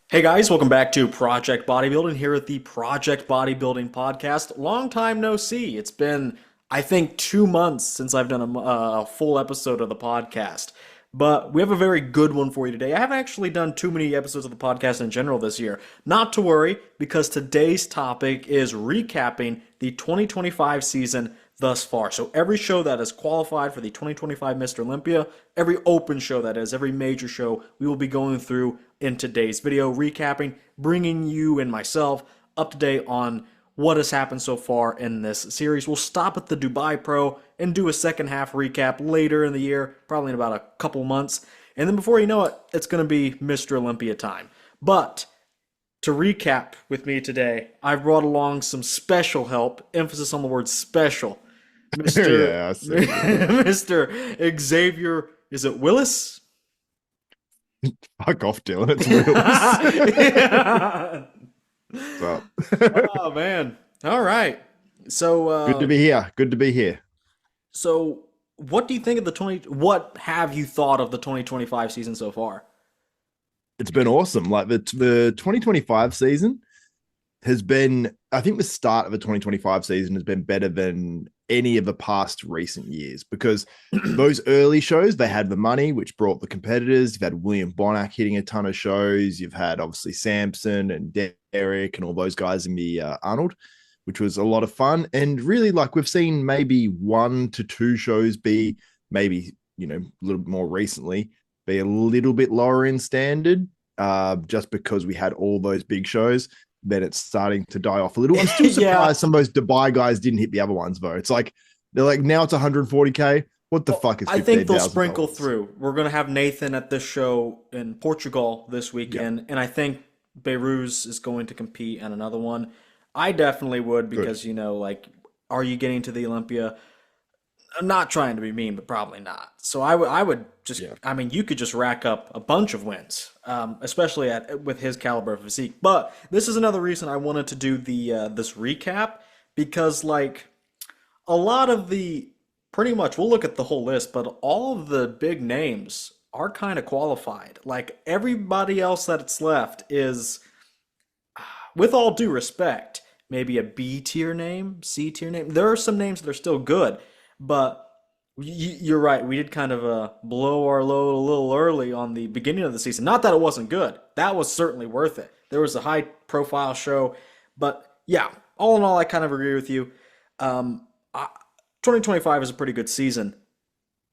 Hey guys, welcome back to Project Bodybuilding here at the Project Bodybuilding podcast. Long time no see. It's been, I think, 2 months since I've done a full episode of the podcast. But we have a very good one for you today. I haven't actually done too many episodes of the podcast in general this year. Not to worry, because today's topic is recapping the 2025 season thus far. So every show that has qualified for the 2025 Mr. Olympia, every open show that is, every major show, we will be going through in today's video, recapping, bringing you and myself up to date on what has happened so far in this series. We'll stop at the Dubai Pro and do a second half recap later in the year, probably in about a couple months. And then before you know it, it's going to be Mr. Olympia time. But to recap with me today, I've brought along some special help, emphasis on the word special. Mr. Yeah, I see. Mr. Xavier, is it Willis? Fuck off, Dylan. It's Willis. Yeah. What's up? Oh man. All right. So Good to be here. Good to be here. so what do you think of what have you thought of the 2025 season so far? It's been awesome. Like the 2025 season has been, I think the start of the 2025 season has been better than any of the past recent years because those early shows, they had the money, which brought the competitors. You've had William Bonac hitting a ton of shows. You've had obviously Samson and Derek and all those guys in the Arnold, which was a lot of fun. And really, like, we've seen maybe 1 to 2 shows be maybe, a little bit more recently, be a little bit lower in standard, just because we had all those big shows. Then it's starting to die off a little. I'm still surprised Yeah. some of those Dubai guys didn't hit the other ones, though. It's like, they're like, now it's 140K. What the fuck is I think they'll $15,000? sprinkle through. We're going to have Nathan at this show in Portugal this weekend, and I think Beirut is going to compete in another one. I definitely would Good. because, are you getting to the Olympia? I'm not trying to be mean, but probably not. So I would just, Yeah. I mean, you could just rack up a bunch of wins, especially with his caliber of physique. But this is another reason I wanted to do this recap because, like, a lot of pretty much, we'll look at the whole list, but all of the big names are kind of qualified. Like, everybody else that's left is, with all due respect, maybe a B tier name, C tier name. There are some names that are still good, but you're right. We did kind of blow our load a little early on the beginning of the season. Not that it wasn't good. That was certainly worth it. There was a high profile show, but yeah, all in all, I kind of agree with you. Um, 2025 is a pretty good season.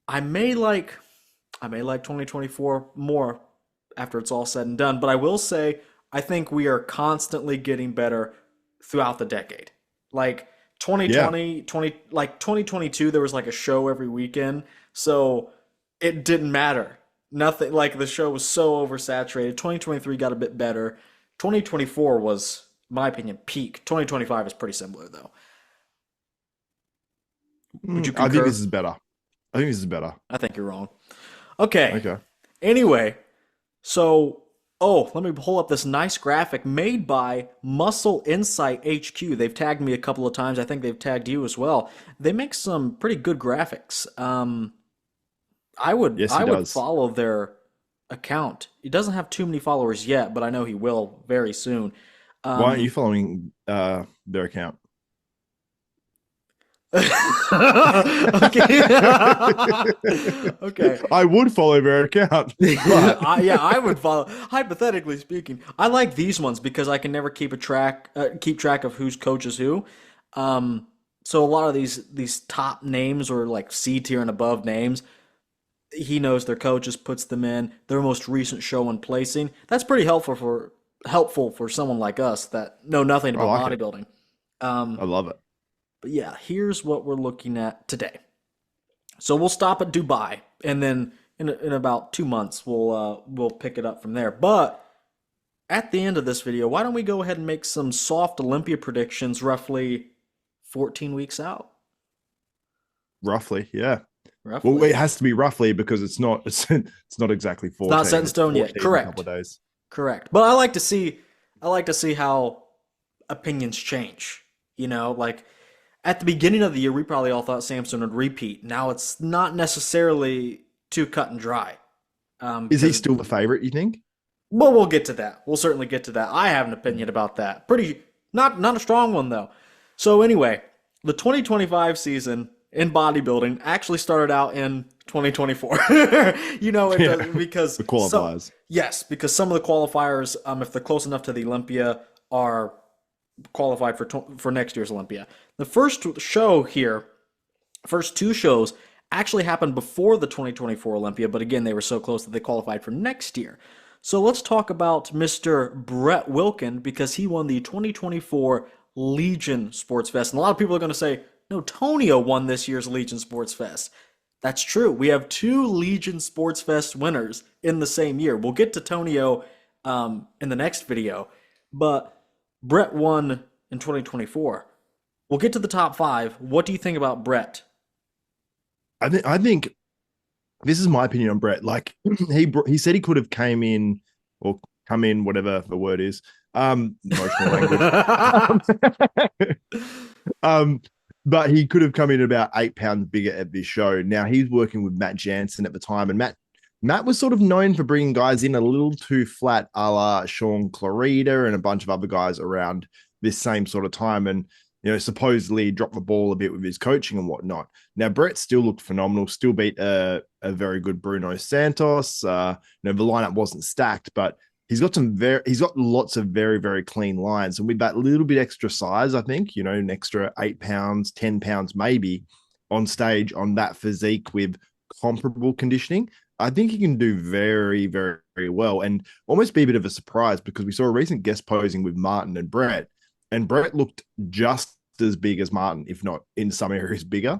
I may like I may like 2024 more after it's all said and done, but I will say I think we are constantly getting better throughout the decade. Like Yeah. 2022 there was like a show every weekend, so it didn't matter. Nothing, like, the show was so oversaturated. 2023 got a bit better. 2024 was, in my opinion, peak. 2025 is pretty similar though. Would you I think concur? this is better. I think this is better. I think you're wrong. Okay. Okay. Anyway, so, oh, let me pull up this nice graphic made by Muscle Insight HQ. They've tagged me a couple of times. I think they've tagged you as well. They make some pretty good graphics. I would Yes, I he would does. follow their account. He doesn't have too many followers yet, but I know he will very soon. Why aren't you Um, following their account? okay. Okay. I would follow their account, but Yeah, I would follow. Hypothetically speaking, I like these ones because I can never keep track of who's coaches who. So a lot of these top names or like C tier and above names, he knows their coaches, puts them in their most recent show and placing. That's pretty helpful for someone like us that know nothing I about like it. bodybuilding. Um, I love it. but yeah, here's what we're looking at today. So we'll stop at Dubai, and then in about 2 months we'll pick it up from there. But at the end of this video, why don't we go ahead and make some soft Olympia predictions, roughly 14 weeks out, Roughly, yeah. Well, roughly. it has to be roughly because it's not exactly It's not 14. set in It's stone yet. 14 in a couple Correct, of days. correct. But I like to see how opinions change. Like at the beginning of the year, we probably all thought Samson would repeat. Now it's not necessarily too cut and dry. Is he Because still the favorite, you think? Well, we'll get to that. We'll certainly get to that. I have an opinion about that. Pretty not a strong one though. So anyway, the 2025 season in bodybuilding actually started out in 2024. You know, it Yeah, does because the so qualifiers. yes, because some of the qualifiers, if they're close enough to the Olympia, are qualified for next year's Olympia. The first show here, first two shows actually happened before the 2024 Olympia, but again, they were so close that they qualified for next year. So let's talk about Mr. Brett Wilkin because he won the 2024 Legion Sports Fest. And a lot of people are going to say, no, Tonio won this year's Legion Sports Fest. That's true. We have two Legion Sports Fest winners in the same year. We'll get to Tonio in the next video, but Brett won in 2024. We'll get to the top five. What do you think about Brett? I think this is my opinion on Brett. Like he said he could have came in or come in, whatever the word is. Emotional language. um, but he could have come in about 8 pounds bigger at this show. Now he's working with Matt Jansen at the time, and Matt was sort of known for bringing guys in a little too flat, a la Sean Clarita and a bunch of other guys around this same sort of time. And supposedly dropped the ball a bit with his coaching and whatnot. Now, Brett still looked phenomenal, still beat a very good Bruno Santos. The lineup wasn't stacked, but he's got lots of very, very clean lines. And with that little bit extra size, I think, an extra 8 pounds, 10 pounds maybe on stage on that physique with comparable conditioning, I think he can do very, very, very well and almost be a bit of a surprise because we saw a recent guest posing with Martin and Brett looked just as big as Martin, if not in some areas bigger.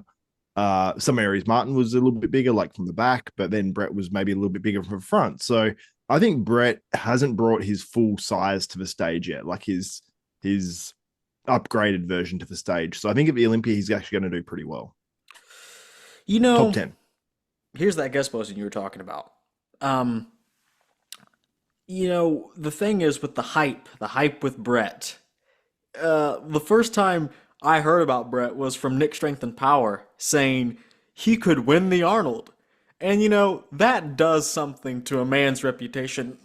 Some areas Martin was a little bit bigger, like from the back, but then Brett was maybe a little bit bigger from the front. So I think Brett hasn't brought his full size to the stage yet, like his upgraded version to the stage. So I think at the Olympia, he's actually going to do pretty well. Top 10. Here's that guest posting you were talking about. The thing is with the hype with Brett. The first time I heard about Brett was from Nick Strength and Power saying he could win the Arnold. And that does something to a man's reputation.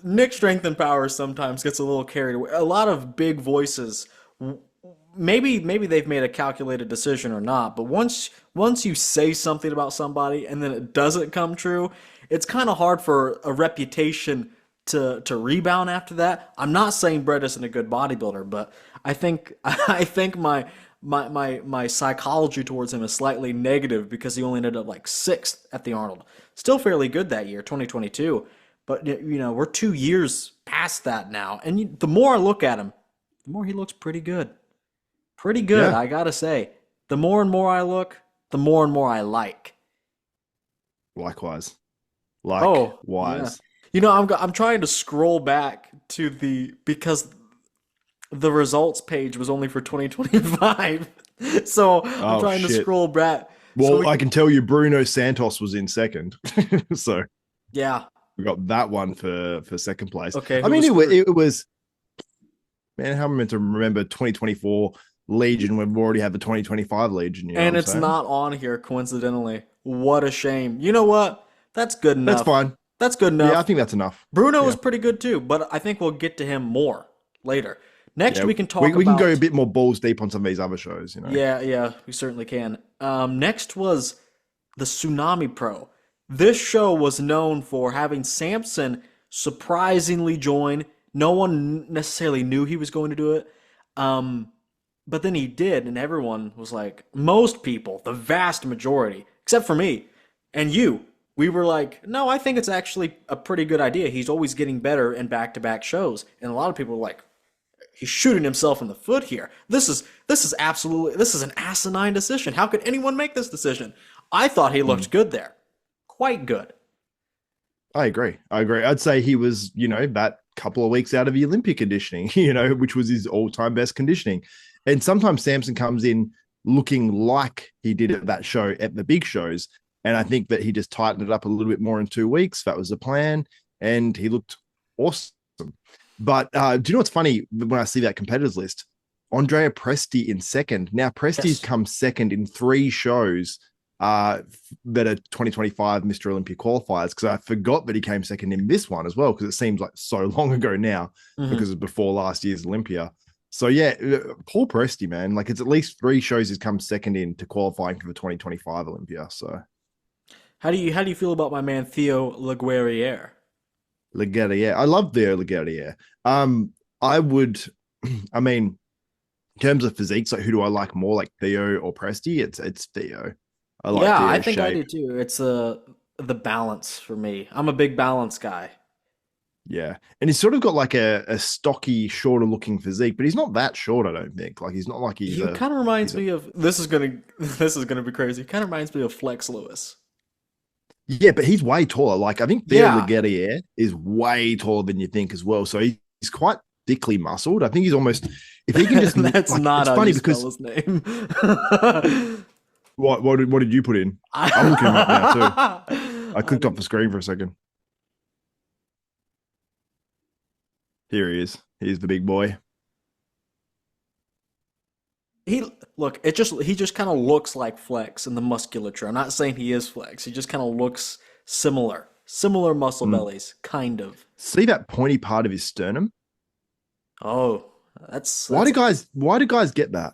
Nick Strength and Power sometimes gets a little carried away. A lot of big voices, maybe they've made a calculated decision or not, but once you say something about somebody and then it doesn't come true, it's kind of hard for a reputation to rebound after that. I'm not saying Brett isn't a good bodybuilder, but I think my psychology towards him is slightly negative because he only ended up like sixth at the Arnold. Still fairly good that year, 2022. But we're 2 years past that now, and the more I look at him, the more he looks pretty good. Pretty good, Yeah. I gotta say. The more and more I look, the more and more I like. Likewise. Oh, yeah. Likewise. I'm trying to scroll back to because the results page was only for 2025. So I'm Oh, trying to shit. scroll back. So Well, I can tell you Bruno Santos was in second. So yeah. we got that one for second place. Okay, I who mean, was third? it was, man, how am I meant to remember 2024 Legion when we've already had the 2025 Legion? You know And what I'm it's saying? not on here coincidentally. What a shame. You know what? That's good That's enough. fine. That's good Yeah, I enough. think that's enough. Bruno Yeah. is pretty good too, but I think we'll get to him more later. Next, Yeah. we can talk We can go a about. bit more balls deep on some of these other shows. Yeah, we certainly can. Next was the Tsunami Pro. This show was known for having Samson surprisingly join. No one necessarily knew he was going to do it. But then he did, and everyone was like, most people, the vast majority, except for me and you, we were like, no, I think it's actually a pretty good idea. He's always getting better in back-to-back shows. And a lot of people were like, he's shooting himself in the foot here. This is an asinine decision. How could anyone make this decision? I thought he looked good there. Quite good. I agree. I'd say he was, that couple of weeks out of the Olympia conditioning, which was his all-time best conditioning. And sometimes Samson comes in looking like he did at that show at the big shows. And I think that he just tightened it up a little bit more in 2 weeks. That was the plan. And he looked awesome. But do you know what's funny when I see that competitors list? Andrea Presti in second. Now, Presti's Yes. come second in 3 shows that are 2025 Mr. Olympia qualifiers, because I forgot that he came second in this one as well, because it seems like so long ago now Mhm. because of before last year's Olympia. So yeah, Paul Presti, man, like it's at least 3 shows he's come second in to qualifying for the 2025 Olympia. So How do you feel about my man Theo Laguerriere? Legatier, I love Theo Legatier. I would, I mean, in terms of physiques, like who do I like more, like Theo or Presti? It's Theo. I like Yeah, I Theo's think I shape. do too. It's the balance for me. I'm a big balance guy. Yeah. And he's sort of got like a stocky, shorter looking physique, but he's not that short, I don't think. Like he's not like He kind of reminds he's a me of this is gonna this is gonna be crazy. He kind of reminds me of Flex Lewis. yeah, but he's way taller. Like I think Theo Yeah, Legatier is way taller than you think as well. So he's quite thickly muscled. I think he's almost if he can just that's like not it's how you funny spell because his name. what did you put in? I'm looking him up now too. I I clicked off didn't- the screen for a second. Here he is. He's the big boy. he look, he just kind of looks like Flex in the musculature. I'm not saying he is Flex. He just kind of looks similar. Similar muscle Mm. bellies, kind of. See that pointy part of his sternum? Oh, that's Why do guys get that?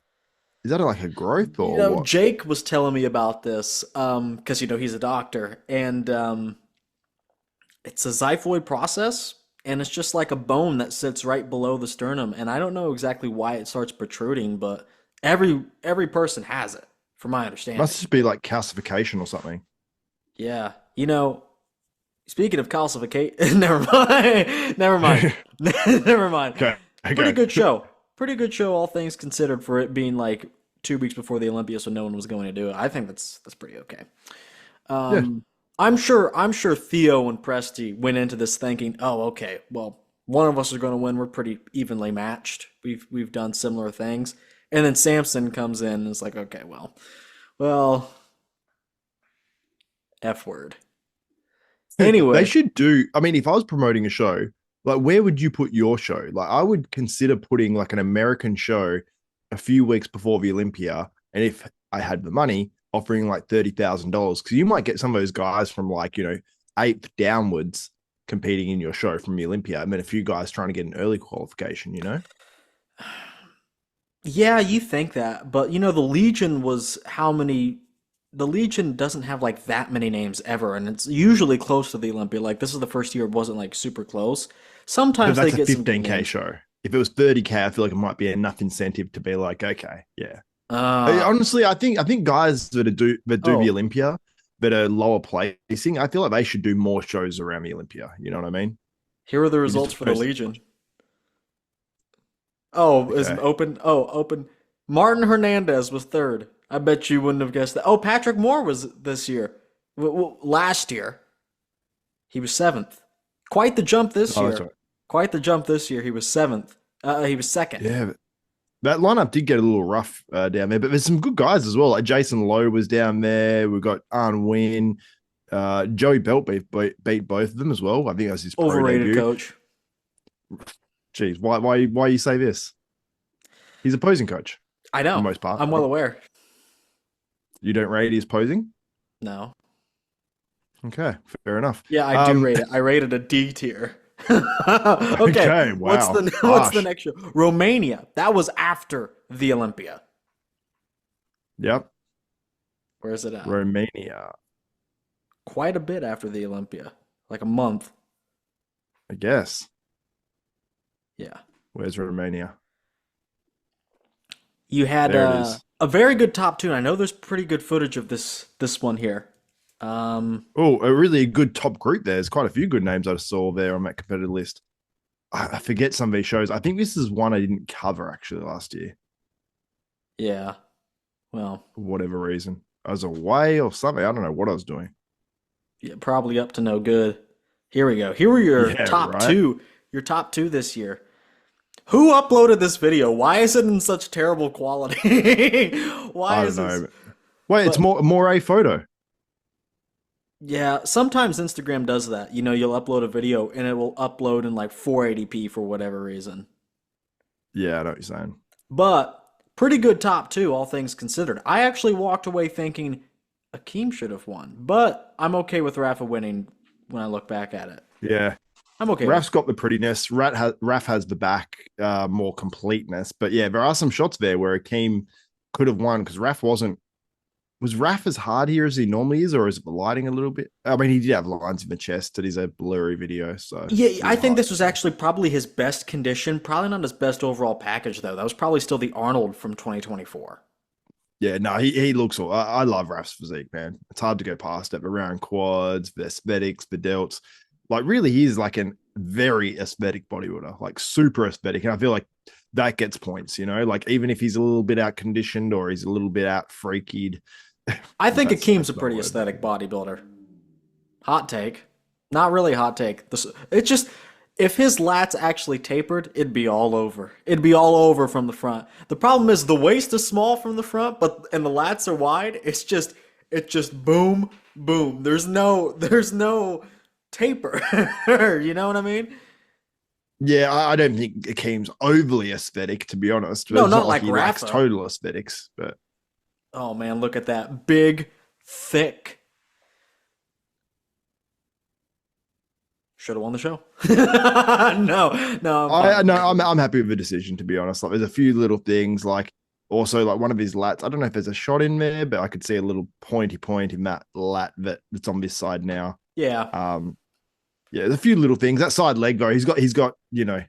Is that like a growth you or know, what? Jake was telling me about this because you know he's a doctor and it's a xiphoid process and it's just like a bone that sits right below the sternum and I don't know exactly why it starts protruding, but every person has it, from my Must understanding. just be like calcification or something. Yeah, you know, speaking of calcification, never mind, never mind, never mind. Okay. Pretty Okay. good show. Pretty good show, all things considered, for it being like 2 weeks before the Olympia, so no one was going to do it. I think that's pretty okay. Yeah. Um, I'm sure Theo and Presti went into this thinking, oh, okay, well, one of us is going to win. We're pretty evenly matched. We've done similar things, and then Samson comes in and is like, okay, well, F word. They Anyway, should do. I mean, if I was promoting a show, like where would you put your show? Like I would consider putting like an American show a few weeks before the Olympia. And if I had the money, offering like $30,000. Because you might get some of those guys from like, eighth downwards competing in your show from the Olympia. I mean, a few guys trying to get an early qualification. yeah, you think that, but you know, the Legion was how many? The Legion doesn't have like that many names ever, and it's usually close to the Olympia. Like this is the first year it wasn't like super close. But Sometimes they that's a get some good 15K names. show. If it was 30K, I feel like it might be enough incentive to be like, okay, yeah. Uh Honestly, I think guys that do the oh, Olympia that are lower placing, I feel like they should do more shows around the Olympia. You know what I mean? here are the You just results for the post Legion. Oh, is okay. open. Oh, open. Martin Hernandez was third. I bet you wouldn't have guessed that. Oh, Patrick Moore was this year. Last year, he was seventh. Quite the jump this Oh, that's year. right. Quite the jump this year. He was seventh. He was second. Yeah, that lineup did get a little rough down there, but there's some good guys as well. Like Jason Lowe was down there. We've got Arn Wynn. Joey Belt beat both of them as well. I think that was his pro Overrated debut. coach. Jeez, why you say this? He's a posing coach I for the know. most part. I'm well aware. You don't rate his posing? No. Okay, fair enough. Yeah, I do rate it. I rated a D tier. Okay, Okay, what's wow, the harsh. next show? Romania. That was after the Olympia. Yep, Where is it at? Romania, Quite a bit after the Olympia. Like a month. I guess. Yeah. Where's Romania? You had There it is. a very good top two. And I know there's pretty good footage of this one here. Oh, a really good top group there. There's quite a few good names I saw there on that competitive list. I forget some of these shows. I think this is one I didn't cover actually last year yeah. Well, for whatever reason. I was away or something. I don't know what I was doing. yeah, probably up to no good. Here we go. Here were your Yeah, top right. two. Your top two this year. Who uploaded this video? Why is it in such terrible quality? Why I don't is this? know. Wait, it's But more a photo. yeah, sometimes Instagram does that. You know, you'll upload a video and it will upload in like 480p for whatever reason. Yeah, I know what you're saying. But pretty good top two, all things considered. I actually walked away thinking Akeem should have won, but I'm okay with Rafa winning when I look back at it. Yeah. I'm okay with Raf's got the prettiness. Raf has the back, more completeness. But yeah, there are some shots there where Akeem could have won because Raf wasn't. Was Raf as hard here as he normally is, or is it the lighting a little bit? I mean, he did have lines in the chest. It is a blurry video, so Yeah, it I was think hard. this was actually probably his best condition. Probably not his best overall package, though. That was probably still the Arnold from 2024. Yeah, no, he looks all. I love Raf's physique, man. It's hard to go past it. The round quads, the aesthetics, the delts. Like, really, he's like an very aesthetic bodybuilder, like super aesthetic. And I feel like that gets points, you know, like even if he's a little bit out conditioned or he's a little bit out freakied. I think Akeem's a not pretty word. aesthetic bodybuilder. Hot take. Not really hot take. It's just, if his lats actually tapered, it'd be all over. It'd be all over from the front. The problem is the waist is small from the front, and the lats are wide. It's just boom, boom. There's no taper. You know what I mean? Yeah, I don't think Akeem's overly aesthetic, to be honest. No, It's not like like he lacks Rafa. total aesthetics, but Oh man, look at that. Big, thick. Should have won the show. No, I'm fine. I no, I'm happy with the decision, to be honest. Like, there's a few little things, like also like one of his lats. I don't know if there's a shot in there, but I could see a little pointy point in that lat that's on this side now. Yeah. Yeah, there's a few little things. That side leg though, he's got, you know,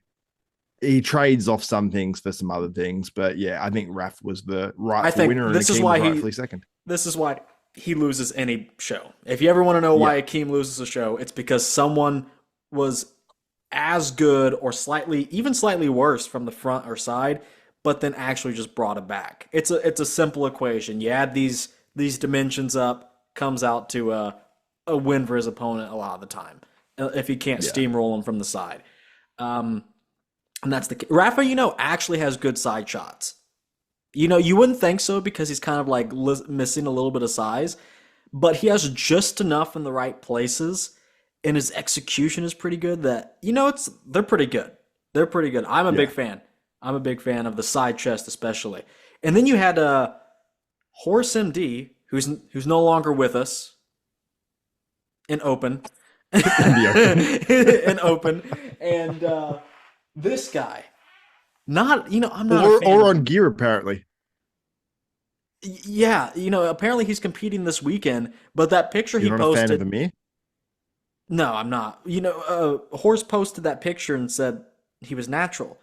he trades off some things for some other things. But yeah, I think Raf was the I rightful think winner, and this is Akeem why was he rightfully second. this is why he loses any show. If you ever want to know why Akeem loses a show, it's because someone was as good or even slightly worse from the front or side, but then actually just brought it back. It's a simple equation. You add these dimensions up, comes out to a win for his opponent a lot of the time. If he can't Yeah. steamroll him from the side. And that's Rafa, actually has good side shots. You wouldn't think so because he's kind of like missing a little bit of size, but he has just enough in the right places, and his execution is pretty good that, they're pretty good. They're pretty good. I'm a big fan. I'm a big fan of the side chest especially. And then you had Horse MD, who's no longer with us in open. in open. And this guy. I'm not a fan Or of, on gear apparently. yeah, apparently he's competing this weekend, but that picture he You're not a fan of posted, Amir? no, I'm not. Horse posted that picture and said he was natural.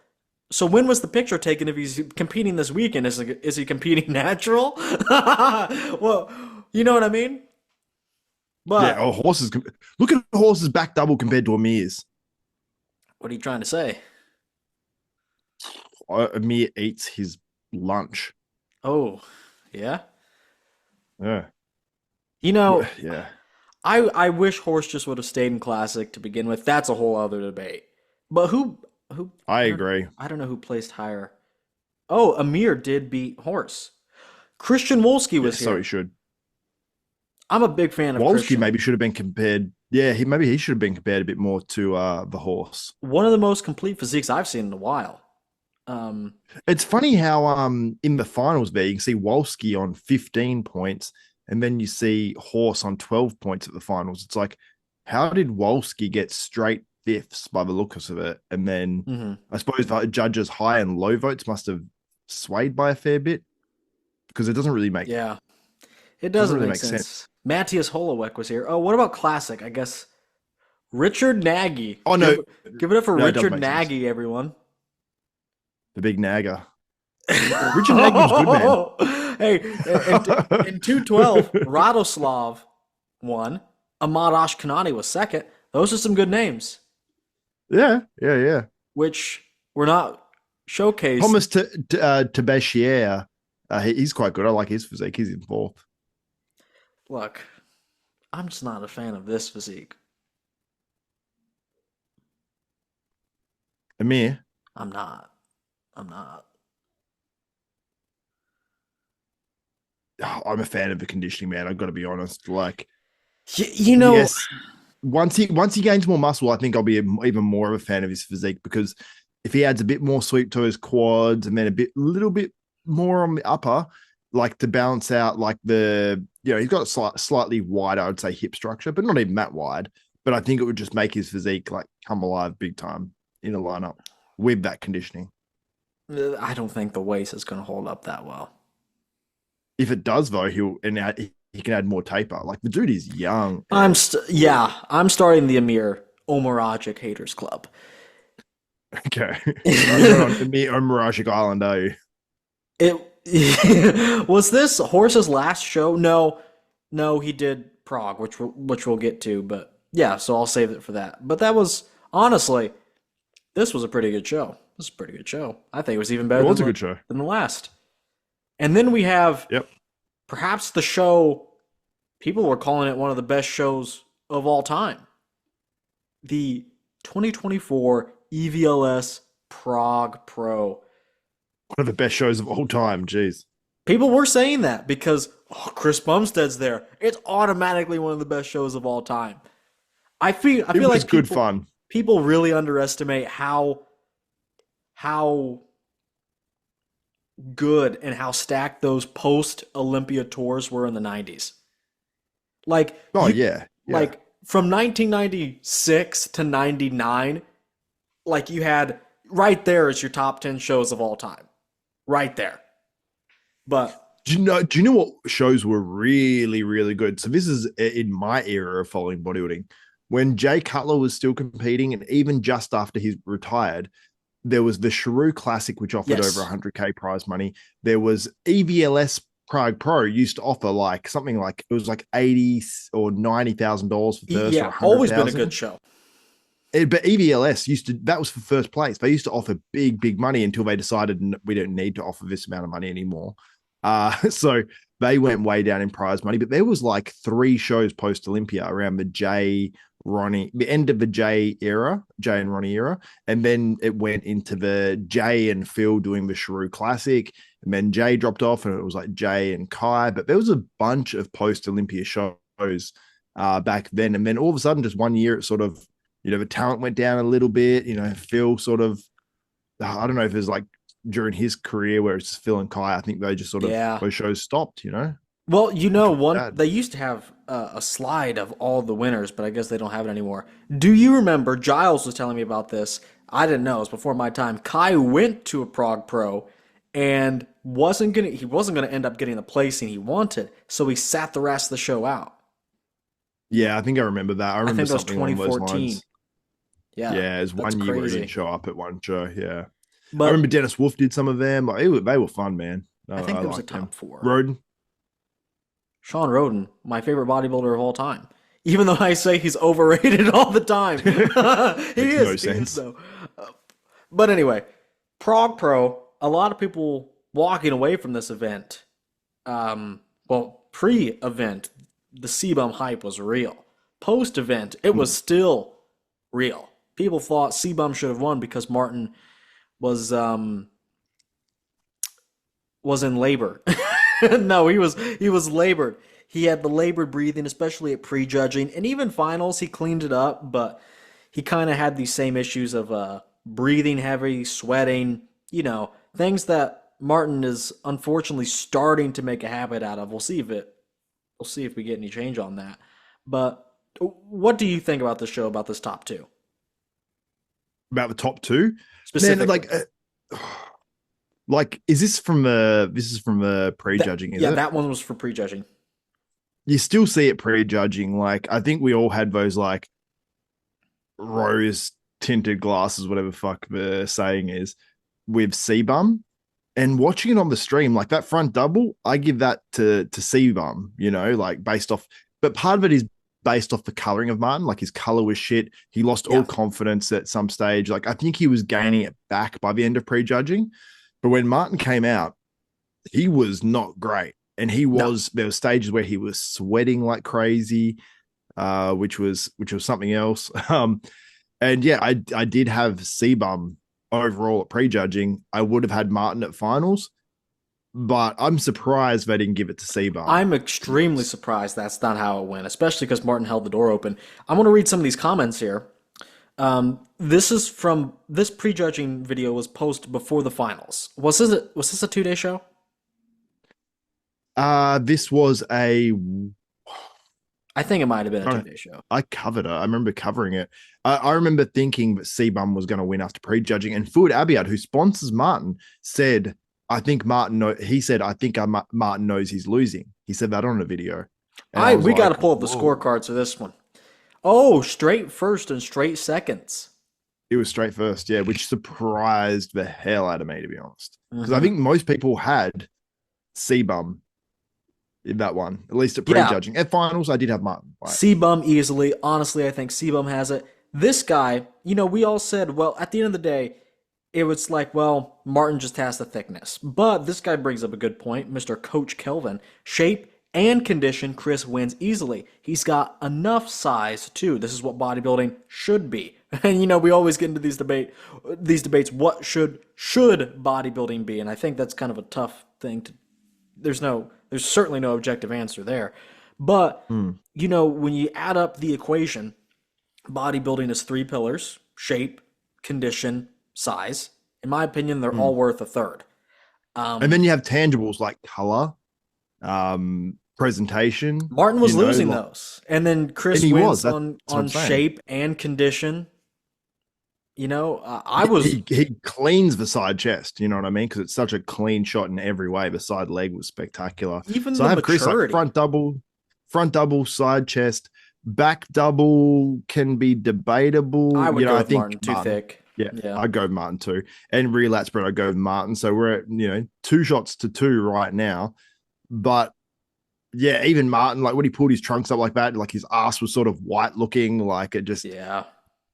So when was the picture taken if he's competing this weekend? Is he competing natural? Well, you know what I mean? Yeah. But Oh, horses. Look at horses back double compared to Amir's. what are you trying to say? Amir eats his lunch. Oh, yeah. Yeah. Yeah. I wish Horse just would have stayed in Classic to begin with. That's a whole other debate. But who I agree. I don't know who placed higher. Oh, Amir did beat Horse. Christian Wolski was So here. he should. I'm a big fan of Wolski Christian. maybe should have been compared. Yeah, he should have been compared a bit more to the horse. One of the most complete physiques I've seen in a while. It's funny how in the finals there you can see Wolski on 15 points, and then you see Horse on 12 points at the finals. It's like, how did Wolski get straight fifths by the looks of it? And then I suppose the judges' high and low votes must have swayed by a fair bit, because it doesn't really make Yeah, it doesn't really make make sense. sense. Matthias Holowek was here. Oh, what about Classic? I guess Richard Nagy. Oh, no. Give it up for No, it doesn't Richard make sense. Nagy, everyone. the big nagger. Richard Nagy was good, man. Hey, in 212, Radoslav won. Ahmad Ashkanani was second. Those are some good names, Yeah. which were not showcased. Thomas Tabashier, he's quite good. I like his physique. He's in fourth. Look, I'm just not a fan of this physique. Amir, I'm not. I'm a fan of the conditioning, man. I've got to be honest. Like, Yes. Once he gains more muscle, I think I'll be even more of a fan of his physique, because if he adds a bit more sweep to his quads and then little bit more on the upper, like to balance out like the he's got a slightly wider, I would say, hip structure, but not even that wide. But I think it would just make his physique like come alive big time in a lineup with that conditioning. I don't think the waist is going to hold up that well. If it does, though, he can add more taper. Like the dude is young. I'm starting the Amir Omaragic Haters Club. Okay. You're on the Omaragic Island, are you? It was this Horse's last show? No, he did Prague, which we'll get to, but yeah, so I'll save it for that. But that was honestly, this was a pretty good show. This is a pretty good show. I think it was even better a good show than the last. And then we have perhaps the show people were calling it one of the best shows of all time. The 2024 EVLS Prague Pro. One of the best shows of all time. Jeez. People were saying that because Chris Bumstead's there. It's automatically one of the best shows of all time. I feel like good fun. People really underestimate how good and how stacked those post Olympia tours were in the 90s. Like like from 1996 to 99, like you had right there is your top 10 shows of all time. Right there. But do you know what shows were really, really good? So this is in my era of following bodybuilding. When Jay Cutler was still competing, and even just after he retired, there was the Shrew Classic, which offered over 100K prize money. There was EVLS Prague Pro used to offer like something like it was like $80,000 or $90,000 for first. Yeah, always been a good show. But EVLS that was for first place. They used to offer big money until they decided we don't need to offer this amount of money anymore. So they went way down in prize money. But there was like 3 shows post Olympia around the end of the Jay and Ronnie era. And then it went into the Jay and Phil doing the Shrew Classic. And then Jay dropped off and it was like Jay and Kai. But there was a bunch of post Olympia shows back then. And then all of a sudden, just one year, it sort of, the talent went down a little bit. Phil sort of, I don't know if it was like during his career where it's Phil and Kai, I think they just sort of, those shows stopped, Well, they used to have a slide of all the winners, but I guess they don't have it anymore. Do you remember, Giles was telling me about this, I didn't know, it was before my time, Kai went to a Prague Pro and he wasn't gonna end up getting the placing he wanted, so he sat the rest of the show out. Yeah, I think I remember that. I remember think something along those lines. Yeah, it was one year where he didn't show up at one show. Yeah, but I remember Dennis Wolf did some of them. They were fun, man. I think there was a top 4. Roden, Sean Roden, my favorite bodybuilder of all time. Even though I say he's overrated all the time, he is. No sense. Though. But anyway, Prague Pro. A lot of people walking away from this event. Pre-event, the CBum hype was real. Post-event, it was still real. People thought CBum should have won because Martin was in labor. No, he was labored. He had the labored breathing, especially at prejudging, and even finals he cleaned it up, but he kind of had these same issues of breathing heavy, sweating, things that Martin is unfortunately starting to make a habit out of. We'll see if we get any change on that. But what do you think about the show, about this top 2? About the top 2? Specifically. Man, is this from the prejudging? Yeah, that one was for prejudging. You still see it prejudging. Like, I think we all had those like rose tinted glasses, whatever fuck the saying is, with CBum. And watching it on the stream, like that front double, I give that to CBum, like based off, but part of it is based off the coloring of Martin. Like his color was shit. He lost all confidence at some stage. Like I think he was gaining it back by the end of prejudging. But when Martin came out, he was not great. And there were stages where he was sweating like crazy, which was something else. And yeah, I did have CBum overall at prejudging. I would have had Martin at finals, but I'm surprised they didn't give it to CBum. I'm extremely surprised that's not how it went, especially because Martin held the door open. I'm going to read some of these comments here. This prejudging video was posted before the finals. Was this a 2-day show? This was a I think it might have been a I, 2-day show. I covered it. I remember covering it. I remember thinking that C-Bum was going to win after prejudging, and Fuad Abiad, who sponsors Martin, said, "I think Martin." He said, "I think Martin knows he's losing." He said that on a video, and I was We got to like, pull up the "Whoa!" scorecards for this one. Oh, straight first and straight seconds. It was straight first, yeah, which surprised the hell out of me, to be honest, because I Mm-hmm. think most people had C-Bum in that one, at least at Yeah, prejudging. At finals, I did have Martin. Right? C-Bum easily. Honestly, I think C-Bum has it. This guy, we all said, well, at the end of the day, it was like, well, Martin just has the thickness. But this guy brings up a good point, Mr. Coach Kelvin. Shape and condition, Chris wins easily. He's got enough size too. This is what bodybuilding should be. And we always get into these debates. What should bodybuilding be? And I think that's kind of a tough thing to. There's certainly no objective answer there. But when you add up the equation, bodybuilding is 3 pillars: shape, condition, size. In my opinion, they're all worth a third. And then you have tangibles like color, presentation. Martin was losing those, and then Chris And he wins was. That's what on I'm saying. shape and condition. I was He cleans the side chest. You know what I mean? Because it's such a clean shot in every way. The side leg was spectacular. even So the I have Chris like maturity. front double, side chest, back double can be debatable. I would go I with think Martin. Too thick. Yeah, Yeah. I go with Martin too. And rear lat spread, I go with Martin. So we're at 2 shots to 2 right now. But yeah, even Martin, like when he pulled his trunks up like that, like his ass was sort of white looking, like it just Yeah.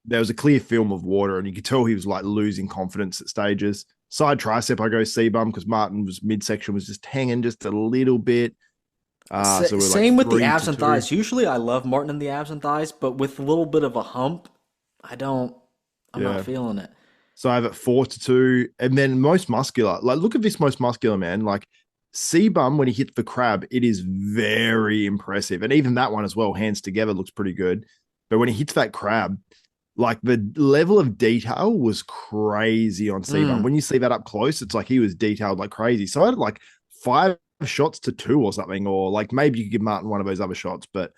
there was a clear film of water, and you could tell he was like losing confidence at stages. Side tricep, I go C-Bum because Martin was midsection was just hanging just a little bit. So we're Same like with the 3 abs to and 2. thighs. Usually, I love Martin in the abs and thighs, but with a little bit of a hump, I don't. I'm Yeah. not feeling it. So I have it 4 to 2. And then most muscular, like look at this most muscular man. Like C-Bum, when he hits the crab, it is very impressive. And even that one as well, hands together, looks pretty good. But when he hits that crab, like the level of detail was crazy on C-Bum. Mm. When you see that up close, it's like he was detailed like crazy. So I had like 5 shots to 2 or something, or like maybe you could give Martin one of those other shots, but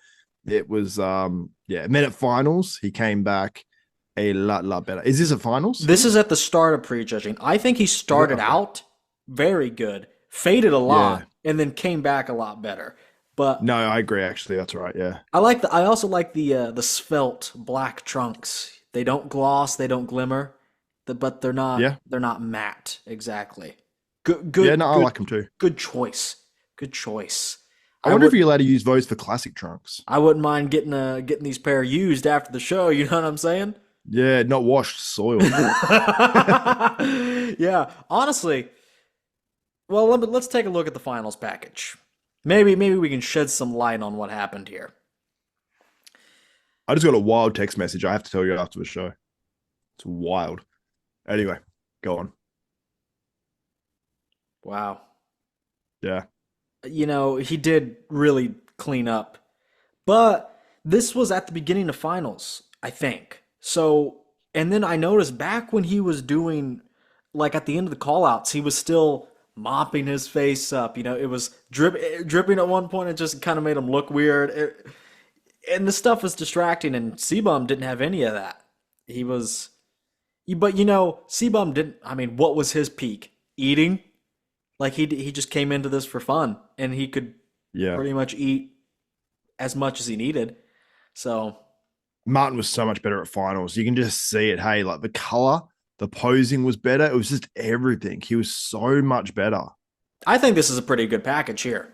it was yeah. And then at finals, he came back a lot better. Is this a finals? This is at the start of prejudging. I think he started Okay. out very good, faded a lot, Yeah. and then came back a lot better. But No, I agree. Actually, that's right. Yeah. I also like the svelte black trunks. They don't gloss, they don't glimmer, but Yeah. they're not matte exactly. Good Yeah. No, I like him too. good choice. Good choice. I wonder if you're allowed to use those for classic trunks. I wouldn't mind getting these pair used after the show. You know what I'm saying? Yeah, not washed, soiled. Yeah, honestly. Well, let's take a look at the finals package. Maybe we can shed some light on what happened here. I just got a wild text message. I have to tell you after the show. It's wild. Anyway, go on. Wow. Yeah. He did really clean up. But this was at the beginning of finals, I think. So, and then I noticed back when he was doing, like at the end of the call-outs, he was still mopping his face up. It was dripping at one point. It just kind of made him look weird. And the stuff was distracting, and C-Bum didn't have any of that. He was, but C-Bum didn't, I mean, what was his peak? Eating? Like he just came into this for fun, and he could Yeah. pretty much eat as much as he needed. So Martin was so much better at finals. You can just see it. Hey, like the color, the posing was better. It was just everything. He was so much better. I think this is a pretty good package here.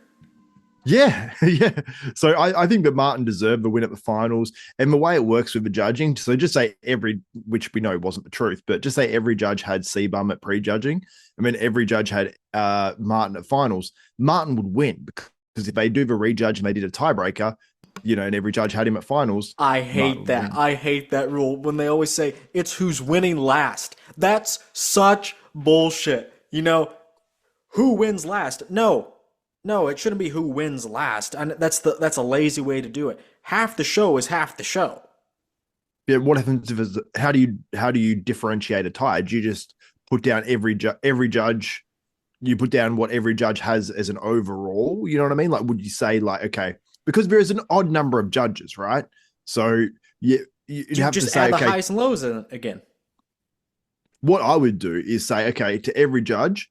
Yeah, yeah. So I think that Martin deserved the win at the finals. And the way it works with the judging, so just say which we know wasn't the truth, but just say every judge had C-Bum at prejudging. I mean, every judge had Martin at finals. Martin would win because if they do the rejudge and they did a tiebreaker, and every judge had him at finals. I Martin hate would that. win. I hate that rule when they always say it's who's winning last. That's such bullshit. Who wins last? No, it shouldn't be who wins last. And that's a lazy way to do it. Half the show is half the show. Yeah, what happens if how do you differentiate a tie? Do you just put down every judge you put down what every judge has as an overall. You know what I mean? Like, would you say like, okay, because there is an odd number of judges, right? So you'd have to Just say, add the okay, highs and lows in it again. what I would do is say, okay, to every judge,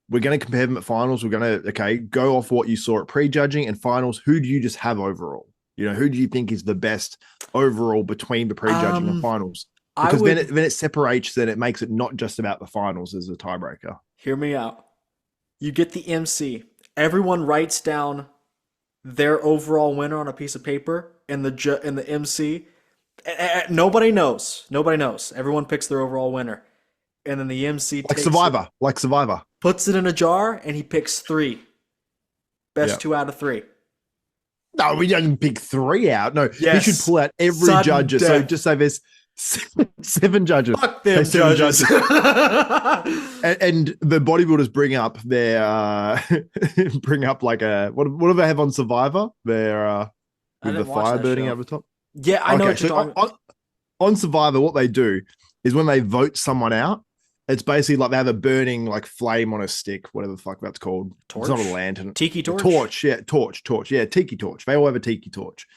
we're going to compare them at finals. We're going to, okay, go off what you saw at prejudging and finals. Who do you just have overall? You know, who do you think is the best overall between the prejudging and finals? Because then it separates, then it makes it not just about the finals as a tiebreaker. Hear me out. You get the MC. Everyone writes down their overall winner on a piece of paper, and the MC. Nobody knows. Nobody knows. Everyone picks their overall winner, and then the MC like Survivor, puts it in a jar, and he picks 3. Best 2 out of 3. No, we don't pick 3 out. No, yes. He should pull out every judge. Death. So just say there's 7 judges. Fuck them judges. and the bodybuilders bring up their like a what do they have on Survivor? Their with the fire burning over the top. Yeah, I know what you're talking about. On Survivor, what they do is when they vote someone out, it's basically like they have a burning like flame on a stick, whatever the fuck that's called. Torch? It's not a lantern. Tiki torch? Torch. Yeah, tiki torch. They all have a tiki torch.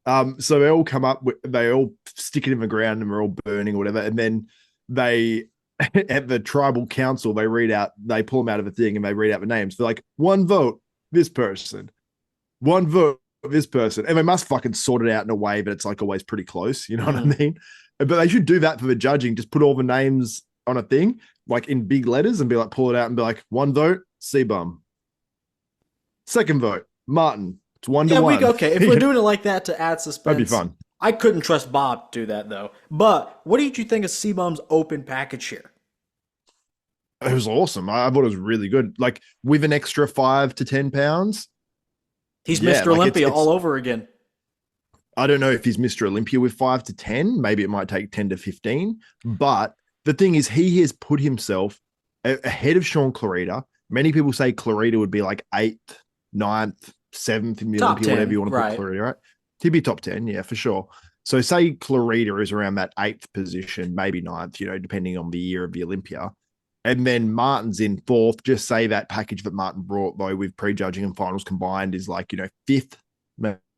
So they all come up, they all stick it in the ground and we're all burning or whatever. And then they, at the tribal council, they pull them out of a thing and they read out the names. They're like, 1 vote, this person. 1 vote, this person. And they must fucking sort it out in a way, but it's like always pretty close. You know what I mean? But they should do that for the judging. Just put all the names on a thing, like in big letters, and be like, pull it out and be like, 1 vote, C-Bum. 2nd vote, Martin. It's 1 to 1. Okay, if we're doing it like that to add suspense, that'd be fun. I couldn't trust Bob to do that though. But what did you think of C-Bum's open package here? It was awesome. I thought it was really good. Like with an extra 5 to 10 pounds. He's Mr. Olympia all over again. I don't know if he's Mr. Olympia with 5 to 10. Maybe it might take 10 to 15. But the thing is, he has put himself ahead of Sean Clarita. Many people say Clarita would be like 8th, 9th, 7th in the top Olympia, 10, whatever you want to put Clarita, right? He'd be top 10, yeah, for sure. So say Clarita is around that 8th position, maybe 9th, you know, depending on the year of the Olympia. And then Martin's in 4th. Just say that package that Martin brought, though, with prejudging and finals combined is like, you know, 5th,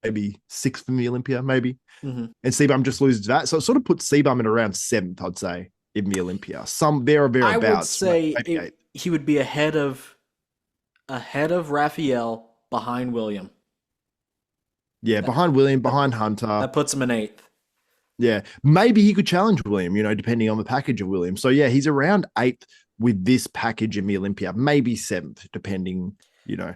maybe 6th in the Olympia, maybe. And C-Bum just loses that. So it sort of puts C-Bum at around 7th, I'd say, in the Olympia. Some there or thereabouts. I would say he would be ahead of Raphael, behind William. Yeah, behind William, behind Hunter. That puts him in 8th. Yeah, maybe he could challenge William, you know, depending on the package of William. So yeah, he's around 8th with this package in the Olympia, maybe 7th, depending, you know,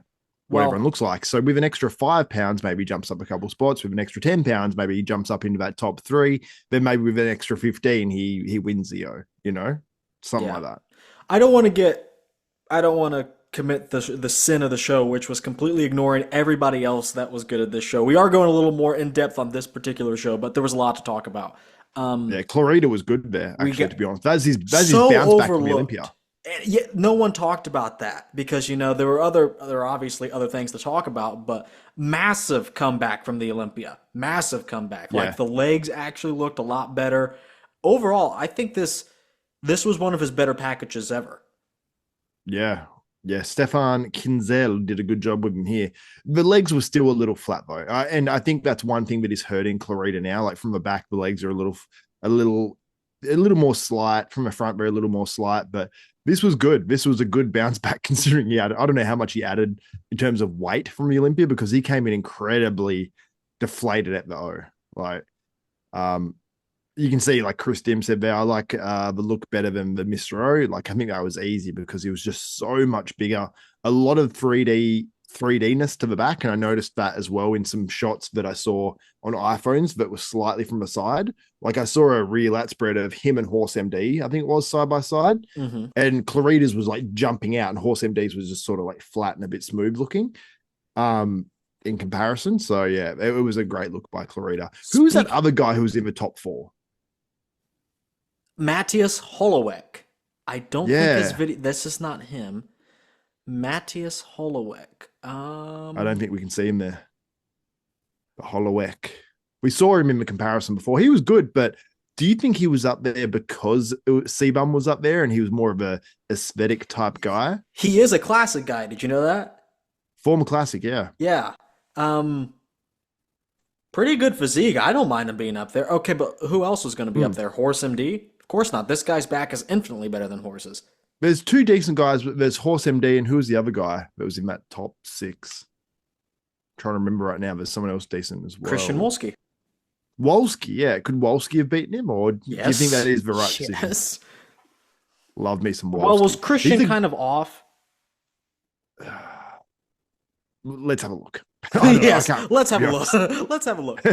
what everyone looks like. So with an extra 5 pounds, maybe he jumps up a couple spots. With an extra 10 pounds, maybe he jumps up into that top 3. Then maybe with an extra 15, he wins the O, you know, something like that. I don't want to commit the sin of the show, which was completely ignoring everybody else that was good at this show. We are going a little more in depth on this particular show, but there was a lot to talk about. Yeah, Clarita was good there, actually, to be honest. That's his bounce back from the Olympia. And yet no one talked about that because, you know, there are obviously other things to talk about, but massive comeback from the Olympia. Massive comeback. Like the legs actually looked a lot better. Overall, I think this was one of his better packages ever. Yeah. Yeah, Stefan Kinzel did a good job with him here. The legs were still a little flat though, and I think that's one thing that is hurting Clarita now. Like from the back, the legs are a little more slight. From the front, they're a little more slight. But this was good. This was a good bounce back considering I don't know how much he added in terms of weight from the Olympia because he came in incredibly deflated at the O. Like, you can see, like Chris Dim said there, I like the look better than the Mr. O. Like, I think that was easy because he was just so much bigger. A lot of 3D-ness to the back. And I noticed that as well in some shots that I saw on iPhones that were slightly from the side. Like I saw a real lat spread of him and Horse MD, I think it was side by side. And Clarita's was like jumping out and Horse MD's was just sort of like flat and a bit smooth looking. In comparison. So yeah, it was a great look by Clarita. Who was that other guy who was in the top 4? Matthias Holloweg. I don't think this video. This is not him. Matthias Holloweg. I don't think we can see him there. But Holloweg. We saw him in the comparison before. He was good, but do you think he was up there because C-Bum was up there and he was more of a aesthetic type guy? He is a classic guy. Did you know that? Former classic, yeah. Yeah. Pretty good physique. I don't mind him being up there. Okay, but who else was going to be up there? Horse MD? Of course not. This guy's back is infinitely better than Horse's. There's two decent guys. There's Horse MD and who was the other guy that was in that top 6? I'm trying to remember right now. There's someone else decent as well. Christian Wolski. Wolski, yeah. Could Wolski have beaten him, or do you think that is the right decision? Yes. Love me some Wolski. Well, was Christian kind of off? Let's have a look. Yes, let's have a look. Let's have a look.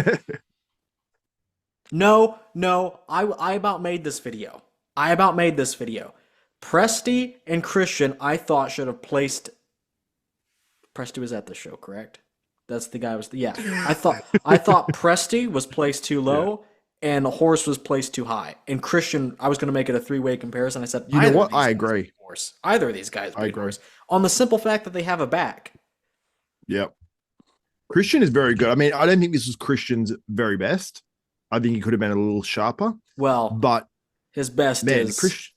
No, I about made this video. Presty and Christian, I thought should have placed. Presty was at the show, correct? That's the guy yeah. I thought Presty was placed too low, and Horse was placed too high. And Christian, I was going to make it a 3-way comparison. I said, you know what? I agree. Horse. Either of these guys beat Horse on the simple fact that they have a back. Yep. Christian is very good. I mean, I don't think this was Christian's very best. I think he could have been a little sharper. Well, but his best is.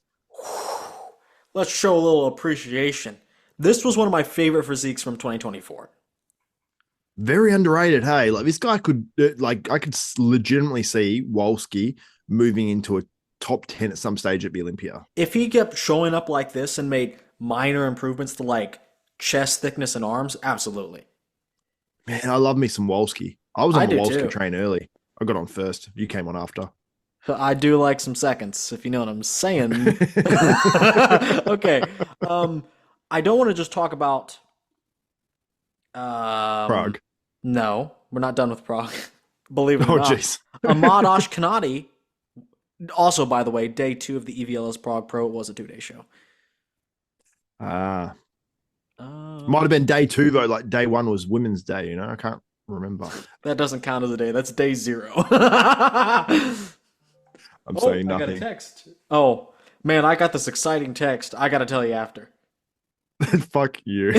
Let's show a little appreciation. This was one of my favorite physiques from 2024. Very underrated. Hey, like this guy could, I could legitimately see Wolski moving into a top 10 at some stage at the Olympia. If he kept showing up like this and made minor improvements to like chest thickness and arms, absolutely. Man, I love me some Wolski. I was on the Wolski train early. I got on first. You came on after. I do like some seconds, if you know what I'm saying. Okay. I don't want to just talk about Prague. No, we're not done with Prague. Believe it or not. Jeez. Ahmad Ashkanati, also, by the way, day 2 of the EVLS Prague Pro. It was a 2-day show. Might have been day 2, though. Like day 1 was Women's Day, you know? I can't remember. That doesn't count as a day. That's day 0. I'm saying nothing. I got a text. Oh, man, I got this exciting text. I got to tell you after. Fuck you.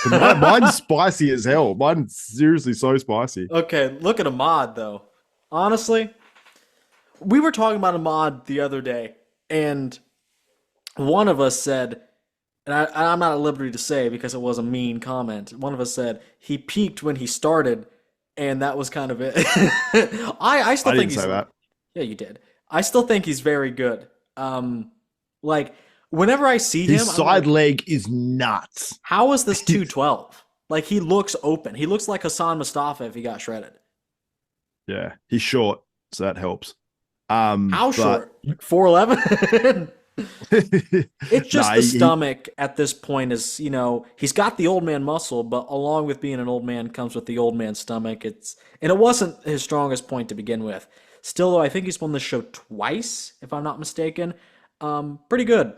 Mine's spicy as hell. Mine's seriously so spicy. Okay, look at Ahmad, though. Honestly, we were talking about Ahmad the other day, and one of us said, and I'm not at liberty to say because it was a mean comment, one of us said he peaked when he started, and that was kind of it. I still think didn't say that. Yeah, you did. I still think he's very good. Like, whenever I see him, his side leg is nuts. How is this 212? Like, he looks open. He looks like Hassan Mustafa if he got shredded. Yeah, he's short, so that helps. How short? 4'11"? It's just the stomach at this point is, you know, he's got the old man muscle, but along with being an old man comes with the old man stomach. And it wasn't his strongest point to begin with. Still, though, I think he's won the show twice, if I'm not mistaken. Pretty good.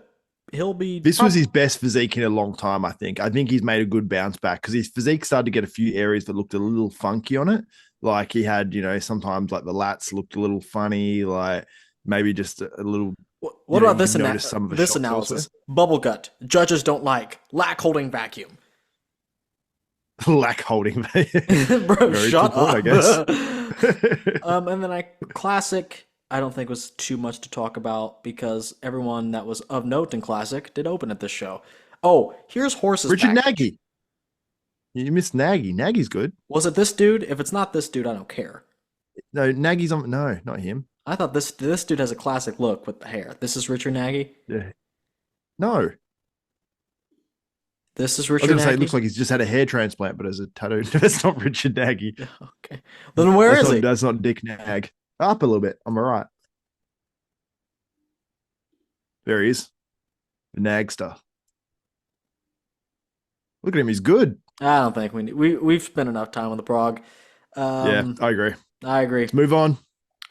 This was his best physique in a long time, I think. I think he's made a good bounce back because his physique started to get a few areas that looked a little funky on it. Like he had, you know, sometimes like the lats looked a little funny, like maybe just a little. What about this analysis? Bubble gut. Judges don't like. Lack holding vacuum. Lack holding vacuum. Bro, shut up. I guess. And then Classic, I don't think was too much to talk about because everyone that was of note in Classic did open at this show. Oh, here's Horse's Richard Nagy. You missed Nagy. Nagy's good. Was it this dude? If it's not this dude, I don't care. No, Nagy's on. No, not him. I thought this dude has a classic look with the hair. This is Richard Nagy? Yeah. No. This is Richard Nagy? I was Nagy? going to say it looks like he's just had a hair transplant, but as a tattoo. That's not Richard Nagy. Okay. Then where is he? That's not Dick Nag. Up a little bit. I'm all right. There he is. The Nagster. Look at him. He's good. I don't think we've spent enough time on the Prague. Yeah, I agree. Let's move on.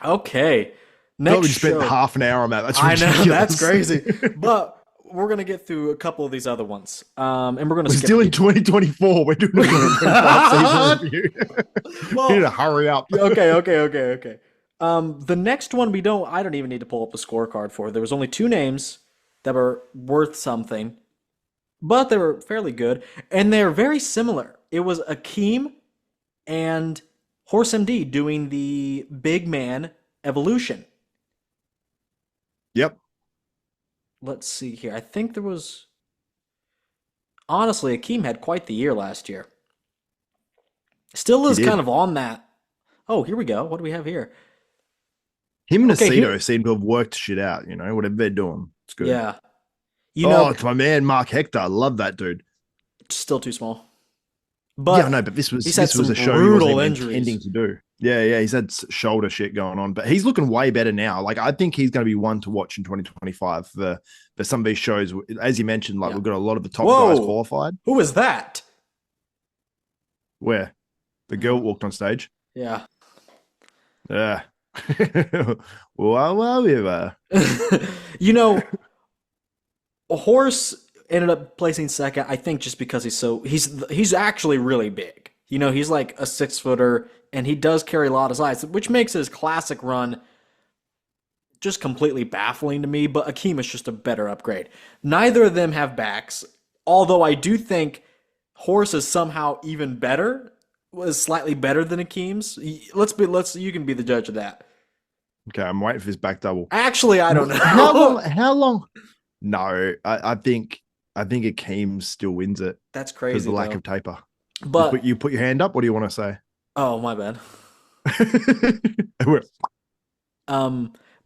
Okay. Next we spent half an hour on that. That's ridiculous. I know, that's crazy. But we're going to get through a couple of these other ones. And we're going to still in 2024. We're doing a 2025 season review. Well, we need to hurry up. Okay. The next one I don't even need to pull up the scorecard for. There was only 2 names that were worth something, but they were fairly good. And they're very similar. It was Akeem and Horse MD doing the BigMan Evolution. Yep. Let's see here. I think there was honestly Akeem had quite the year last year. Still He is kind did. of on that. Oh, here we go. What do we have here? Him and Okay, here. Aceto seem to have worked shit out, whatever they're doing. It's good. Yeah. You Oh, know, it's my man, Mark Hector. I love that dude. still too small. Yeah, I But know, but this was he's had this was some a show he wasn't brutal even injuries. intending to do. Yeah, he's had shoulder shit going on, but he's looking way better now. Like I think he's going to be one to watch in 2025 for some of these shows. As you mentioned, like Yeah. we've got a lot of the top guys Whoa. qualified. Who is that? Where the girl walked on stage. Yeah. Yeah. Well, we were. You know, a horse ended up placing second, I think just because he's actually really big. You know, he's like a 6 footer and he does carry a lot of size, which makes his classic run just completely baffling to me, but Akeem is just a better upgrade. Neither of them have backs, although I do think Horse is somehow even better, was slightly better than Akeem's. You can be the judge of that. Okay, I'm waiting for his back double. Actually, I don't know. How long? No, I think Akeem still wins it That's because crazy. of the lack Though. of taper. But You put your hand up. What do you want to say? oh, my bad.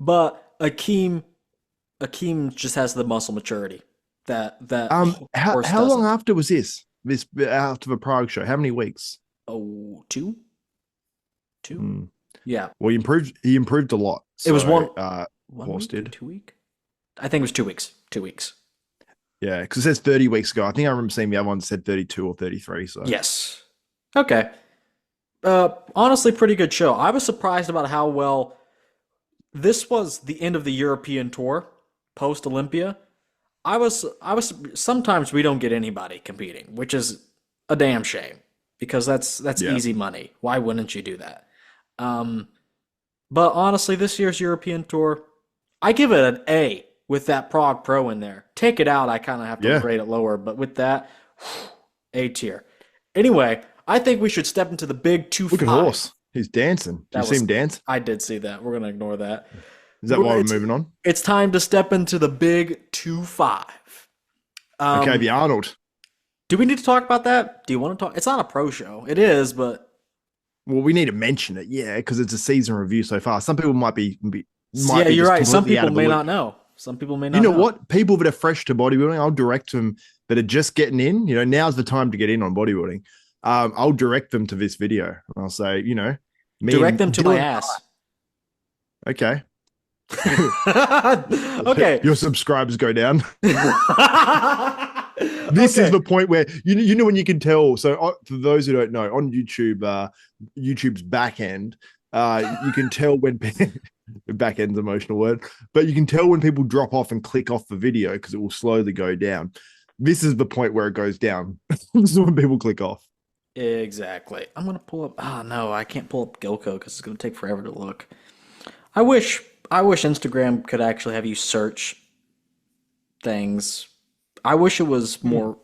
But Akeem just has the muscle maturity that Horse How long doesn't. after was this? This after the Prague show? How many weeks? Oh, two? Hmm. Yeah. Well, he improved a lot. It was one Horse week, did. 2 week? I think it was 2 weeks. 2 weeks. Yeah, because it says 30 weeks ago. I think I remember seeing the other one said 32 or 33. So Yes. Okay. Honestly, pretty good show. I was surprised about how well this was the end of the European tour post Olympia. I was sometimes we don't get anybody competing, which is a damn shame because that's Yeah. easy money. Why wouldn't you do that? But honestly, this year's European tour, I give it an A with that Prague Pro in there. Take it out, I kind of have to Yeah. rate it lower, but with that, A tier. Anyway, I think we should step into the big 2-5. Look at Horse. He's dancing. Did you see him dance? I did see that. We're gonna ignore that. Is that why we're moving on? It's time to step into the big 2-5. Okay, the Arnold. Do we need to talk about that? Do you want to talk? It's not a pro show. It is, but Well, we need to mention it, yeah, because it's a season review so far. Some people might be yeah, you're just right. Some completely out people of the may loop. not know. Some people may not You know know. what? People that are fresh to bodybuilding, I'll direct them that are just getting in. Now's the time to get in on bodybuilding. I'll direct them to this video. And I'll say, me Direct and them to my Dylan- ass. Okay. Okay. Your subscribers go down. This Okay. is the point where you know when you can tell. So for those who don't know, on YouTube, YouTube's back end, you can tell when back end's emotional word, but you can tell when people drop off and click off the video because it will slowly go down. This is the point where it goes down. This is when people click off. Exactly. I'm gonna pull up. Oh no, I can't pull up Gilco because it's gonna take forever to look. I wish Instagram could actually have you search things. I wish it was more.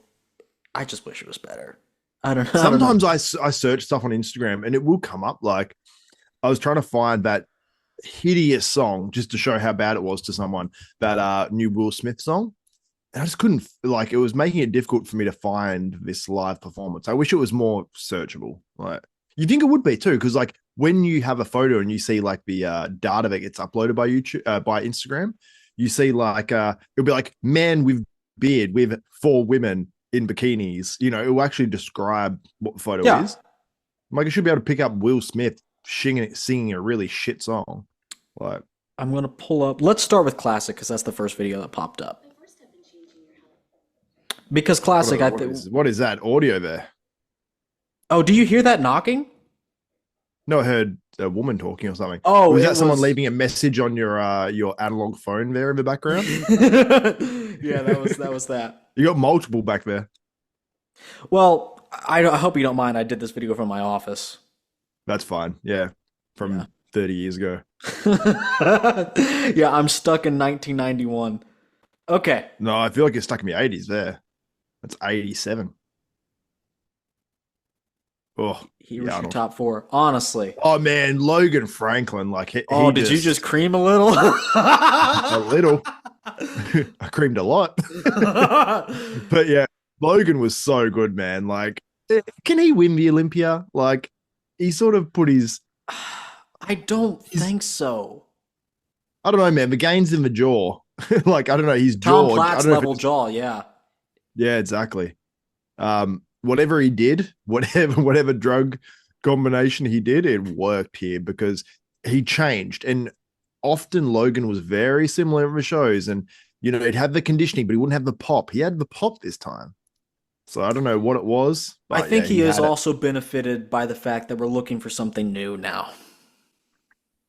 I just wish it was better. I don't know. Sometimes I search stuff on Instagram and it will come up. Like I was trying to find that hideous song just to show how bad it was to someone, that new Will Smith song. And I just couldn't, like, it was making it difficult for me to find this live performance. I wish it was more searchable. Like, you think it would be too, because like when you have a photo and you see like the data that gets uploaded by YouTube, by Instagram, you see like it'll be like man with beard with 4 women in bikinis. It will actually describe what the photo is. Like, it should be able to pick up Will Smith singing a really shit song. Like, I'm gonna pull up. Let's start with Classic because that's the first video that popped up. Because Classic, what is that audio there? Oh, do you hear that knocking? No, I heard a woman talking or something. Oh, was that someone leaving a message on your analog phone there in the background? Yeah, that was that. You got multiple back there. Well, I hope you don't mind. I did this video from my office. That's fine. Yeah, from 30 years ago. Yeah, I'm stuck in 1991. Okay. No, I feel like you're stuck in the 80s there. That's 87. Oh, He was yeah, your Arnold. top four, honestly. Oh man, Logan Franklin, like Oh, he did you just just cream a little? a little. I creamed a lot, but yeah, Logan was so good, man. Like, can he win the Olympia? Like, he sort of put I don't his think so. I don't know, man. The gains in the jaw, like I don't know, his Tom jaw. I Platt's don't know if level it's jaw, yeah. yeah, exactly. Whatever he did, whatever drug combination he did, it worked here because he changed. And often Logan was very similar in the shows, and he'd have the conditioning, but he wouldn't have the pop. He had the pop this time. So I don't know what it was, I but think yeah, he he is had it. also benefited by the fact that we're looking for something new now.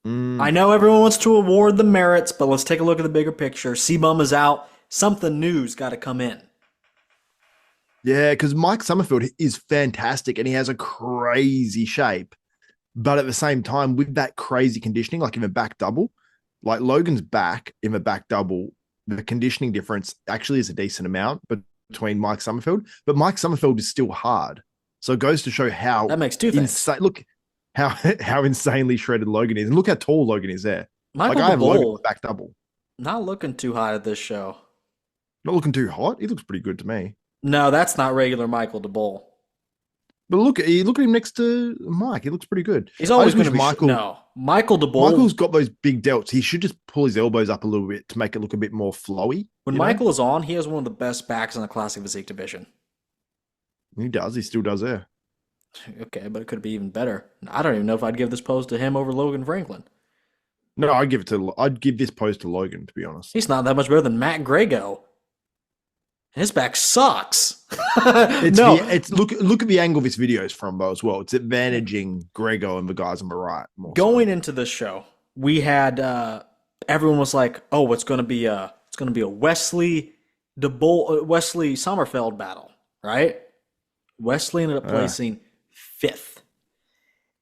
I Mm, know everyone wants to award the merits, but let's take a look at the bigger picture. C-Bum is out. Something new's got to come in. yeah, because Mike Summerfield is fantastic and he has a crazy shape. But at the same time, with that crazy conditioning, like in the back double, like Logan's back in the back double, the conditioning difference actually is a decent amount between Mike Summerfield. But Mike Summerfield is still hard. So it goes to show how That makes two things. insane. Look how how insanely shredded Logan is, and look how tall Logan is there. Like Michael I have Logan in the DeBole, back double. not looking too hot at this show. Not looking too hot. He looks pretty good to me. No, that's not regular Michael DeBole. But look at him next to Mike. He looks pretty good. He's I always just going wish to be no. Michael DeBole. Michael's got those big delts. He should just pull his elbows up a little bit to make it look a bit more flowy. When Michael is on, he has one of the best backs in the classic physique division. He does. He still does there. Okay, but it could be even better. I don't even know if I'd give this pose to him over Logan Franklin. No, I'd give this pose to Logan, to be honest. He's not that much better than Matt Grego. His back sucks. It's look at the angle this video is from though as well. It's advantaging Grego and the guys on the right. Going into this show, we had everyone was like, "Oh, it's going to be a Wesley Sommerfeld battle, right?" Wesley ended up placing fifth,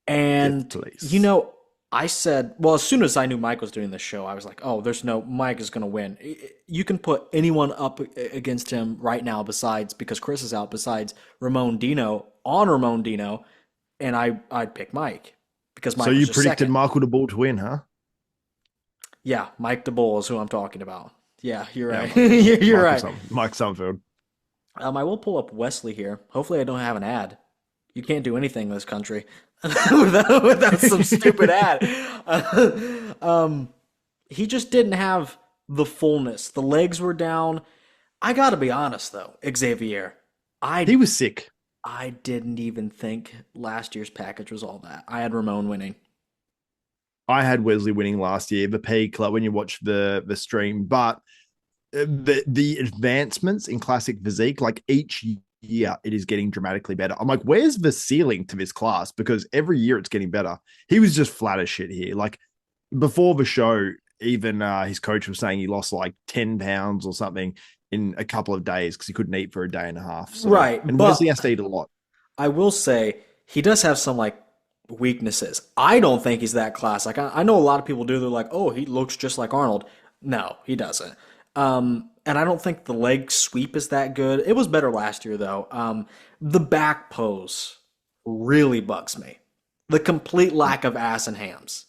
and Fifth place. I said, well, as soon as I knew Mike was doing this show, I was like, oh, Mike is going to win. You can put anyone up against him right now because Chris is out, besides Ramon Dino, and I'd pick Mike. Because Mike so you was just predicted second. Michael DeBull to win, huh? Yeah, Mike DeBull is who I'm talking about. Yeah, you're right. Yeah, you're right. Mike Summerfield. I will pull up Wesley here. Hopefully I don't have an ad. You can't do anything in this country without some stupid ad. He just didn't have the fullness. The legs were down. I gotta be honest though, Xavier. He was sick. I didn't even think last year's package was all that. I had Ramon winning. I had Wesley winning last year, the peak, like when you watch the stream, but the advancements in classic physique, like each year it is getting dramatically better. I'm like, where's the ceiling to this class? Because every year it's getting better. He was just flat as shit here. Like before the show, even his coach was saying he lost like 10 pounds or something in a couple of days because he couldn't eat for a day and a half. So, right. And Wesley has to eat a lot. I will say he does have some like weaknesses. I don't think he's that class. Like I know a lot of people do. They're like, oh, he looks just like Arnold. No, he doesn't. And I don't think the leg sweep is that good. It was better last year though. The back pose really bugs me. The complete lack of ass and hams.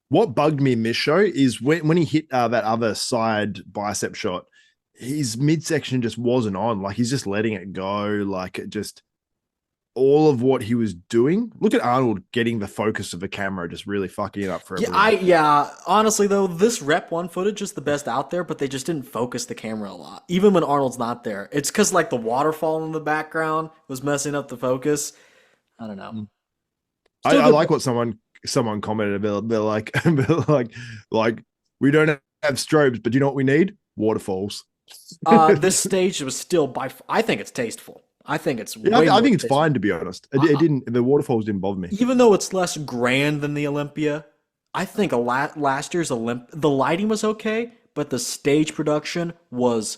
What bugged me in this show is when he hit that other side bicep shot, his midsection just wasn't on. Like he's just letting it go. Like it just all of what he was doing. Look at Arnold getting the focus of the camera, just really fucking it up for everyone. Yeah. Honestly though, this rep one footage is the best out there, but they just didn't focus the camera a lot, even when Arnold's not there. It's because like the waterfall in the background was messing up the focus. I don't know. I like what someone commented about. They're like, we don't have strobes, but you know what we need? Waterfalls. This stage was still I think it's tasteful. I think it's I think it's fine, to be honest. The waterfalls didn't bother me. Even though it's less grand than the Olympia, I think last year's the lighting was okay, but the stage production was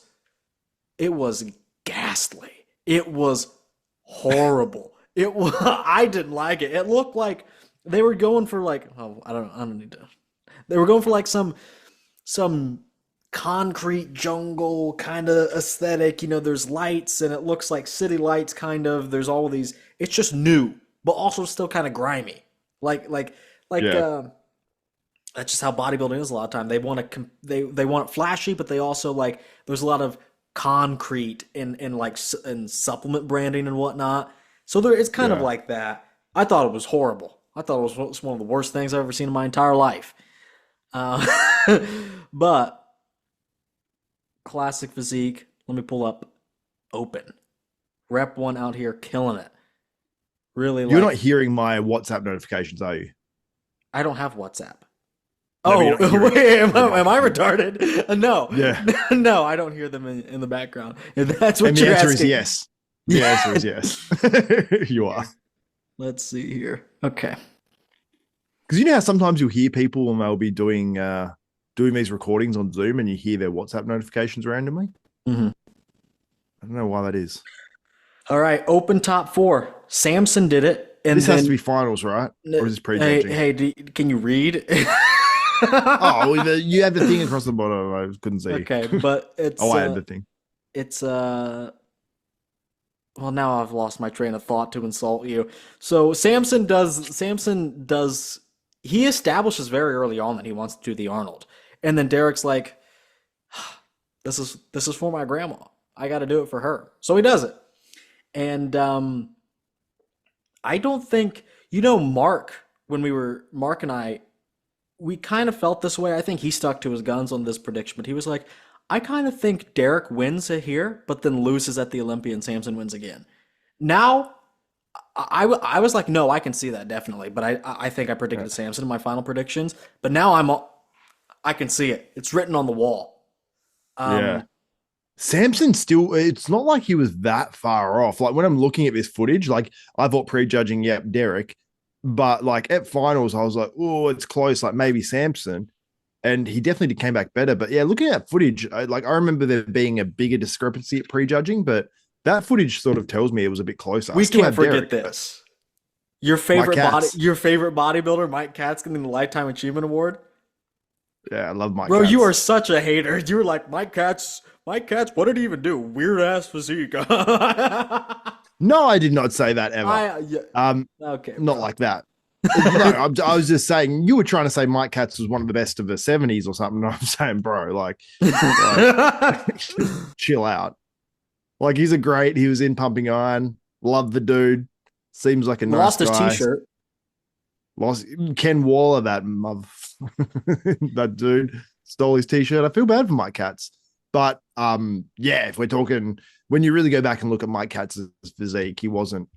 ghastly. It was horrible. I didn't like it. It looked like they were going for like, oh, I don't need to. They were going for like some concrete jungle kind of aesthetic. There's lights and it looks like city lights kind of. There's all these. It's just new. but also still kind of grimy. Like Yeah. that's just how bodybuilding is a lot of time. They want to they want it flashy, but they also like there's a lot of concrete in like in supplement branding and whatnot. So there it's kind of Yeah. like that. I thought it was horrible. I thought it was one of the worst things I've ever seen in my entire life. Uh, but classic physique. Let me pull up open. Rep one out here killing it. Really You're like not hearing my WhatsApp notifications, are you? I don't have WhatsApp. No, but you're not Oh, hearing wait, them. am I retarded? No, Yeah. no, I don't hear them in the background. If that's what And the you're answer asking. is yes. The answer is yes. You are. Let's see here. Okay. Because you know how sometimes you'll hear people and they'll be doing these recordings on Zoom and you hear their WhatsApp notifications randomly? Mm-hmm. I don't know why that is. All right, open top four. Samson did it, and This then has to be finals, right? Or is this prejudging? hey, can you read? Oh, you had the thing across the bottom. I couldn't see. Okay, but it's Oh, I had the thing. it's well, now I've lost my train of thought to insult you. So Samson does he establishes very early on that he wants to do the Arnold. And then Derek's like, this is for my grandma. I got to do it for her. So he does it. And I don't think Mark, Mark and I, we kind of felt this way. I think he stuck to his guns on this prediction, but he was like, I kind of think Derek wins it here, but then loses at the Olympia and Samson wins again. Now, I was like, no, I can see that definitely, but I think I predicted Samson in my final predictions. But now I can see it. It's written on the wall. Yeah. Samson still, it's not like he was that far off. Like when I'm looking at this footage, like I thought prejudging, yep, Derek. But like at finals, I was like, oh, it's close, like maybe Samson. And he definitely came back better. But yeah, looking at footage, I remember there being a bigger discrepancy at prejudging, but that footage sort of tells me it was a bit closer. We can't Derek, forget this. Your favorite Katz. your favorite bodybuilder, Mike Katz, getting the Lifetime Achievement Award. Yeah, I love Mike Bro, Katz. you are such a hater. You were like, Mike Katz, what did he even do? Weird ass physique. No, I did not say that ever. Okay, not bro. like that. No, I was just saying you were trying to say Mike Katz was one of the best of the 70s or something. I'm saying, bro, like chill out. Like he was in Pumping Iron. Love the dude. Seems like a nice Lost his guy. t-shirt. Lost Ken Waller, that that dude stole his t-shirt. I feel bad for Mike Katz. But yeah, if we're talking when you really go back and look at Mike Katz's physique, he wasn't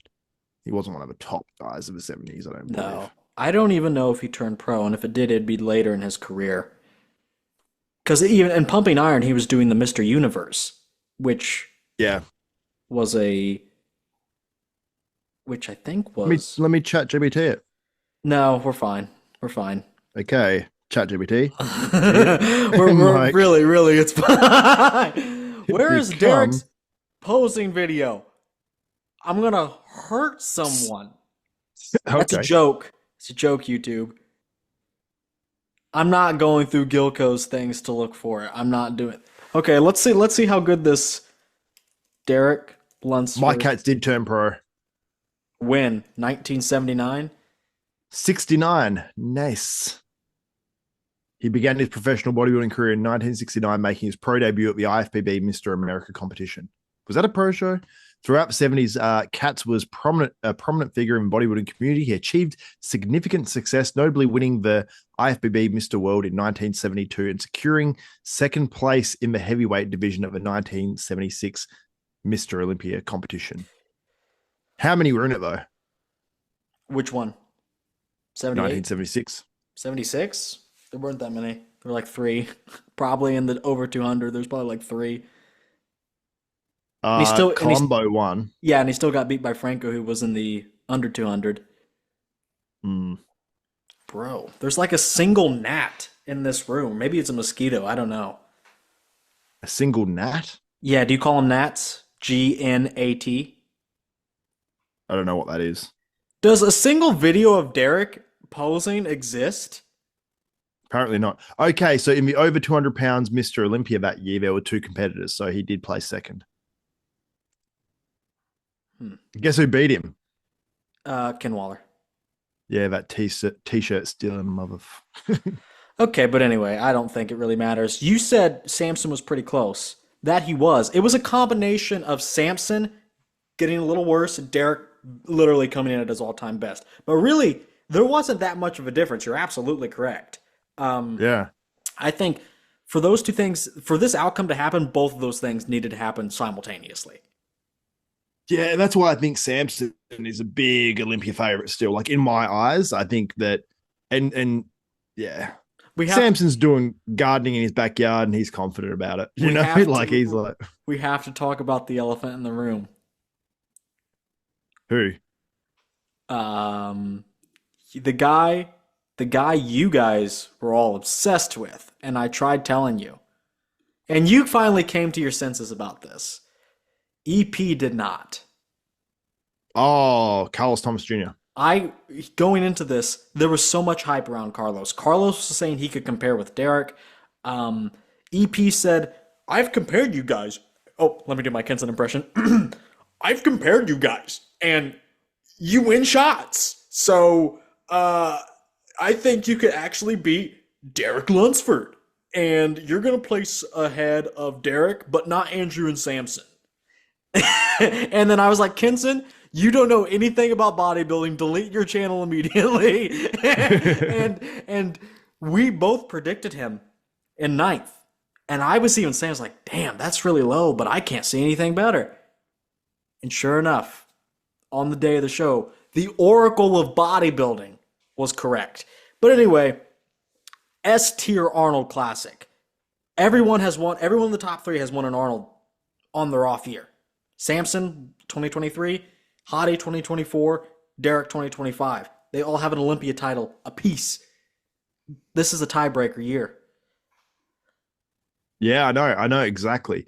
one of the top guys of the 70s, I don't believe. No. I don't even know if he turned pro, and if it did, it'd be later in his career. Because even in Pumping Iron, he was doing the Mr. Universe, which was which I think was. Let me chat GBT it. No, we're fine. We're fine. Okay, chat GBT. we're really, it's fine. Where is Derek's posing video? I'm gonna hurt someone. That's a joke. It's a joke, YouTube. I'm not going through Gilco's things to look for it. I'm not doing it. Okay, let's see how good this Derek Lunsford Mike Katz did turn pro. When? 1979? 69. Nice. He began his professional bodybuilding career in 1969, making his pro debut at the IFBB Mr. America competition. Was that a pro show? Throughout the 70s, Katz was a prominent figure in the bodybuilding community. He achieved significant success, notably winning the IFBB Mr. World in 1972 and securing second place in the heavyweight division of the 1976 Mr. Olympia competition. How many were in it, though? Which one? 78? 1976. 76? There weren't that many. There were like 3. Probably in the over 200. There's probably like 3. Colombo won. Yeah, and he still got beat by Franco, who was in the under 200. Bro, there's like a single gnat in this room. Maybe it's a mosquito. I don't know. A single gnat? Yeah, do you call them gnats? GNAT? I don't know what that is. Does a single video of Derek posing exist? Apparently not. Okay, so in the over 200 pounds Mr. Olympia that year, there were 2 competitors, so he did place second. Guess who beat him? Ken Waller. Yeah, that t-shirt stealing mother. Okay, but anyway, I don't think it really matters. You said Samson was pretty close. That he was. It was a combination of Samson getting a little worse and Derek literally coming in at his all-time best. But really, there wasn't that much of a difference. You're absolutely correct. Yeah. I think for those two things, for this outcome to happen, both of those things needed to happen simultaneously. Yeah, that's why I think Samson is a big Olympia favorite still. Like in my eyes, I think that and yeah. We have Samson's doing gardening in his backyard and he's confident about it. You we know, have like to he's like, we have to talk about the elephant in the room. who? Um, the guy you guys were all obsessed with, and I tried telling you, and you finally came to your senses about this. EP did not. Oh, Carlos Thomas Jr. Going into this, there was so much hype around Carlos. Carlos was saying he could compare with Derek. EP said, "I've compared you guys." Oh, let me do my Kenson impression. I've compared you guys, and you win shots. So, I think you could actually beat Derek Lunsford, and you're gonna place ahead of Derek, but not Andrew and Samson. And then I was like, Kenson, you don't know anything about bodybuilding. Delete your channel immediately. and we both predicted him in ninth. And I was even saying, I was like, damn, that's really low, but I can't see anything better. And sure enough, on the day of the show, the oracle of bodybuilding was correct. But anyway, S tier Arnold Classic. Everyone in the top three has won an Arnold on their off year. Samson 2023, Hadi 2024, Derek 2025. They all have an Olympia title apiece. This is a tiebreaker year. Yeah, I know exactly.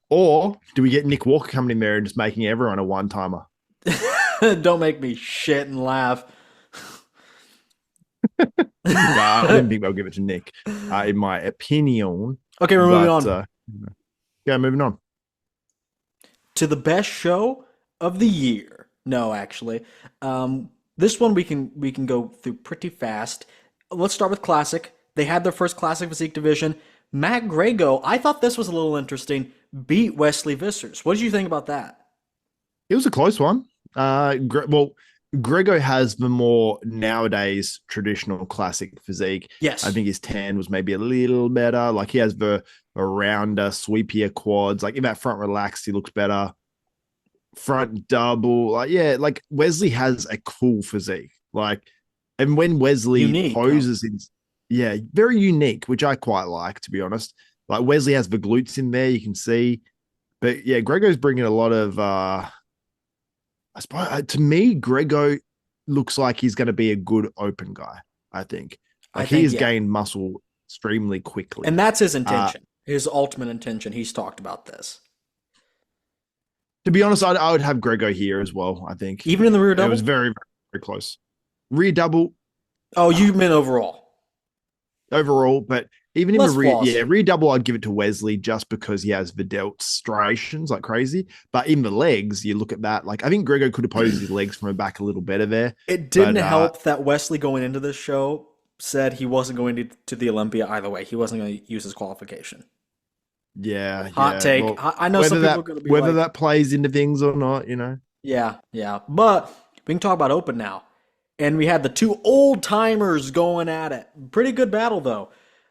Or do we get Nick Walker coming in there and just making everyone a one-timer? Don't make me shit and laugh. Nah, I didn't think they'll give it to Nick, in my opinion. Okay, we're moving on. Yeah, moving on. To the best show of the year. No, actually. This one we can go through pretty fast. Let's start with Classic. They had their first Classic Physique division. Matt Grego, I thought this was a little interesting, beat Wesley Vissers. What did you think about that? It was a close one. Well, Grego has the more nowadays traditional classic physique. Yes. I think his tan was maybe a little better. Like he has the rounder, sweepier quads. Like in that front relaxed, he looks better. Front double. Like, yeah, like Wesley has a cool physique. Like, and when Wesley Unique, poses in, yeah, very unique, which I quite like, to be honest. Like Wesley has the glutes in there, you can see. But yeah, Grego's bringing a lot of I suppose to me, Grego looks like he's going to be a good open guy. I think he has gained muscle extremely quickly, and that's his intention, his ultimate intention. He's talked about this. To be honest, I would have Grego here as well. I think even in the rear double, it was very, very, very close. Rear double. Oh, you meant overall? Overall, but even in Less the rear, flaws. yeah, rear double, I'd give it to Wesley just because he has the delt striations like crazy. But in the legs, you look at that. Like I think Grego could have posed his legs from the back a little better there. It didn't help that Wesley going into this show said he wasn't going to the Olympia either way. He wasn't going to use his qualification. Yeah, hot take. Well, I know some people are going to be whether like, that plays into things or not, you know. Yeah. But we can talk about open now. And we had the two old timers going at it. Pretty good battle though.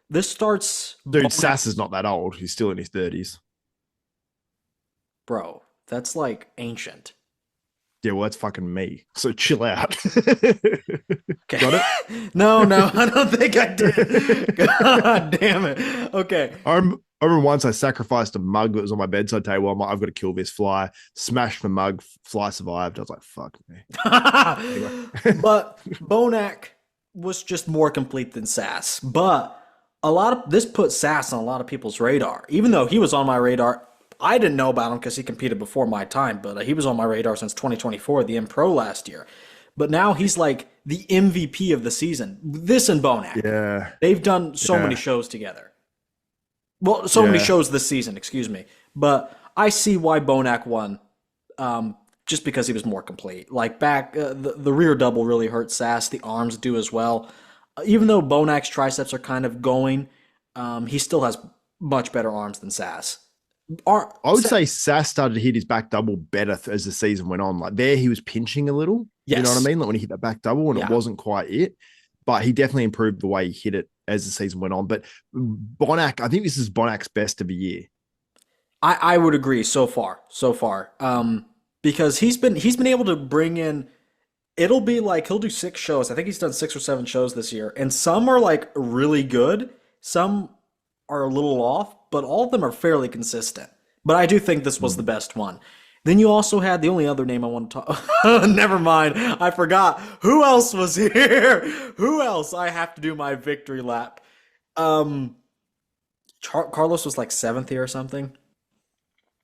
This starts. Dude, Sass is not that old. He's still in his 30s. Bro, that's like ancient. Yeah, well, that's fucking me. So chill out. Okay. Got it? No, I don't think I did. God damn it. Okay. I remember once I sacrificed a mug that was on my bedside table. I'm like, I've got to kill this fly. Smashed the mug. Fly survived. I was like, fuck me. But Bonac was just more complete than Sass. But this put Sass on a lot of people's radar. Even though he was on my radar, I didn't know about him because he competed before my time, but he was on my radar since 2024, the Empro last year. But now he's like the MVP of the season. This and Bonac. Yeah. They've done so many shows together. Well, many shows this season, excuse me. But I see why Bonac won. just because he was more complete. Like the rear double really hurt Sass. The arms do as well. Even though Bonak's triceps are kind of going, he still has much better arms than Sass. I would say Sass started to hit his back double better as the season went on. Like there, he was pinching a little. Yes. You know what I mean? Like when he hit that back double and it wasn't quite it. But he definitely improved the way he hit it as the season went on. But Bonac, I think this is Bonac's best of the year. I would agree so far. Because he's been able to bring in. It'll be like he'll do 6 shows. I think he's done 6 or 7 shows this year, and some are like really good. Some are a little off, but all of them are fairly consistent. But I do think this was the best one. Then you also had the only other name I want to talk. Never mind, I forgot who else was here. Who else? I have to do my victory lap. Carlos was like 7th here or something.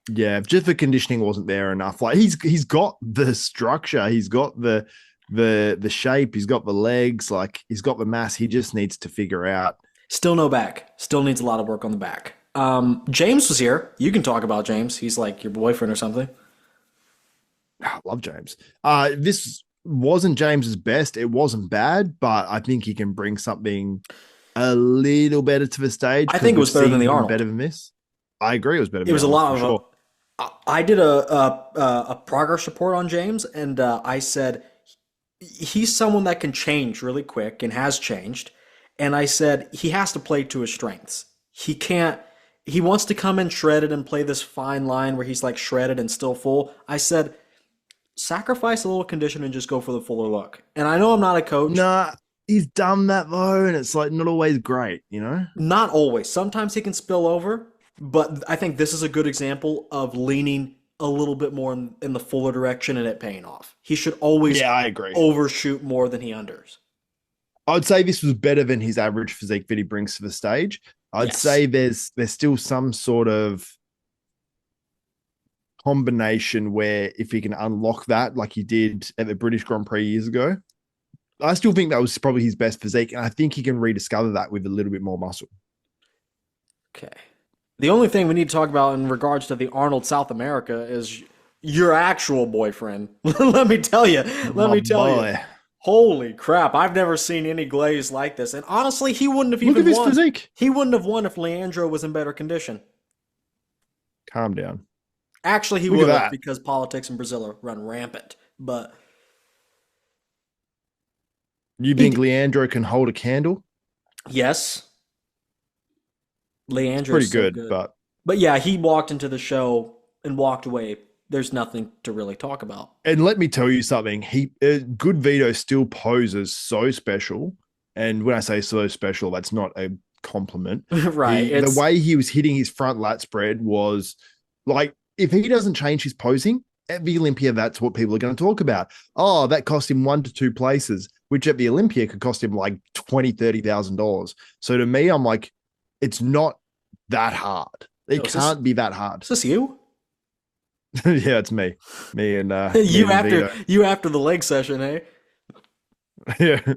Yeah, just the conditioning wasn't there enough. Like he's got the structure, he's got the shape, he's got the legs, like he's got the mass. He just needs to figure out. Still no back. Still needs a lot of work on the back. James was here. You can talk about James. He's like your boyfriend or something. I love James. This wasn't James's best. It wasn't bad, but I think he can bring something a little better to the stage. I think it was better than the Arnold. Better than this. I agree. It was better. It was a lot of. I did a progress report on James, and I said he's someone that can change really quick and has changed. And I said he has to play to his strengths. He can't. He wants to come in shredded and play this fine line where he's like shredded and still full. I said sacrifice a little condition and just go for the fuller look. And I know I'm not a coach. Nah, he's done that though, and it's like not always great, you know? Not always. Sometimes he can spill over. But I think this is a good example of leaning a little bit more in the fuller direction and it paying off. He should always I agree. overshoot more than he unders. I would say this was better than his average physique that he brings to the stage. I'd say there's still some sort of combination where if he can unlock that like he did at the British Grand Prix years ago, I still think that was probably his best physique. And I think he can rediscover that with a little bit more muscle. Okay. The only thing we need to talk about in regards to the Arnold South America is your actual boyfriend. Let me tell you. You. Holy crap. I've never seen any glaze like this. And honestly, he wouldn't have even won. Look at his physique. He wouldn't have won if Leandro was in better condition. Calm down. Actually, he would have because politics in Brazil run rampant. But you think Leandro can hold a candle? Yes. Leandro pretty good, but yeah, he walked into the show and walked away. There's nothing to really talk about. And let me tell you something. Good Vito still poses so special. And when I say so special, that's not a compliment. Right. The way he was hitting his front lat spread was like, if he doesn't change his posing at the Olympia, that's what people are going to talk about. Oh, that cost him 1 to 2 places, which at the Olympia could cost him like $20,000-$30,000. So to me, I'm like, it's not that hard. It can't be that hard. Is this you? Yeah, it's me. Me and you after the leg session, eh? Yeah.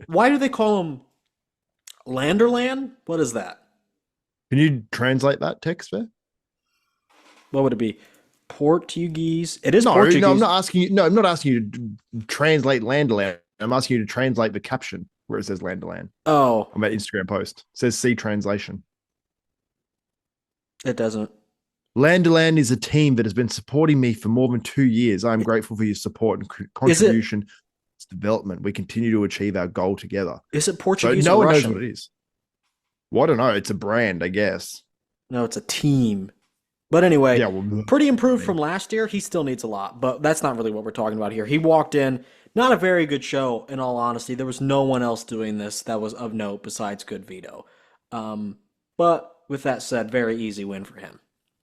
Why do they call him Landerland? What is that? Can you translate that text there? What would it be? Portuguese. It is Portuguese. No, I'm not asking you. No, I'm not asking you to translate Landerland. I'm asking you to translate the caption where it says Landerland. Oh. On that Instagram post. It says see translation. It doesn't. Landerland is a team that has been supporting me for more than 2 years. I am grateful for your support and contribution to development. We continue to achieve our goal together. Is it Portuguese so no or one Russian? knows what it is. Well, I don't know. It's a brand, I guess. No, it's a team. But anyway, yeah, well, pretty improved from last year. He still needs a lot, but that's not really what we're talking about here. He walked in, not a very good show, in all honesty. There was no one else doing this that was of note besides Good Vito. But with that said, very easy win for him.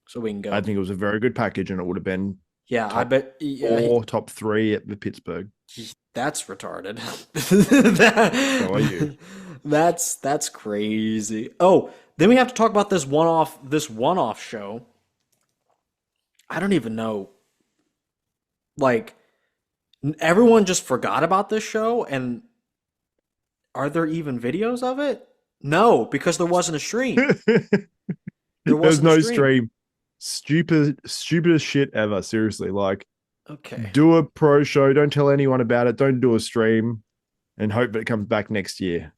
So we can go. I think it was a very good package, and it would have been I bet 4, top 3 at the Pittsburgh. That's retarded. So are you. That's crazy. Oh, then we have to talk about this one-off show. I don't even know. Like, everyone just forgot about this show, and are there even videos of it? No, because there wasn't a stream. There's no stream. Stupidest shit ever. Seriously, like Okay. do a pro show. Don't tell anyone about it. Don't do a stream, and hope that it comes back next year.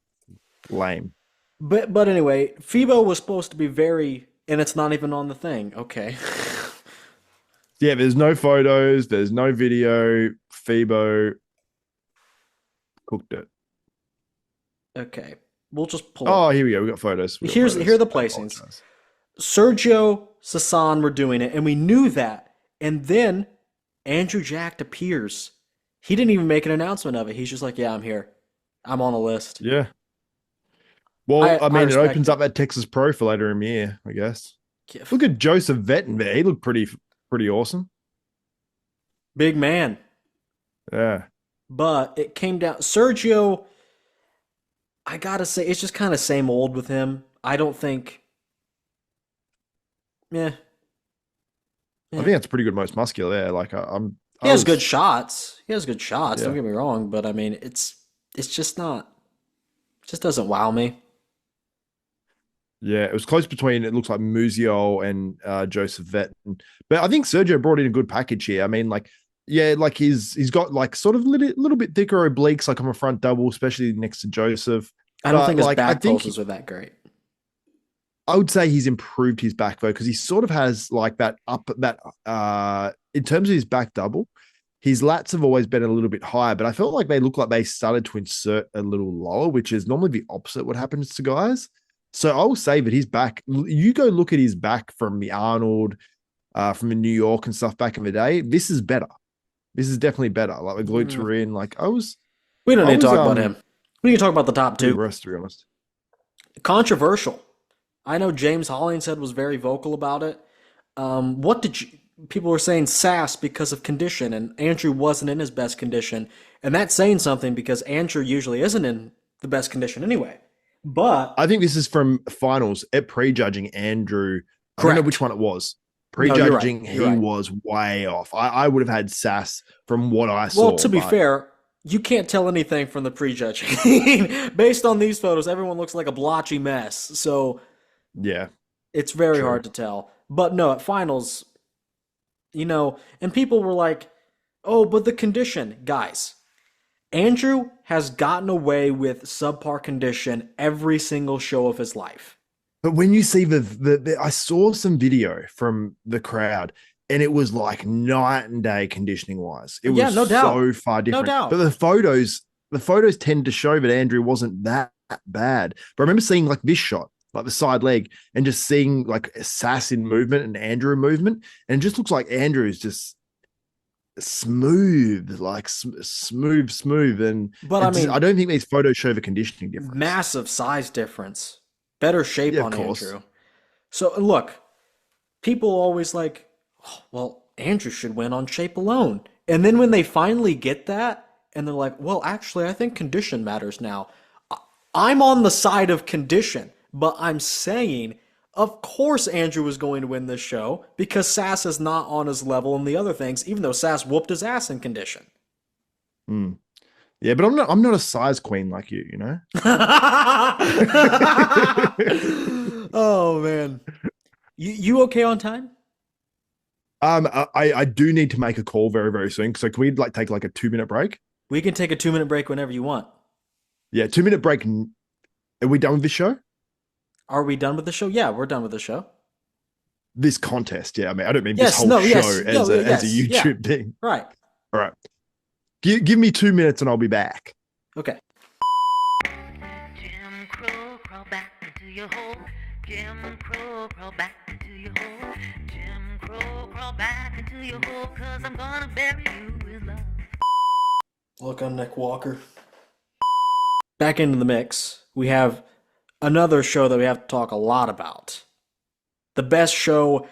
Lame. But anyway, FIBO was supposed to be very, and it's not even on the thing. Okay. Yeah, there's no photos. There's no video. FIBO cooked it. Okay. We'll just pull Oh, up. here we go. We got photos. We got Here are the photos. I placings. apologize. Sergio, Sasan were doing it, and we knew that. And then Andrew Jacked appears. He didn't even make an announcement of it. He's just like, yeah, I'm here. I'm on the list. Yeah. Well, I mean, it respect opens up that Texas Pro for later in the year, I guess. it. Look at Joseph Vetton there. He looked pretty awesome. Big man. Yeah. But it came down. Sergio, I gotta say, it's just kind of same old with him. I don't think. Yeah. I think that's pretty good most muscular there. Like He has good shots. He has good shots. Yeah. Don't get me wrong, but I mean, it's just not. It just doesn't wow me. Yeah, it was close between, it looks like Musial and Joseph Vetton. But I think Sergio brought in a good package here. I mean, like, yeah, like he's got like sort of little bit thicker obliques, like on a front double, especially next to Joseph. I don't But, think his like, back pulses are that great. I would say he's improved his back though, because he sort of has like that in terms of his back double, his lats have always been a little bit higher, but I felt like they look like they started to insert a little lower, which is normally the opposite what happens to guys. So I will say that his back, you go look at his back from the Arnold, from the New York and stuff back in the day. This is better. This is definitely better. Like the glutes were in. Like We don't need to talk about him. We need to talk about the top two. Rest, to be honest. Controversial. I know James Hollingshead was very vocal about it. People were saying sass because of condition, and Andrew wasn't in his best condition, and that's saying something because Andrew usually isn't in the best condition anyway. But I think this is from finals at prejudging Andrew. I don't know Correct. which one it was. No, you're right. Prejudging, You're he right. was way off. I would have had sass from what I saw. Well, to be but- fair, you can't tell anything from the prejudging. Based on these photos, everyone looks like a blotchy mess. So yeah, it's very True. hard to tell. But no, at finals, and people were like, oh, but the condition. Guys, Andrew has gotten away with subpar condition every single show of his life. but when you see I saw some video from the crowd, and it was like night and day conditioning wise. It was no doubt. so far different. doubt. But the photos tend to show that Andrew wasn't that bad. But I remember seeing like this shot, like the side leg, and just seeing like Sass in movement and Andrew in movement, and it just looks like Andrew is just smooth, like smooth. And But I mean, I don't think these photos show the conditioning difference. massive size difference. Better shape Yeah, of on course. Andrew. So look, people always like, oh, well, Andrew should win on shape alone. And then when they finally get that, and they're like, well, actually, I think condition matters now. I'm on the side of condition, but I'm saying, of course Andrew was going to win this show because Sass is not on his level in the other things, even though Sass whooped his ass in condition. Yeah, but I'm not a size queen like you know? Oh man. You okay on time? I do need to make a call very, very soon. So can we like take like a 2-minute break? We can take a 2-minute break whenever you want. Yeah, 2-minute break. Are we done with this show? Are we done with the show? Yeah, we're done with the show. This contest, yeah. I mean, I don't mean Yes, this whole no, show yes, as no, a yes, YouTube thing. Right. All right. Give me 2 minutes and I'll be back. Okay. Jim Crow, crawl back into your hole. Jim Crow, crawl back into your hole. Jim Crow, crawl back into your hole, 'cause I'm gonna bury you with love. Look, I'm Nick Walker. Back into the mix. We have another show that we have to talk a lot about. The best show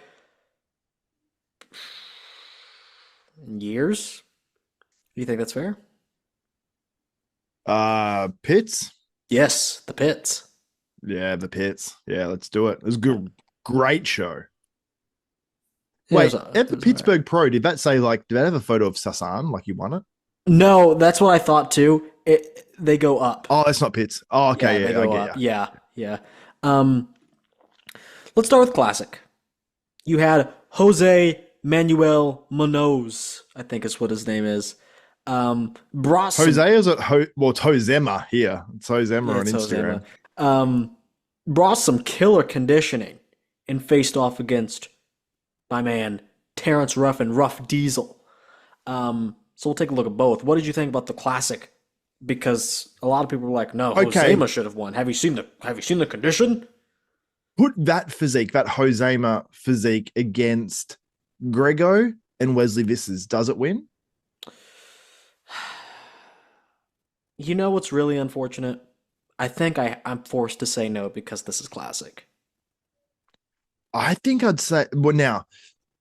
in years? Do you think that's fair? Pits? Yes, the Pits. Yeah, the Pits. Yeah, let's do it. It was a good, great show. Yeah, Wait, it was at the alright. Pittsburgh Pro, did that say like, did that have a photo of Sasan like you won it? No, that's what I thought too. They go up. Oh, that's not Pits. Oh, okay. they Yeah, I go get up. ya. Yeah. Let's start with Classic. You had Jose Manuel Munoz, I think is what his name is. Brought some, Jose is at it's Josema here. It's Josema yeah, on it's Instagram. Jose, brought some killer conditioning and faced off against my man Terrence Ruffin, Rough Diesel. So we'll take a look at both. What did you think about the classic? Because a lot of people were like, "No, Okay. Josema should have won." Have you seen the condition? Put that physique, that Josema physique against Grego and Wesley Visses. Does it win? You know what's really unfortunate? I think I'm forced to say no because this is classic. I think I'd say, well, now,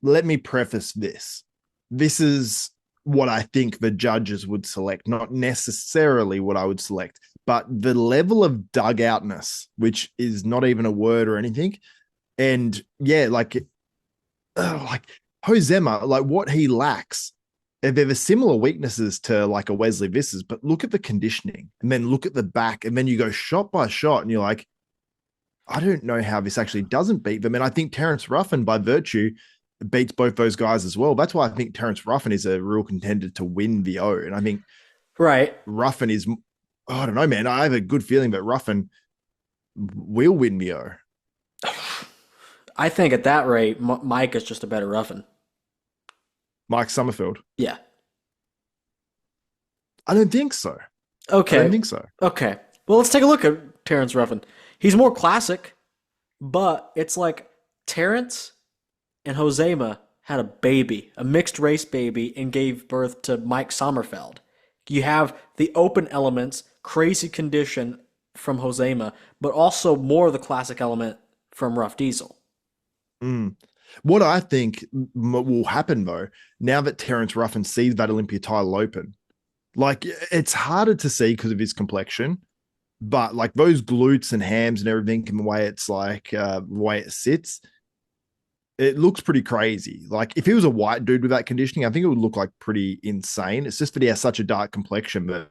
let me preface this. This is what I think the judges would select, not necessarily what I would select, but the level of dugoutness, which is not even a word or anything. And yeah, like Josema, like what he lacks, there are similar weaknesses to like a Wesley Visses, but look at the conditioning and then look at the back and then you go shot by shot and you're like, I don't know how this actually doesn't beat them. And I think Terrence Ruffin, by virtue, beats both those guys as well. That's why I think Terrence Ruffin is a real contender to win the O. And I think Right. Ruffin is, I don't know, man. I have a good feeling that Ruffin will win the O. I think at that rate, Mike is just a better Ruffin. Mike Summerfield. Yeah. I don't think so. Okay. I don't think so. Okay. Well, let's take a look at Terrence Ruffin. He's more classic, but it's like Terrence and Josema had a baby, a mixed race baby, and gave birth to Mike Sommerfeld. You have the open elements, crazy condition from Josema, but also more of the classic element from Rough Diesel. What I think will happen, though, now that Terrence Ruffin sees that Olympia title open, like it's harder to see because of his complexion, but like those glutes and hams and everything, and the way it's like, the way it sits, it looks pretty crazy. Like if he was a white dude with that conditioning, I think it would look like pretty insane. It's just that he has such a dark complexion that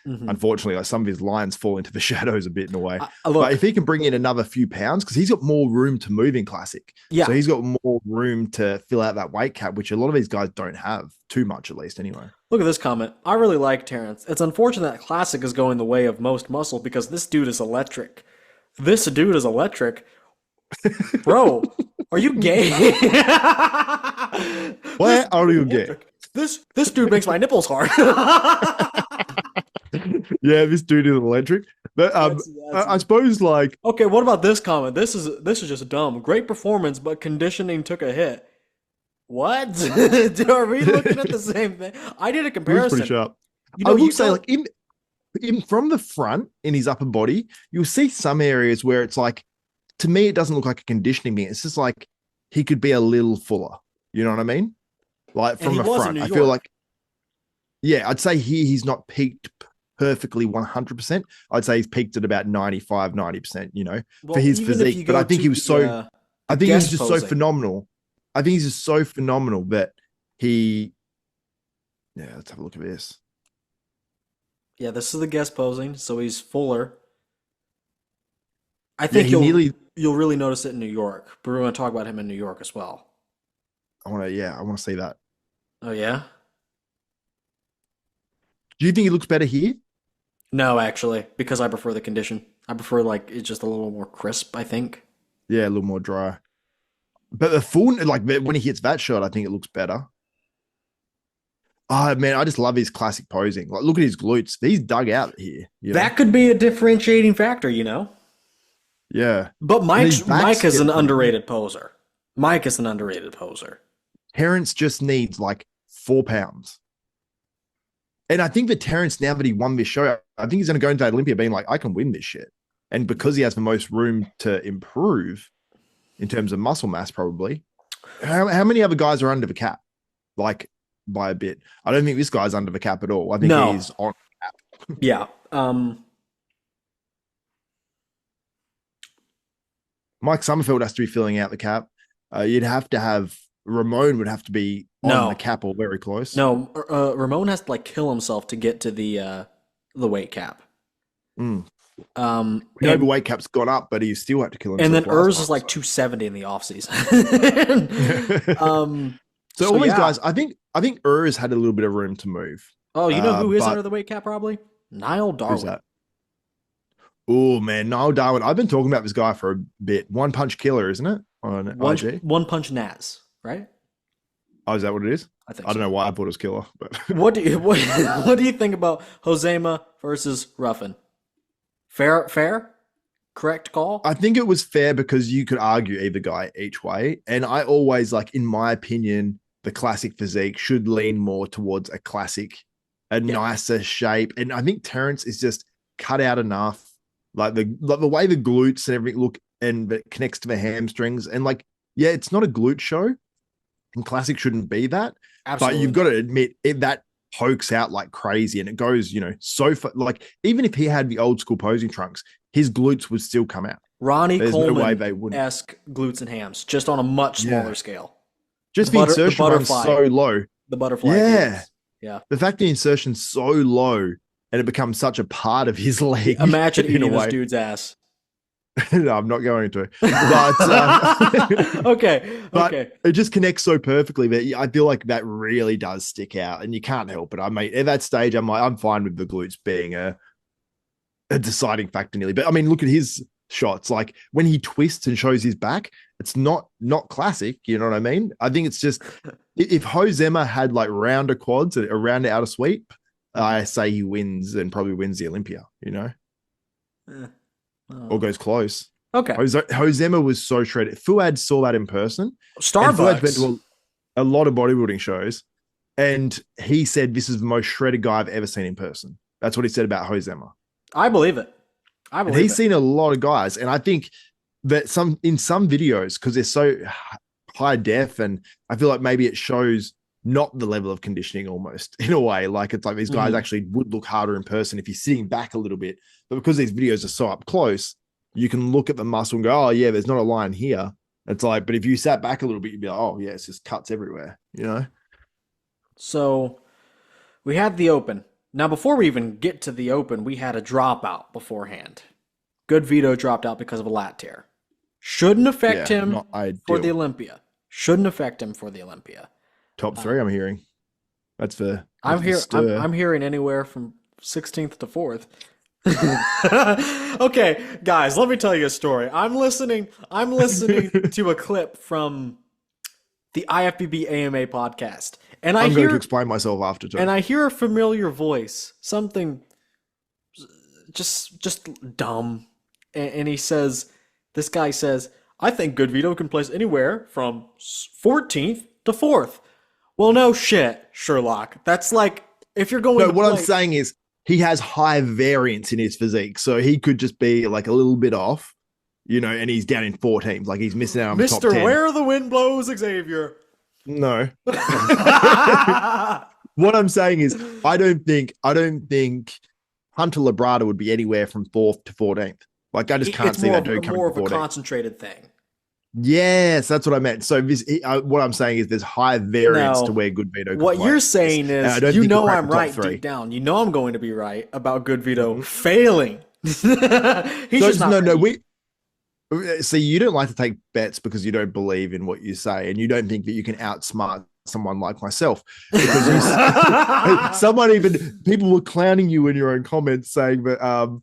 unfortunately, like some of his lines fall into the shadows a bit in a way. But if he can bring in another few pounds, because he's got more room to move in classic. Yeah. So he's got more room to fill out that weight cap, which a lot of these guys don't have too much, at least anyway. Look at this comment. I really like Terrence. It's unfortunate that classic is going the way of most muscle because this dude is electric. This dude is electric. Bro, are you gay? Why are you gay? This dude makes my nipples hard. Yeah, this dude is electric. But I suppose like okay, what about this comment? This is just dumb. Great performance, but conditioning took a hit. What? Are we looking at the same thing? I did a comparison. pretty sharp. You know, I will you say, don't- like in from the front in his upper body, you'll see some areas where it's like, to me, it doesn't look like a conditioning thing. It's just like he could be a little fuller. You know what I mean? Like from he the was in front, New I feel York. like, yeah, I'd say he's not peaked perfectly 100%. I'd say he's peaked at about 95, 90%, you know, Well, for his even if physique. you But go I think to he was the, I think he was guest just posing. so phenomenal. I think he's just so phenomenal that yeah, let's have a look at this. Yeah, this is the guest posing, so he's fuller. I Yeah, think he nearly, you'll really notice it in New York. But we're going to talk about him in New York as well. I want to see that. Oh yeah? Do you think he looks better here? No, actually, because I prefer the condition. I prefer like it's just a little more crisp, I think. Yeah, a little more dry. But the full, like when he hits that shot, I think it looks better. Oh man, I just love his classic posing. Like, look at his glutes. He's dug out here. You know? That could be a differentiating factor, you know? Yeah. But his back's Mike is an getting- underrated poser. Mike is an underrated poser. Terrence just needs like 4 pounds. And I think that Terrence, now that he won this show, I think he's going to go into Olympia being like, I can win this shit. And because he has the most room to improve in terms of muscle mass, probably. How many other guys are under the cap? Like by a bit. I don't think this guy's under the cap at all. I think No. he's on. Yeah. Mike Summerfield has to be filling out the cap. You'd have to have Ramon would have to be on No. the cap or very close. No, Ramon has to like kill himself to get to the weight cap. We know the weight cap's gone up, but he still had to kill himself. And then Urs is time, like 270 in the offseason. So all these guys, I think Urs had a little bit of room to move. Oh, you know who is under the weight cap probably? Niall Darwin. Who's that? Oh man, Niall Darwin. I've been talking about this guy for a bit. One punch killer, isn't it? On IG. One punch Naz, right? Oh, is that what it is? I think. I don't know why I thought it was killer, but what do you think about Josema versus Ruffin? Fair? Correct call? I think it was fair because you could argue either guy each way. And I always, like, in my opinion, the classic physique should lean more towards a classic, nicer shape. And I think Terrence is just cut out enough. Like the way the glutes and everything look and it connects to the hamstrings. And like, yeah, it's not a glute show. And classic shouldn't be that. Absolutely. But you've got to admit that pokes out like crazy and it goes, so far. Like, even if he had the old school posing trunks, his glutes would still come out. Ronnie Coleman-esque glutes and hams, just on a much smaller scale. Just the insertion runs so low. The butterfly. Yeah. Glutes. Yeah. The fact the insertion's so low and it becomes such a part of his leg. Imagine eating this dude's ass. No, I'm not going to. But okay. But it just connects so perfectly that I feel like that really does stick out, and you can't help it. I mean, at that stage, I'm fine with the glutes being a deciding factor nearly. But I mean, look at his shots. Like when he twists and shows his back, it's not classic. You know what I mean? I think it's just if Josema had like rounder quads and a rounder outer sweep, I say he wins and probably wins the Olympia. Or goes close. Okay. Josema was so shredded. Fuad saw that in person. Starbucks. Fuad went to a lot of bodybuilding shows, and he said this is the most shredded guy I've ever seen in person. That's what he said about Josema. I believe it. He's seen a lot of guys, and I think that in some videos, because they're so high def, and I feel like maybe it shows not the level of conditioning almost in a way. Like it's like these guys actually would look harder in person if you're sitting back a little bit. But because these videos are so up close, you can look at the muscle and go, oh yeah, there's not a line here. It's like, but if you sat back a little bit, you'd be like, oh yeah, it's just cuts everywhere, So we had the open. Now, before we even get to the open, we had a dropout beforehand. Good Vito dropped out because of a lat tear. Shouldn't affect him for the Olympia. Top 3, I'm hearing. I'm hearing anywhere from 16th to 4th. Okay, guys, let me tell you a story. I'm listening to a clip from the IFBB AMA podcast, and I'm going to explain myself after too. And I hear a familiar voice, something just dumb, and he says, this guy says, I think Good Vito can place anywhere from 14th to 4th. Well, no shit, Sherlock. That's like, if you're going to I'm saying is he has high variance in his physique. So he could just be like a little bit off, and he's down in 14th. Like he's missing out on the top 10. Mr. Where the Wind Blows, Xavier. No. What I'm saying is I don't think Hunter Labrada would be anywhere from 4th to 14th. Like I just can't see that dude coming more to 14th. More of a concentrated thing. Yes, that's what I meant. So what I'm saying is there's high variance to where Good Vito. What you're saying is, I'm right deep down. I'm going to be right about Good Vito failing. He's just not. See, you don't like to take bets because you don't believe in what you say, and you don't think that you can outsmart someone like myself. Because people were clowning you in your own comments saying that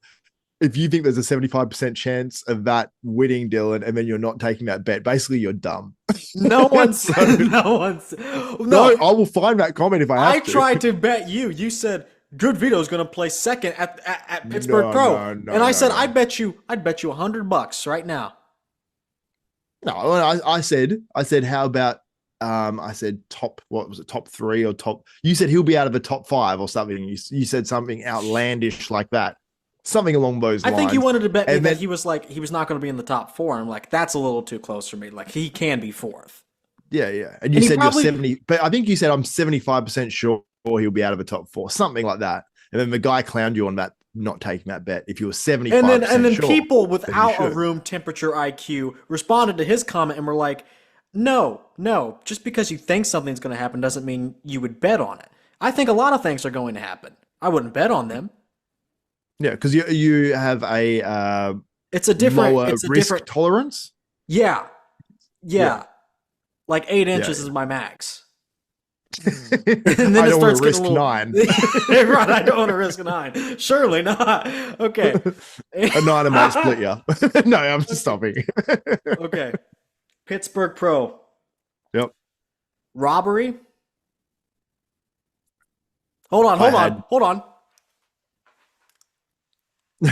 if you think there's a 75% chance of that winning, Dylan, and then you're not taking that bet, basically you're dumb. No, I will find that comment if I have to. I tried to bet you. You said Good Vito is going to play second at Pittsburgh Pro, and I said I'd bet you $100 right now. No, I said how about I said top 3 or top? You said he'll be out of the top 5 or something. You said something outlandish like that. Something along those lines. I think you wanted to bet me that he was not going to be in the top 4. I'm like, that's a little too close for me. Like he can be 4th. Yeah. And you said you're 70, but I think you said I'm 75% sure he'll be out of the top 4, something like that. And then the guy clowned you on that, not taking that bet. If you were 75%, and then people without a room temperature IQ responded to his comment and were like, no, just because you think something's going to happen doesn't mean you would bet on it. I think a lot of things are going to happen. I wouldn't bet on them. Yeah, because you have a It's a different. lower It's a risk different. tolerance. Yeah, yeah. Like 8 inches Yeah. is my max. I And then it don't want starts to risk getting a little. 9. Right, I don't want to risk 9. Surely not. Okay. A 9 might split you. No, I'm just stopping. Okay. Pittsburgh Pro. Yep. Robbery. Hold on.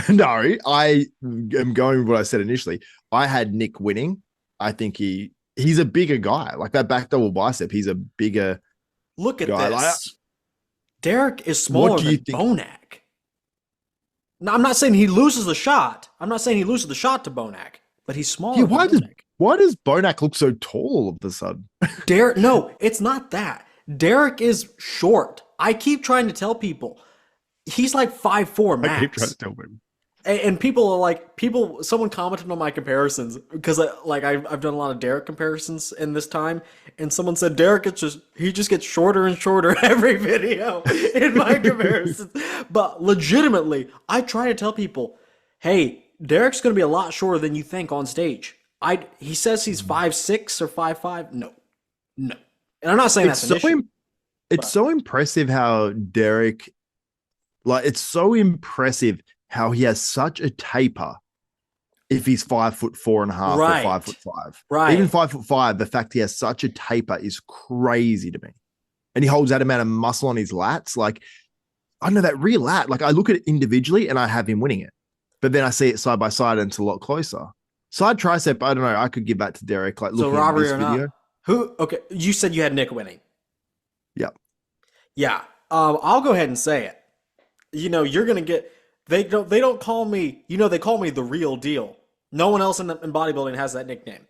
No, I am going with what I said initially. I had Nick winning. I think he's a bigger guy. Like that back double bicep, he's a bigger Look at guy. this. Derek is smaller What do you than think? Bonac. Now, I'm not saying he loses the shot. I'm not saying he loses the shot to Bonac, but he's smaller Yeah, than Bonac. why does Bonac look so tall all of a sudden? Derek, no, it's not that. Derek is short. I keep trying to tell people he's like 5'4" I keep trying max. to tell him. And someone commented on my comparisons because I've done a lot of Derek comparisons in this time, and someone said Derek he just gets shorter and shorter every video in my comparisons. But legitimately, I try to tell people, hey, Derek's going to be a lot shorter than you think on stage. He says he's 5'6" or 5'5". No. And I'm not saying that's an issue. It's so impressive how Derek, it's so impressive how he has such a taper if he's 5'4.5" Right. or 5'5". Right. Even 5'5", the fact he has such a taper is crazy to me. And he holds that amount of muscle on his lats. Like, I don't know, that rear lat, like I look at it individually and I have him winning it. But then I see it side by side and it's a lot closer. Side tricep, I don't know. I could give that to Derek. Like, So looking at robbery this or video. not? Okay, you said you had Nick winning. Yep. Yeah. I'll go ahead and say it. You're gonna get. They don't call me. They call me the real deal. No one else in bodybuilding has that nickname.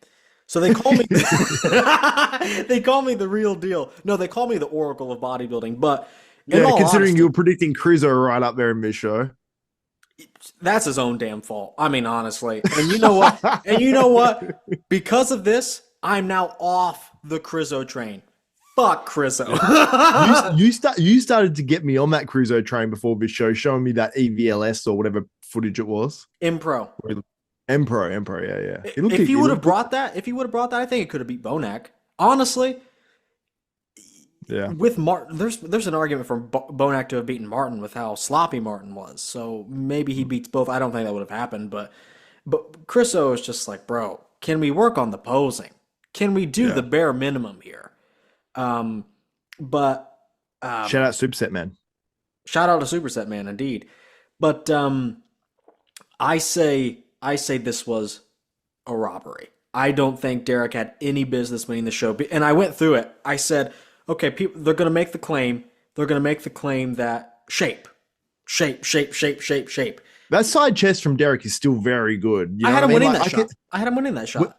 So they call me. They call me the real deal. No, they call me the Oracle of bodybuilding. But in all considering honesty, you were predicting Cruiser right up there in this show. that's his own damn fault. I mean, honestly. And you know what? Because of this, I'm now off the Crizzo train. Fuck Crizzo. You started to get me on that Cruiser train before this show, showing me that EVLS or whatever footage it was. Empro. Empro, yeah. If he would have brought that, I think it could have beat Bonac. Honestly, yeah. With Martin, there's an argument for Bonac to have beaten Martin with how sloppy Martin was. So maybe he beats both. I don't think that would have happened, but Crizzo is just like, bro, can we work on the posing? Can we do the bare minimum here? Shout out Superset Man. Shout out to Superset Man, indeed. But I say this was a robbery. I don't think Derek had any business winning the show. And I went through it. I said, okay, they're going to make the claim. They're going to make the claim that shape. That side chest from Derek is still very good. I had him winning that shot. I had him winning that shot.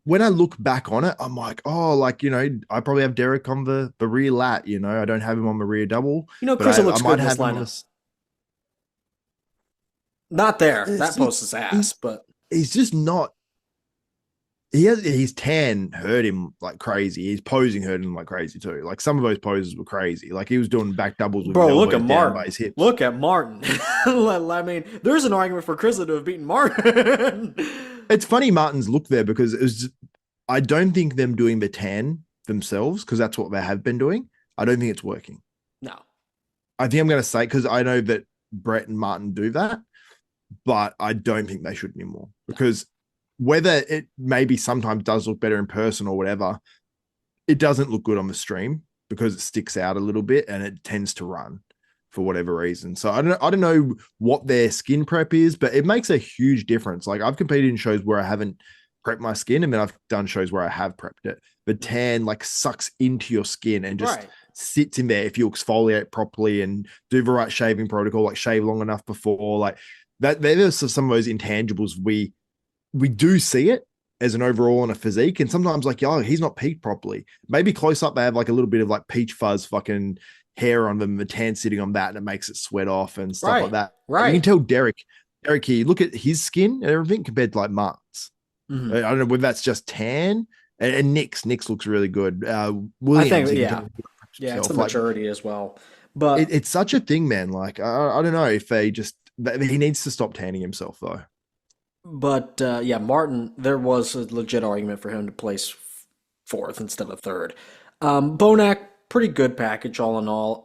When I look back on it, I'm like, I probably have Derek on the rear lat. I don't have him on the rear double. Chris looks good in this lineup. Not there. That post is ass, but he's just not. His tan hurt him like crazy. His posing hurt him like crazy too. Like some of those poses were crazy. Like he was doing back doubles with bro. Look at Martin. Look at Martin. I mean, there's an argument for Chris to have beaten Martin. It's funny Martin's look there because I don't think them doing the tan themselves, because that's what they have been doing. I don't think it's working. No. I think I'm going to say, because I know that Brett and Martin do that, but I don't think they should anymore. Because whether it maybe sometimes does look better in person or whatever, it doesn't look good on the stream because it sticks out a little bit and it tends to run for whatever reason. So I don't know what their skin prep is, but it makes a huge difference. Like I've competed in shows where I haven't prepped my skin, and then I've done shows where I have prepped it. The tan like sucks into your skin and just sits in there if you exfoliate properly and do the right shaving protocol, like shave long enough before. Like that, there's some of those intangibles we do see it as an overall on a physique, and sometimes like, he's not peaked properly. Maybe close up they have like a little bit of like peach fuzz fucking hair on them, the tan sitting on that, and it makes it sweat off and stuff like that. Right. You can tell Derek here, look at his skin and everything compared to like Martin's. Mm-hmm. I don't know whether that's just tan. And Nick's looks really good. Williams, I think, it's the maturity as well. But it's such a thing, man. Like I don't know if they just He needs to stop tanning himself though. But yeah, Martin, there was a legit argument for him to place fourth instead of third. Bonac, pretty good package all in all.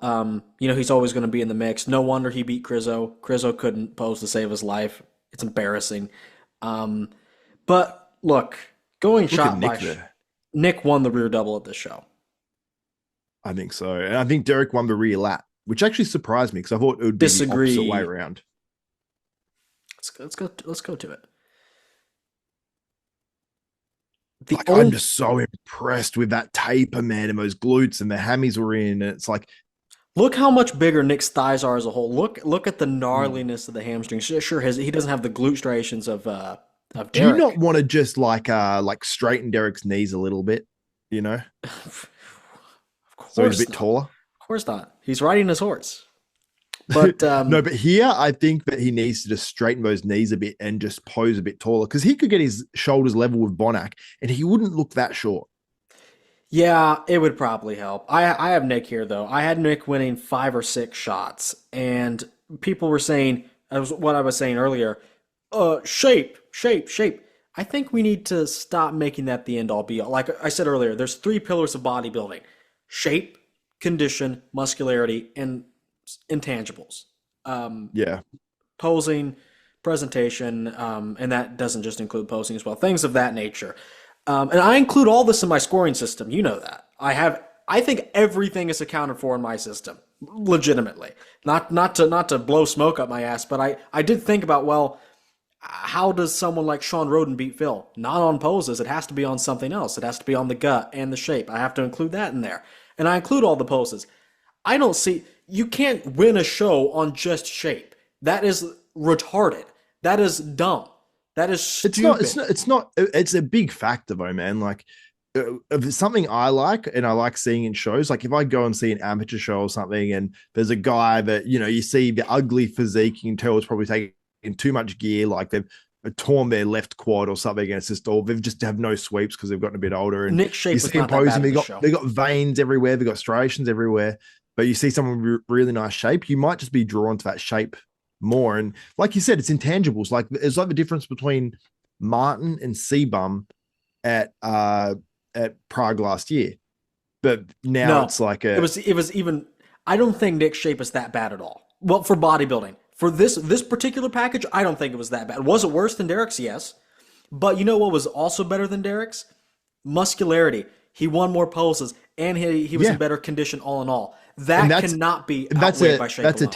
He's always going to be in the mix. No wonder he beat Crizzo. Crizzo couldn't pose to save his life. It's embarrassing. But look, going shot by Nick won the rear double at this show. I think so. And I think Derek won the rear lat, which actually surprised me because I thought it would be the opposite way around. Let's go to it. I'm just so impressed with that taper, man, and those glutes and the hammies were in. And it's like, look how much bigger Nick's thighs are as a whole. Look at the gnarliness of the hamstrings. Sure, he doesn't have the glute striations of Derek. Do you not want to just like straighten Derek's knees a little bit? You know, of course so he's a bit not. taller. Of course not. He's riding his horse. But no, but here I think that he needs to just straighten those knees a bit and just pose a bit taller because he could get his shoulders level with Bonac and he wouldn't look that short. Yeah, it would probably help. I have Nick here though. I had Nick winning 5 or 6 shots, and people were saying what I was saying earlier. Shape. I think we need to stop making that the end all be all. Like I said earlier, there's 3 pillars of bodybuilding: shape, condition, muscularity, and intangibles. Posing, presentation, and that doesn't just include posing as well. Things of that nature. And I include all this in my scoring system. You know that. I think everything is accounted for in my system, legitimately. Not to blow smoke up my ass, but I did think about, well, how does someone like Sean Roden beat Phil? Not on poses. It has to be on something else. It has to be on the gut and the shape. I have to include that in there. And I include all the poses. I don't see... You can't win a show on just shape. That is retarded. That is dumb. That is stupid. It's a big factor though, man. Like, if it's something I like and I like seeing in shows, like if I go and see an amateur show or something and there's a guy that, you see the ugly physique, you can tell it's probably taking too much gear, like they've torn their left quad or something, and it's just all they've just have no sweeps because they've gotten a bit older. And Nick shape you see him posing, they got veins everywhere, they got striations everywhere. But you see someone with really nice shape, you might just be drawn to that shape more. And like you said, it's intangibles. Like it's like the difference between Martin and C-Bum at Prague last year. But now it's like it was even. I don't think Nick's shape is that bad at all. Well, for bodybuilding, for this particular package, I don't think it was that bad. Was it worse than Derek's? Yes. But you know what was also better than Derek's? Muscularity. He won more poses, and he was in better condition all in all. That cannot be outweighed by shape alone.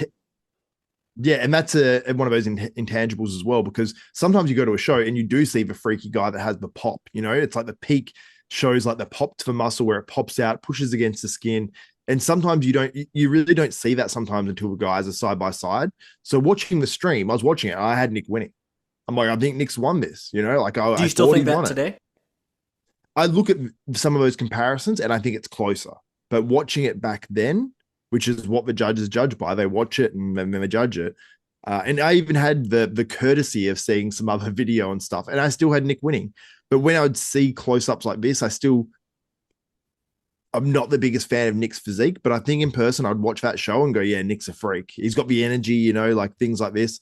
And that's one of those intangibles as well, because sometimes you go to a show and you do see the freaky guy that has the pop. It's like the peak shows like the pop to the muscle where it pops out, pushes against the skin. And sometimes you really don't see that sometimes until the guys are side by side. So watching the stream, I was watching it, I had Nick winning. I'm like, I think Nick's won this, Do you still think that today? I look at some of those comparisons and I think it's closer. But watching it back then, which is what the judges judge by, they watch it and then they judge it. And I even had the courtesy of seeing some other video and stuff, and I still had Nick winning. But when I would see close-ups like this, I'm not the biggest fan of Nick's physique, but I think in person I'd watch that show and go, yeah, Nick's a freak. He's got the energy, like things like this.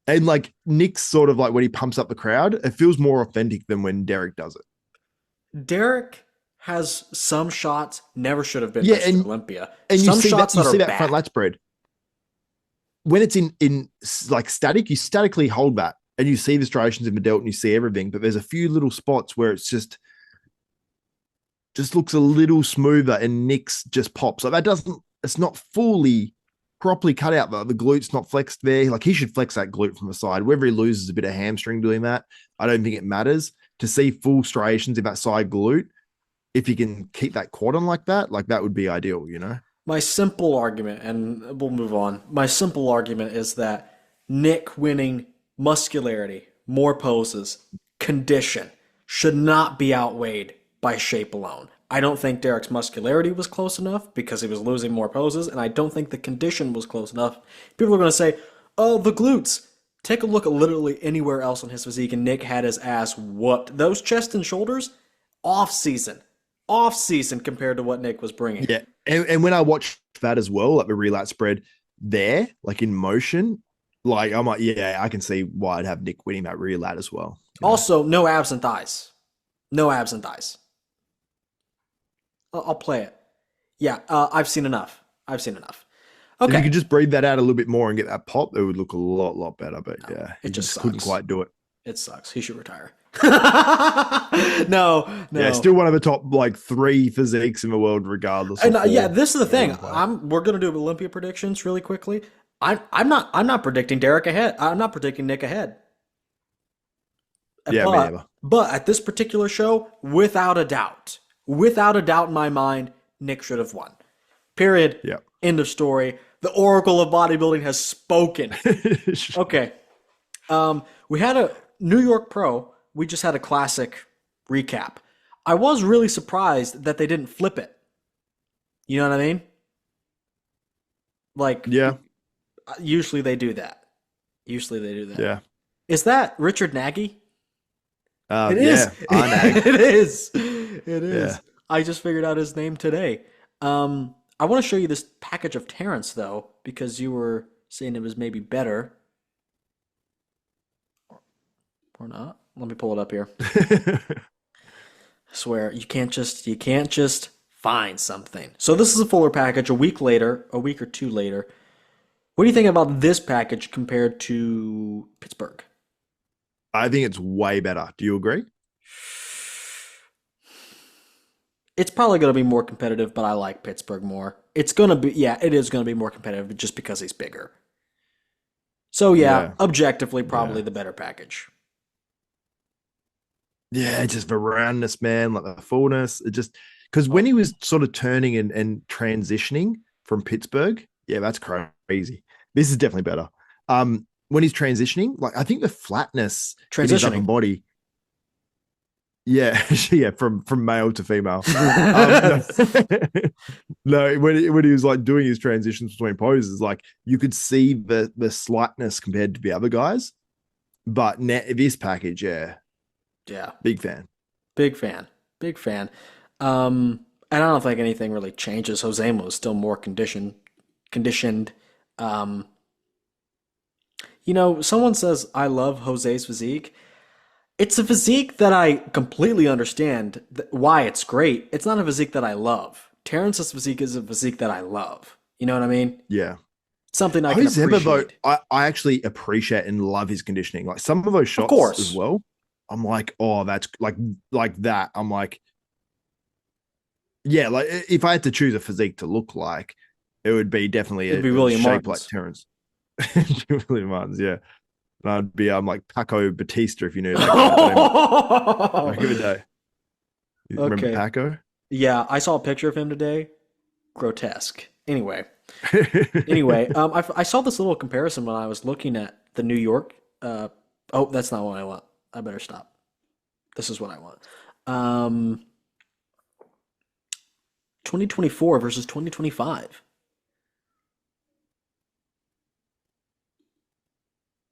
And like Nick's sort of like when he pumps up the crowd, it feels more authentic than when Derek does it. Derek has some shots never should have been in Olympia. And some you see shots that, bad. Front lat spread. When it's in like static, you statically hold that and you see the striations in the delt and you see everything, but there's a few little spots where it's just looks a little smoother and Nick's just pops. Like it's not fully properly cut out. The glute's not flexed there. Like he should flex that glute from the side. Whether he loses a bit of hamstring doing that, I don't think it matters. To see full striations in that side glute, if you can keep that quad on like that would be ideal, My simple argument, and we'll move on. My simple argument is that Nick winning muscularity, more poses, condition should not be outweighed by shape alone. I don't think Derek's muscularity was close enough because he was losing more poses, and I don't think the condition was close enough. People are going to say, oh, the glutes. Take a look at literally anywhere else on his physique, and Nick had his ass whooped. Those chest and shoulders, off-season compared to what Nick was bringing. Yeah, and when I watched that as well, like the relat spread there, like in motion, Like, I'm like, yeah, I can see why I'd have Nick winning that rear lat as well. Also, no abs and thighs. No abs and thighs. I'll play it. Yeah, I've seen enough. I've seen enough. If you Okay. could just breathe that out a little bit more and get that pop, it would look a lot better. But yeah, it he just couldn't sucks. quite do it. It sucks. He should retire. No. Yeah, still one of the top like 3 physiques in the world, regardless. And of yeah, form. this is the thing. Yeah, We're gonna do Olympia predictions really quickly. I'm not predicting Derek ahead. I'm not predicting Nick ahead. Yeah, me neither. But at this particular show, without a doubt in my mind, Nick should have won. Period. Yeah. End of story. The Oracle of Bodybuilding has spoken. Okay. We had a New York Pro. We just had a classic recap. I was really surprised that they didn't flip it. You know what I mean? Like, Yeah. usually they do that. Yeah. Is that Richard Nagy? It Yeah. is. Arnag. It is. It is. Yeah. I just figured out his name today. I want to show you this package of Terrence, though, because you were saying it was maybe better. Or not. Let me pull it up here. I swear, you can't just find something. So this is a fuller package a week or two later. What do you think about this package compared to Pittsburgh? I think it's way better. Do you agree? It's probably going to be more competitive, but I like Pittsburgh more. It's going to be, yeah, it is going to be more competitive just because he's bigger. So yeah. Objectively, probably the better package. Yeah, just the roundness, man, like the fullness. It just, because when he was sort of turning and transitioning from Pittsburgh, yeah, that's crazy. This is definitely better. When he's transitioning, like I think the flatness in his upper body. Yeah, yeah, from male to female. No, when he was like doing his transitions between poses, like you could see the slightness compared to the other guys. But this package, yeah, big fan. And I don't think anything really changes. Jose was still more conditioned. Someone says I love Jose's physique. It's a physique that I completely understand why it's great. It's not a physique that I love. Terrence's physique is a physique that I love. You know what I mean? Yeah. Something I can appreciate. Though, I actually appreciate and love his conditioning. Like some of those shots as well. I'm like, oh, that's like that. I'm like, yeah, like if I had to choose a physique to look like, it would be definitely a William shape Martins. like Terrence. William Martins, yeah. And I'd be like Paco Batista if you knew that. Back in the day. You remember Paco? Yeah, I saw a picture of him today. Grotesque. Anyway, I saw this little comparison when I was looking at the New York. Oh, that's not what I want. I better stop. This is what I want. 2024 versus 2025.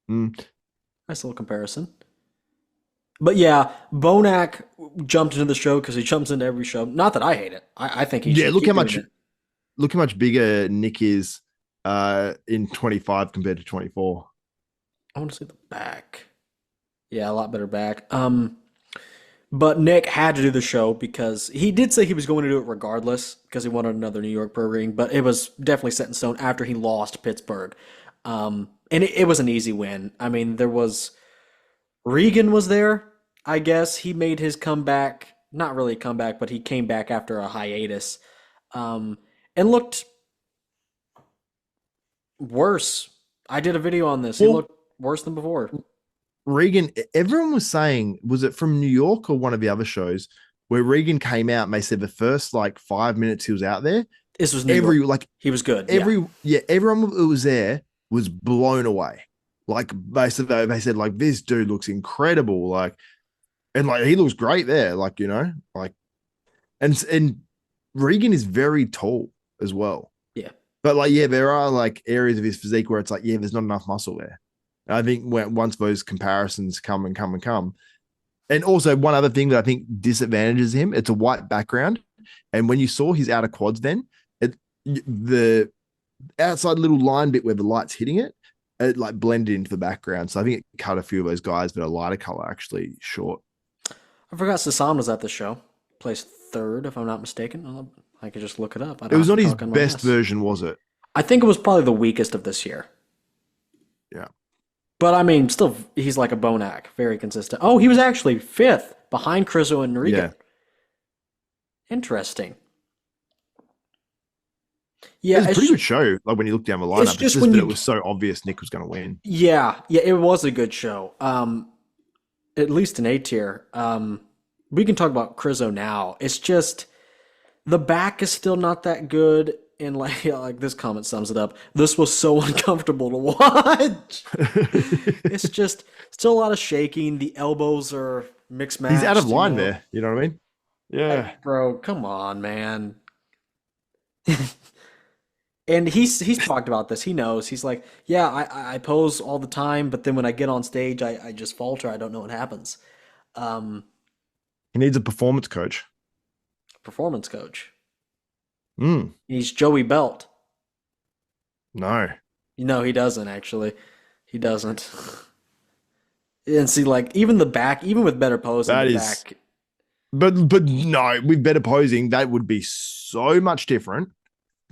Nice little comparison. But yeah, Bonac jumped into the show because he jumps into every show. Not that I hate it. I think he should look keep how doing much bigger Nick is in 25 compared to 24. I want to see the back. Yeah, a lot better back. But Nick had to do the show because he did say he was going to do it regardless because he wanted another New York Pro ring, but it was definitely set in stone after he lost Pittsburgh. And it was an easy win. I mean, Regan was there, I guess. He made his comeback. Not really a comeback, but he came back after a hiatus. And looked worse. I did a video on this. He looked worse than before. Regan, everyone was saying, was it from New York or one of the other shows where Regan came out and they said the first 5 minutes he was out there, this was New York. He was good. Everyone who was there was blown away. Basically, they said this dude looks incredible. And he looks great there. And Regan is very tall as well. Yeah. But there are areas of his physique where it's there's not enough muscle there. And I think once those comparisons come, and also one other thing that I think disadvantages him, it's a white background. And when you saw his outer quads, then the outside little line bit where the light's hitting it, it like blended into the background. So I think it cut a few of those guys that are lighter color actually short. I forgot Sasan was at the show. Placed third, if I'm not mistaken. I could just look it up. It was not his best version, was it? I think it was probably the weakest of this year. Yeah. But I mean, still, he's like a Bonac, very consistent. Oh, he was actually fifth behind Crizo and Regan. Yeah. Interesting. Yeah, It was a pretty good show. Like when you look down the lineup, it's just that it was so obvious Nick was going to win. Yeah, it was a good show. At least in A tier. We can talk about Crizo now. It's just the back is still not that good. And like this comment sums it up. This was so uncomfortable to watch. It's just still a lot of shaking. The elbows are mixed matched. He's out of line there. You know what I mean? Yeah. Like, bro, come on, man. And he's talked about this. He knows. He's like, yeah, I pose all the time, but then when I get on stage, I just falter. I don't know what happens. He needs a performance coach. Performance coach. He's Joey Belt. No. No, he doesn't actually. He doesn't. And see, like even the back, even with better posing, back. But no, with better posing, that would be so much different.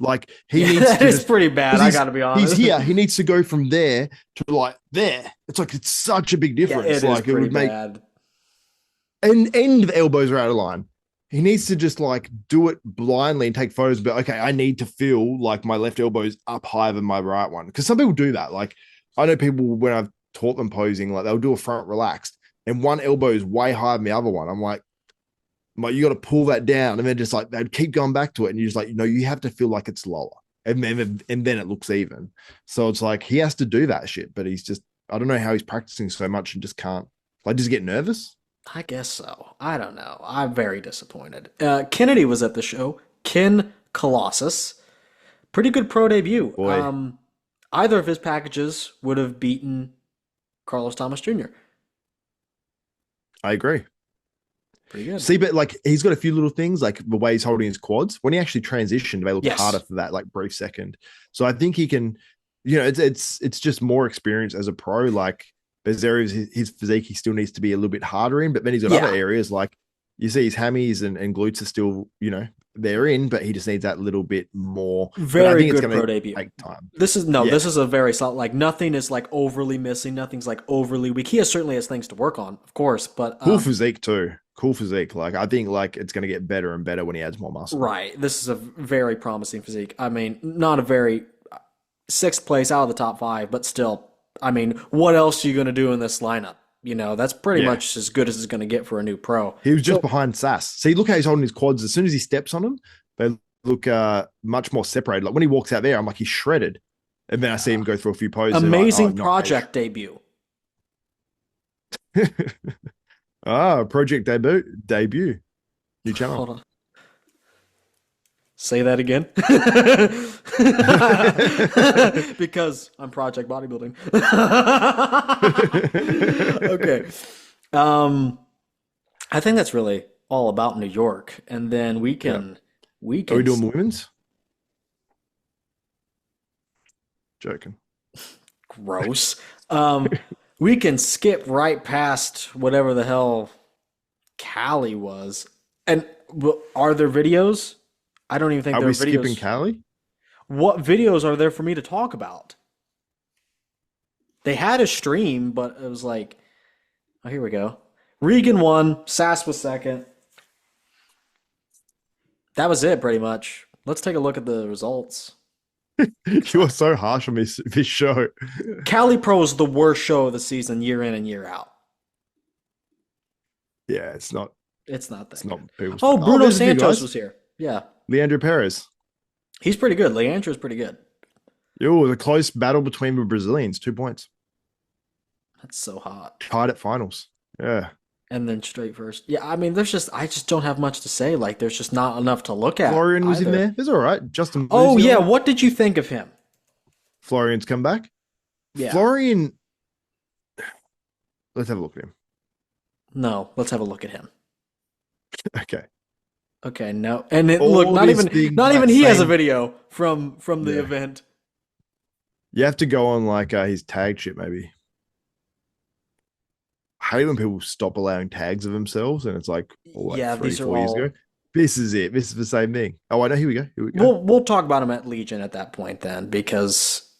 Like he needs that is pretty bad. I gotta be honest. He's here. He needs to go from there to like there. It's such a big difference. Yeah, it like is it would make bad. and the elbows are out of line. He needs to just like do it blindly and take photos. But okay, I need to feel like my left elbow is up higher than my right one. Because some people do that. Like I know people when I've taught them posing, like they'll do a front relaxed and one elbow is way higher than the other one. I'm like, you got to pull that down. And then just like they'd keep going back to it. And you're just like, you have to feel like it's lower. And then it looks even. So it's like he has to do that shit. But he's just, I don't know how he's practicing so much and just can't. Like, does he get nervous? I guess so. I don't know. I'm very disappointed. Kennedy was at the show. Ken Colossus. Pretty good pro debut. Boy. Either of his packages would have beaten Carlos Thomas Jr. I agree. Pretty good. See, but like he's got a few little things, like the way he's holding his quads. When he actually transitioned, they look harder for that like brief second. So I think he can, it's just more experience as a pro. Like there's areas his physique he still needs to be a little bit harder in, but then he's got other areas like you see his hammies and glutes are still, they're in, but he just needs that little bit more. Very good pro debut. Take time. This is a very solid, like nothing is like overly missing, nothing's like overly weak. He certainly has things to work on, of course, but cool physique too. Cool physique. Like I think like it's going to get better and better when he adds more muscle. Right. This is a very promising physique. I mean, not a very sixth place out of the top 5, but still, I mean, what else are you going to do in this lineup? That's pretty much as good as it's going to get for a new pro. He was just behind Sass. See, look how he's holding his quads. As soon as he steps on them, they look much more separated. Like when he walks out there, I'm like, he's shredded. And then I see him go through a few poses. Amazing project debut. Project debut. New channel. Hold on. Say that again. Because I'm Project Bodybuilding. Okay. I think that's really all about New York. And then we can Are we doing women's? Joking. Gross. We can skip right past whatever the hell Cali was. And are there videos? I don't even think there are videos. Are we skipping Cali? What videos are there for me to talk about? They had a stream, but it was like, oh, here we go. Regan won. Sass was second. That was it, pretty much. Let's take a look at the results. You are so harsh on this show. Cali Pro is the worst show of the season, year in and year out. Yeah, it's not. It's not that. It's not. Oh, Bruno Santos was here. Yeah. Leandro Perez. He's pretty good. Leandro's pretty good. It was a close battle between the Brazilians. 2 points. That's so hot. Tied at finals. Yeah. And then straight first. Yeah, I mean, I just don't have much to say. Like, there's just not enough to look at. Florian was in there. It's all right. Justin. Oh, yeah. What did you think of him? Florian's come back. Yeah. Florian. Let's have a look at him. No, let's have a look at him. Okay. Okay, no. And look, not even he has a video from the event. You have to go on like his tag shit, maybe. I hate when people stop allowing tags of themselves, and it's like, Yeah, three, these are 4 years all. ago. This is it. This is the same thing. Oh, I know. Here we go. Here we go. We'll talk about him at Legion at that point then, because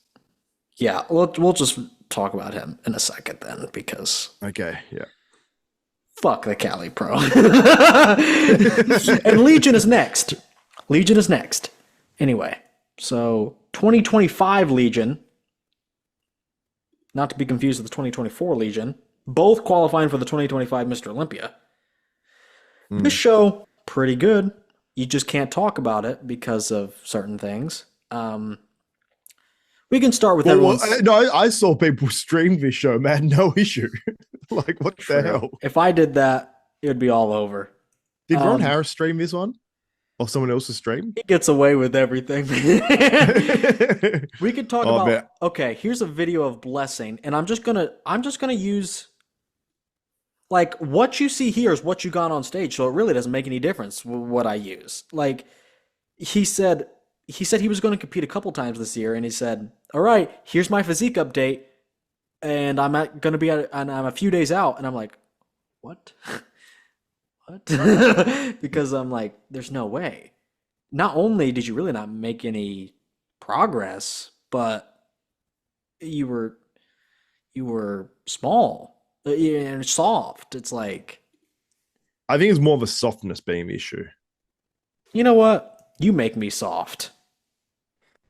yeah, we'll just talk about him in a second then, because Okay. Yeah. fuck the Cali Pro. And Legion is next. Legion is next. Anyway, so 2025 Legion, not to be confused with the 2024 Legion, both qualifying for the 2025 Mr. Olympia. This show, pretty good. You just can't talk about it because of certain things. We can start with everyone's. No, I saw people stream this show, man. No issue. Like, what the hell? If I did that, it would be all over. Did Ron Harris stream this one? Or someone else's stream? He gets away with everything. We could talk about. man. Okay, here's a video of Blessing, and I'm just gonna use like what you see here is what you got on stage, so it really doesn't make any difference what I use. Like he said he was going to compete a couple times this year, and he said, "All right, here's my physique update, and going to be and I'm a few days out," and I'm like, "What?" What? Because I'm like, there's no way. Not only did you really not make any progress, but you were small and soft. It's like, I think it's more of a softness being the issue. you know what? You make me soft.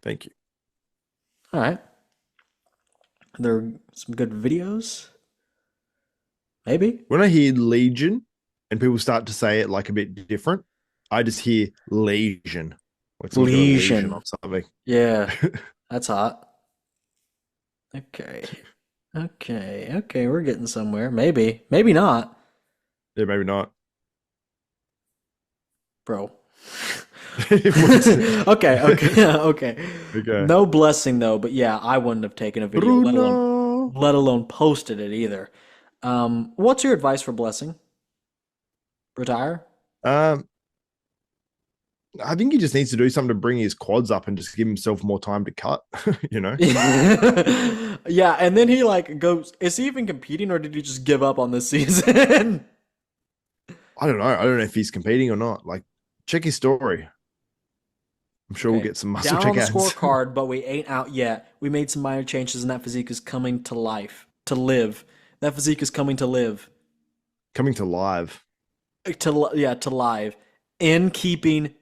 Thank you. All right. Are there some good videos? Maybe. When I hear Legion and people start to say it like a bit different, I just hear lesion. Like some kind of Lesion. or something. Yeah, that's hot. Okay. We're getting somewhere. Maybe not, Yeah, maybe not. bro. Okay. Okay. No Blessing though, but yeah, I wouldn't have taken a video, Bruno. let alone posted it either. What's your advice for Blessing? Retire? I think he just needs to do something to bring his quads up and just give himself more time to cut, you know? Yeah, and then he like goes, is he even competing or did he just give up on this season? I don't know. I don't know if he's competing or not. Like, check his story. I'm sure we'll Okay. get some muscle Down on the check ads. scorecard, but we ain't out yet. We made some minor changes and that physique is coming to life. To live. That physique is coming to live. Coming to live. To live. In keeping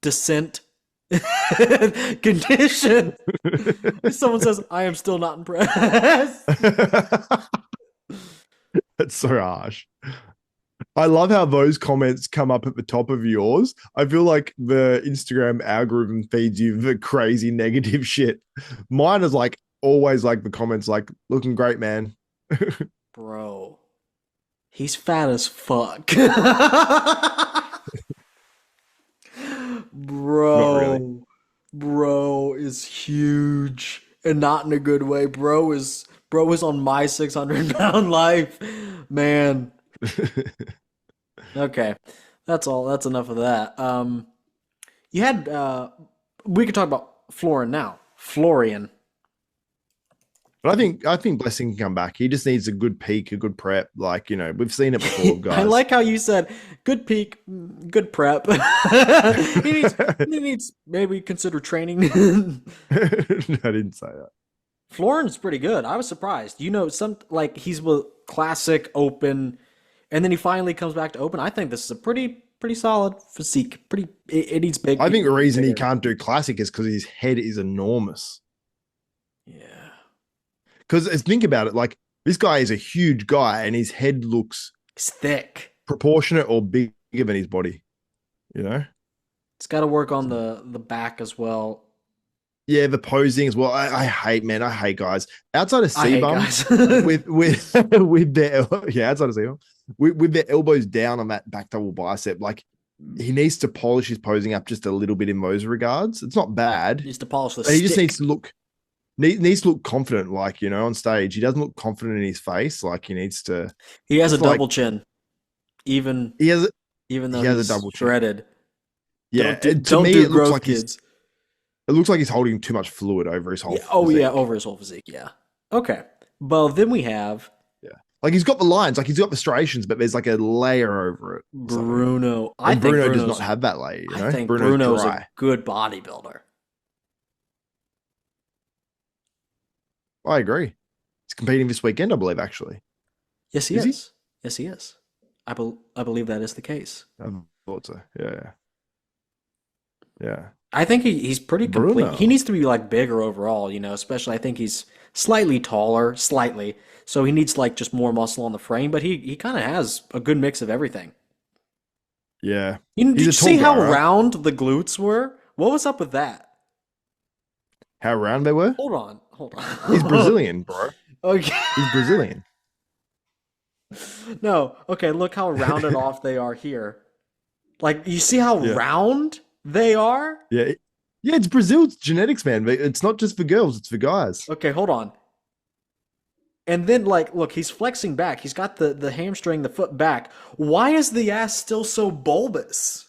descent condition. Someone says, I am still not impressed. That's so harsh. I love how those comments come up at the top of yours. I feel like the Instagram algorithm feeds you the crazy negative shit. Mine is like always like the comments like, looking great, man. Bro. He's fat as fuck. Bro. Not really. Bro is huge. And not in a good way. Bro is on my 600-pound life. Man. Okay. That's all. That's enough of that. You had we could talk about Florian now. Florian. But I think Blessing can come back. He just needs a good peak, a good prep. Like, you know, we've seen it before, guys. I like how you said good peak, good prep. he needs maybe consider training. I didn't say that. Florian's pretty good. I was surprised. You know, he's with classic open, and then he finally comes back to open. I think this is a pretty solid physique. It needs big. I think the reason he bigger. can't do classic is because his head is enormous. Yeah. Because think about it, like this guy is a huge guy and his head looks He's thick. proportionate or bigger than his body, you know? It's got to work on the back as well. Yeah, the posing as well. I hate guys outside of I hate C-bum guys. with their outside of C-bum with their elbows down on that back double bicep. Like he needs to polish his posing up just a little bit in those regards. It's not bad. Needs to polish the But he stick. just needs to look confident, like, you know, on stage. He doesn't look confident in his face. Like he needs to. He has a it's like- double chin, even He has. though he has a he's double chin. shredded. Yeah, Don't to me do it looks growth, like kids. It looks like he's holding too much fluid over his whole. Yeah, oh physique. yeah, over his whole physique. Yeah. Okay. Well, then we have Like he's got the lines, like he's got the striations, but there's like a layer over it. or something. Bruno. I And think Bruno does Bruno's, not have that layer. You know, I think Bruno's Bruno's dry. a good bodybuilder. I agree. He's competing this weekend, I believe. Actually, Yes, he Is is. he? Yes, he is. I believe that is the case. I thought so. Yeah. I think he's pretty complete. Bruno. He needs to be like bigger overall, you know, especially I think he's slightly taller, slightly. So he needs like just more muscle on the frame, but he kind of has a good mix of everything. Yeah. Did He's you a tall see how guy, right? round the glutes were? What was up with that? How round they were? Hold on. Hold on. He's Brazilian, bro. Okay. He's Brazilian. No. Okay, look how rounded off they are here. Like, you see how Yeah. round they are? Yeah. Yeah, it's Brazil's genetics, man. But it's not just for girls, it's for guys. Okay, hold on. And then, like, look, he's flexing back. He's got the hamstring, the foot back. Why is the ass still so bulbous?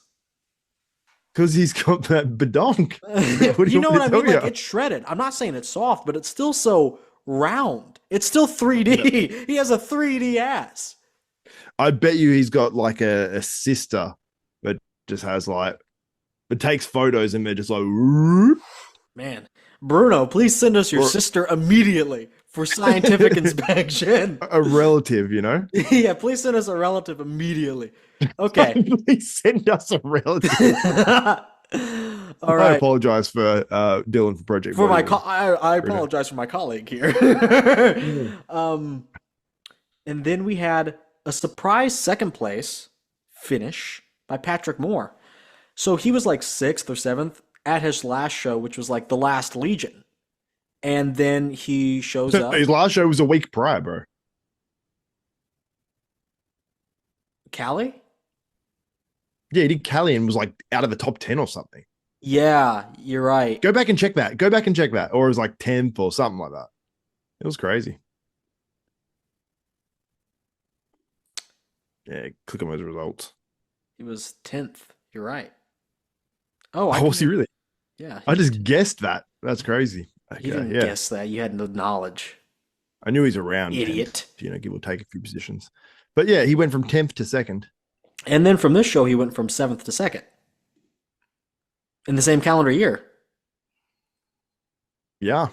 Because he's got that badonk. What do You know want what I me to mean? tell Like, ya? it's shredded. I'm not saying it's soft, but it's still so round. It's still 3D. He has a 3D ass. I bet you he's got like a sister that just has like, it takes photos and they're just like, "Whoop." Man, Bruno, please send us your Or- sister immediately for scientific inspection. a relative, you know? Yeah, please send us a relative immediately. Okay. Please send us a relative. All I right. apologize for Dylan for Project For my Bodybuilding. I apologize for my colleague here. And then we had a surprise second place finish by Patrick Moore. So he was like 6th or 7th at his last show, which was like the last Legion. And then he shows up. His last show was a week prior, bro. Cali? Yeah, he did Cali and was like out of the top 10 or something. Yeah, you're right. Go back and check that. Go back and check that. Or it was like 10th or something like that. It was crazy. Yeah, click on those results. He was 10th. You're right. Oh, Oh, was he really? Yeah. I just guessed that. That's crazy. Okay, You didn't yeah. guess that. You had no knowledge. I knew he's around 10th, Idiot. you know, give or take a few positions. But yeah, he went from 10th to 2nd. And then from this show, he went from 7th to 2nd. In the same calendar year. Yeah.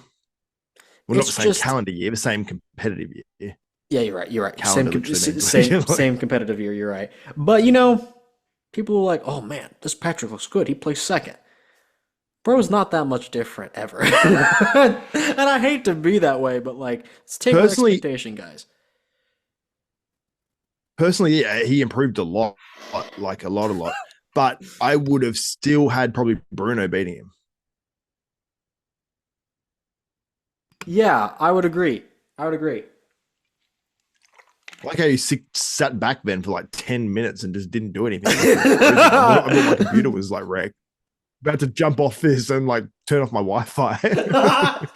Well, not It's the same just- calendar year, the same competitive year. Yeah, you're right. You're right. Calendar Same, literally means same, like- same competitive year. You're right. But you know, people were like, "Oh man, this Patrick looks good. He placed 2nd." Bro's not that much different ever. And I hate to be that way, but like, let's take an Personally- expectation, guys. Personally, yeah, he improved a lot, like a lot. But I would have still had probably Bruno beating him. Yeah, I would agree. I would agree. Like how you sat back then for like 10 minutes and just didn't do anything. I thought my computer was like wrecked. About to jump off this and like turn off my Wi-Fi. I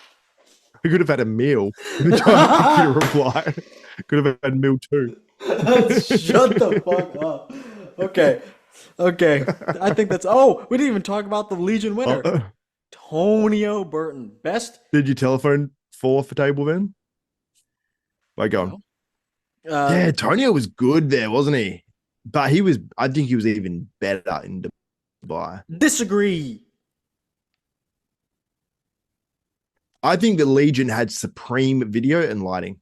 could have had a meal. The time the computer reply. Could have had meal 2. Shut the fuck up. Okay. Okay. I think that's. Oh, we didn't even talk about the Legion winner, Tonio Burton. Best. Did your telephone fall off the table then? Like going. Yeah, Tonio was good there, wasn't he? But I think he was even better in Dubai. Disagree. I think the Legion had supreme video and lighting.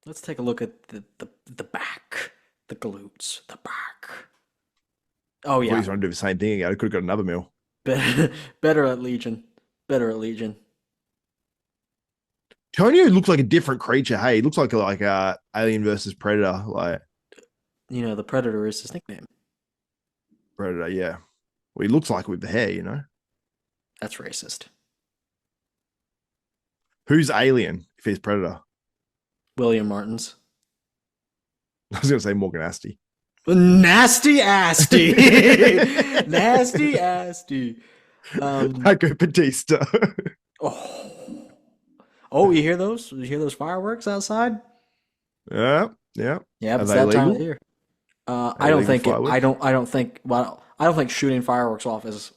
Let's take a look at the back, the glutes, the back. Oh Yeah. yeah, He's trying to do the same thing again. I could have got another meal. better at Legion. Better at Legion. Tonio looks like a different creature. Hey, he looks like Alien versus Predator. Like You know, the Predator is his nickname. Predator, yeah. Well, he looks like it with the hair, you know. That's racist. Who's Alien if he's Predator? William Martins. I was going to say Morgan Asty. Nasty Asty. Nasty Asty. Paco Batista. Oh, you hear those? You hear those fireworks outside? Yeah. Yeah, Are it's they that time of legal? year. Are I they don't legal think fireworks? I don't think shooting fireworks off is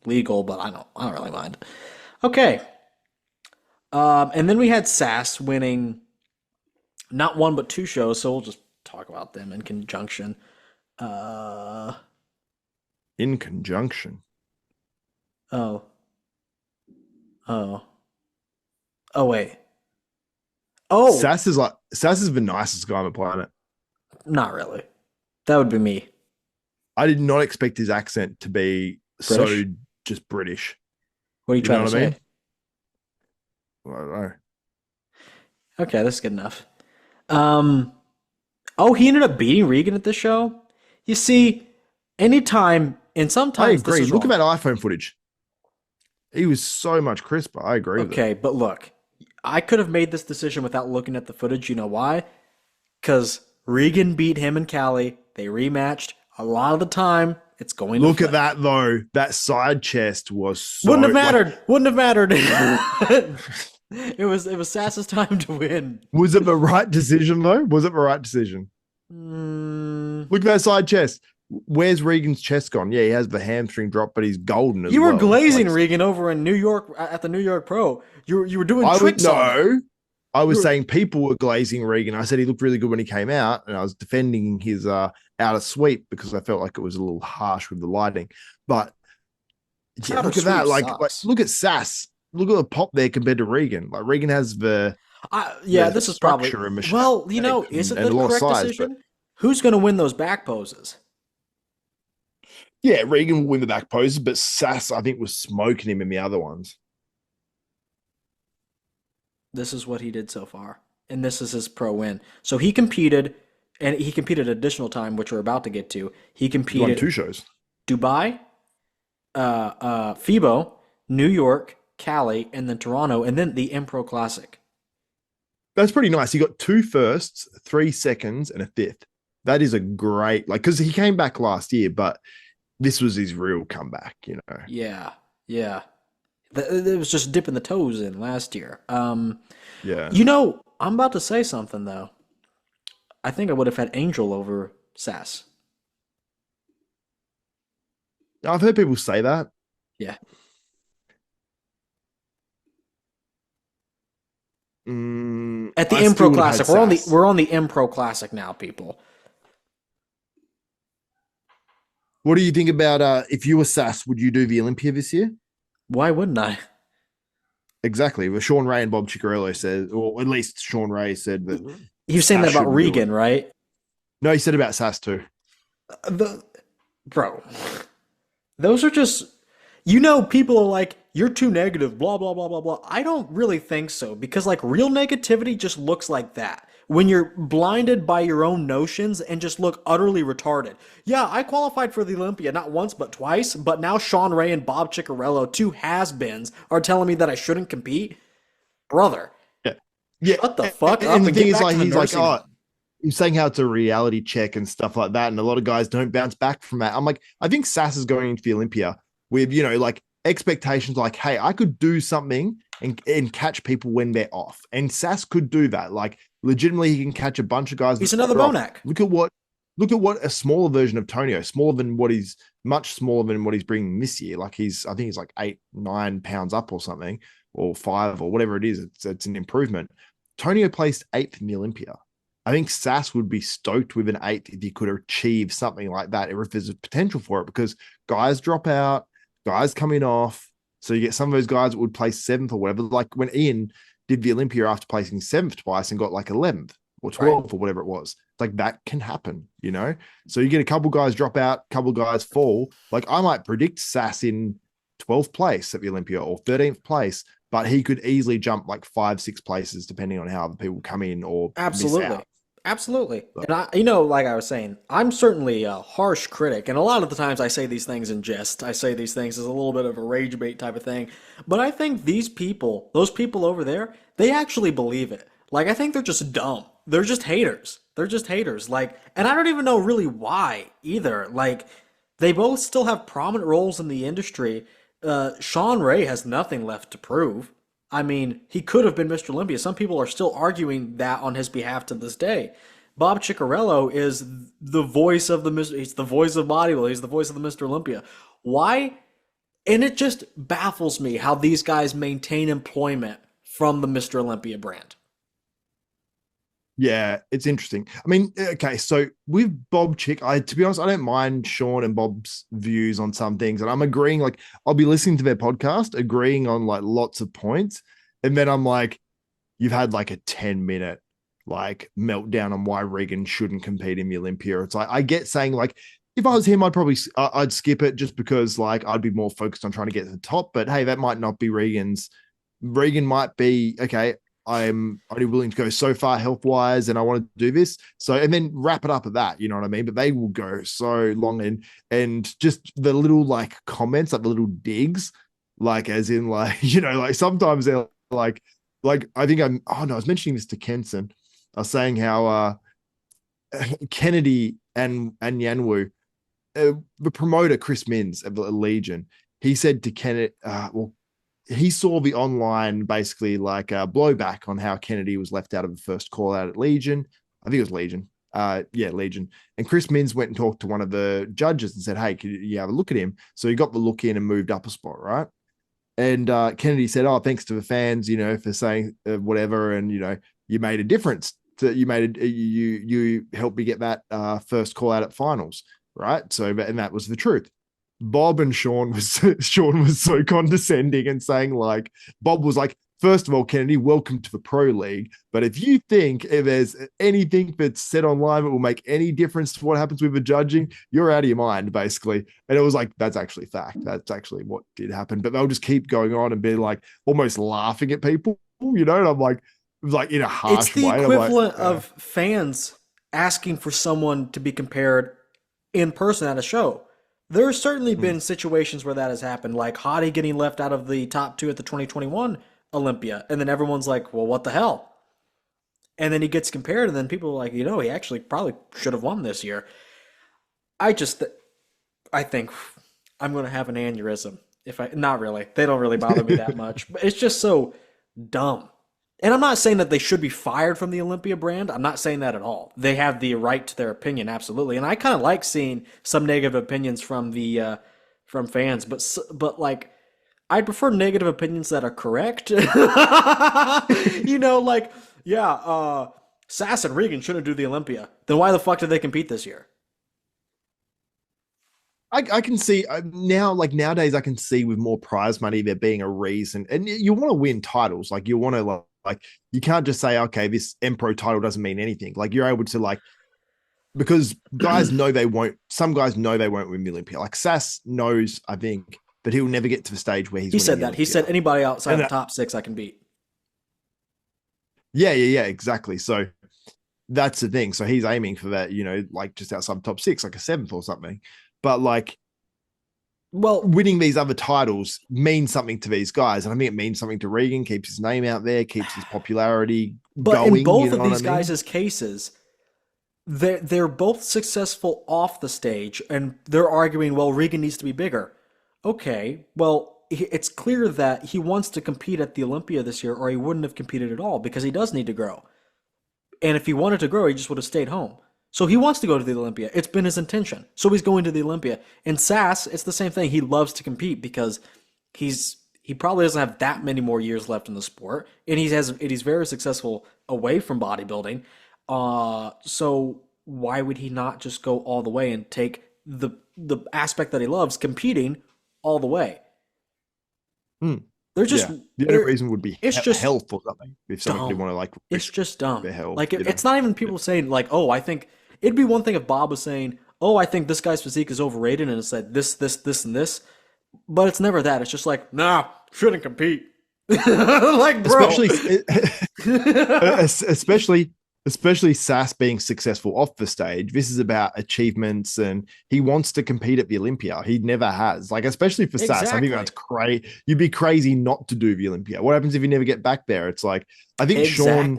legal, but I don't really mind. Okay. And then we had Sass winning not one but two shows, so we'll just talk about them in conjunction. Uh, In conjunction. oh, oh, oh, wait. Oh, Sass is the nicest guy on the planet. not really. That would be me. I did not expect his accent to be so British? just British. What are you You know trying to what I say? mean? I don't know. Okay, that's good enough. Um, oh, he ended up beating Regan at this show. You see, anytime, and I sometimes this agree. is Look at wrong. that iPhone footage. He was so much crisper. I agree with it. Okay, but look, I could have made this decision without looking at the footage. You know why? Because Regan beat him in Cali. They rematched. A lot of the time, it's going to Look flip. at that though. That side chest was so Wouldn't have like, mattered. Wouldn't have mattered. It was Sass's time to win. was it the right decision though? Was it the right decision? Mm, Look at that side chest. Where's Regan's chest gone? Yeah, he has the hamstring drop, but he's golden as you were well. glazing Like, Regan over in New York at the New York Pro. You were doing I would tricks on him. no. I was You were- saying people were glazing Regan. I said he looked really good when he came out, and I was defending his out of sweep because I felt like it was a little harsh with the lighting. But yeah, Outer look at that. sweep Like sucks. look at Sass. Look at the pop there compared to Regan. Like Regan has the Yeah, the this is probably structure and well. shape Is it and the a lot of correct size, decision? Who's going to win those back poses? yeah, Regan will win the back poses, but Sass, I think, was smoking him in the other ones. This is what he did so far, and this is his pro win. So he competed, and he competed additional time, which we're about to get to. He He won competed 2 shows. Dubai, FIBO, New York, Cali, and then Toronto, and then the Empro Classic. That's pretty nice. He got 2 firsts, 3 seconds, and a 5th. That is a great, like, because he came back last year, but this was his real comeback, you know. Yeah, yeah. It was just dipping the toes in last year. Yeah. I'm about to say something though. I think I would have had Angel over Sass. I've heard people say that. Yeah. At the I still Empro would have had Classic. We're on the Sass. we're on the Empro Classic now, people. What do you think about if you were Sass, would you do the Olympia this year? Why wouldn't I? Exactly. Well, Sean Ray and Bob Ciccarello said, or at least Sean Ray said that. He was saying that Sass about shouldn't do Regan, it. right? No, he said about Sass too. Bro, those are just, people are like, you're too negative, blah, blah, blah, blah, blah. I don't really think so because, like, real negativity just looks like that. When you're blinded by your own notions and just look utterly retarded. Yeah, I qualified for the Olympia not once but twice, but now Sean Ray and Bob Ciccarello, two has-beens, are telling me that I shouldn't compete? Brother, Yeah. shut the fuck up And the and thing get is, back like, to the he's like, nursing oh, home. he's saying how it's a reality check and stuff like that. And a lot of guys don't bounce back from that. I'm like, I think Sass is going into the Olympia with, like expectations like, hey, I could do something and catch people when they're off. And Sass could do that. Like, legitimately, he can catch a bunch of guys. He's that another are off. Bonac. Look at what a smaller version of Tonio, much smaller than what he's bringing this year. Like I think he's like 8-9 pounds up or something, or 5 or whatever it is. It's an improvement. Tonio placed 8th in the Olympia. I think Sass would be stoked with an 8th if he could achieve something like that, or if there's a potential for it, because guys drop out, guys coming off. So you get some of those guys that would place 7th or whatever. Like when Ian did the Olympia after placing 7th twice and got like 11th or 12th or whatever it was. It's like that can happen, So you get a couple guys drop out, couple guys fall. Like I might predict Sass in 12th place at the Olympia or 13th place, but he could easily jump like 5-6 places depending on how the people come in or Absolutely. miss out. Absolutely. And like I was saying, I'm certainly a harsh critic. And a lot of the times I say these things in jest. I say these things as a little bit of a rage bait type of thing. But I think those people over there, they actually believe it. Like, I think they're just dumb. They're just haters. Like, and I don't even know really why either. Like, they both still have prominent roles in the industry. Sean Ray has nothing left to prove. I mean, he could have been Mr. Olympia. Some people are still arguing that on his behalf to this day. Bob Ciccarello is the voice of he's the voice of bodybuilding. He's the voice of the Mr. Olympia. Why And it just baffles me how these guys maintain employment from the Mr. Olympia brand. Yeah, it's interesting. I mean, okay, so with Bob Chick, to be honest, I don't mind Sean and Bob's views on some things, and I'm agreeing. Like, I'll be listening to their podcast, agreeing on like lots of points, and then I'm like, you've had like a 10-minute like meltdown on why Regan shouldn't compete in the Olympia. It's like, I get saying like, if I was him, I'd skip it just because like I'd be more focused on trying to get to the top. But hey, that might not be Regan's. Regan might be okay. I'm only willing to go so far health wise, and I want to do this. So, and then wrap it up at that, you know what I mean? But they will go so long, and just the little like comments, like the little digs, like as in like, you know, like sometimes they're like I think I was mentioning this to Kenson. I was saying how Kennedy and Yanwu, the promoter Chris Mins of the Legion, he said to Kennedy, he saw the online basically like blowback on how Kennedy was left out of the first call out at Legion. I think it was Legion. Legion. And Chris Mins went and talked to one of the judges and said, hey, could you have a look at him? So he got the look in and moved up a spot, right? And Kennedy said, oh, thanks to the fans, you know, for saying whatever. And, you know, you made a difference. You helped me get that first call out at finals, right? So, and that was the truth. Bob and Sean was so condescending and saying like, Bob was like, first of all, Kennedy, welcome to the pro league. But if you think if there's anything that's said online that will make any difference to what happens with the judging, you're out of your mind, basically. And it was like, that's actually fact. That's actually what did happen. But they'll just keep going on and be like almost laughing at people, you know? And I'm like in a harsh way. It's the equivalent of fans asking for someone to be compared in person at a show. There's certainly been situations where that has happened, like Hottie getting left out of the top 2 at the 2021 Olympia, and then everyone's like, well, what the hell? And then he gets compared, and then people are like, you know, he actually probably should have won this year. I think I'm going to have an aneurysm. Not really. They don't really bother me that much, but it's just so dumb. And I'm not saying that they should be fired from the Olympia brand. I'm not saying that at all. They have the right to their opinion, absolutely. And I kind of like seeing some negative opinions from the from fans, but like I prefer negative opinions that are correct. You know, like Sass and Regan shouldn't do the Olympia. Then why the fuck did they compete this year? I can see now, like nowadays, I can see with more prize money there being a reason, and you want to win titles. Like you want to like you can't just say, okay, this Empro title doesn't mean anything. Like you're able to like, because guys know they won't. Some guys know they won't win the Olympia. Like Sass knows, I think, that he'll never get to the stage where he said that. He said anybody outside the top 6 I can beat. Yeah, exactly. So that's the thing. So he's aiming for that, you know, like just outside top 6, like a 7th or something. But like, well, winning these other titles means something to these guys. And I think it means something to Regan, keeps his name out there, keeps his popularity going. But in both of these guys' cases, they're both successful off the stage, and they're arguing, well, Regan needs to be bigger. Okay, well, it's clear that he wants to compete at the Olympia this year, or he wouldn't have competed at all, because he does need to grow. And if he wanted to grow, he just would have stayed home. So he wants to go to the Olympia. It's been his intention. So he's going to the Olympia. And Sass, it's the same thing. He loves to compete because he probably doesn't have that many more years left in the sport, and he's very successful away from bodybuilding. So why would he not just go all the way and take the aspect that he loves, competing, all the way? They're just the other reason would be it's just health or something. If somebody want to like, it's just dumb. Health, like it's not even people saying like, oh, I think it'd be one thing if Bob was saying, oh, I think this guy's physique is overrated, and it said this, and this, but it's never that. It's just like, nah, shouldn't compete. Like, bro, especially Sass being successful off the stage. This is about achievements, and he wants to compete at the Olympia. He never has. Like, especially for Sass, I think that's crazy. You'd be crazy not to do the Olympia. What happens if you never get back there? It's like, I think Sean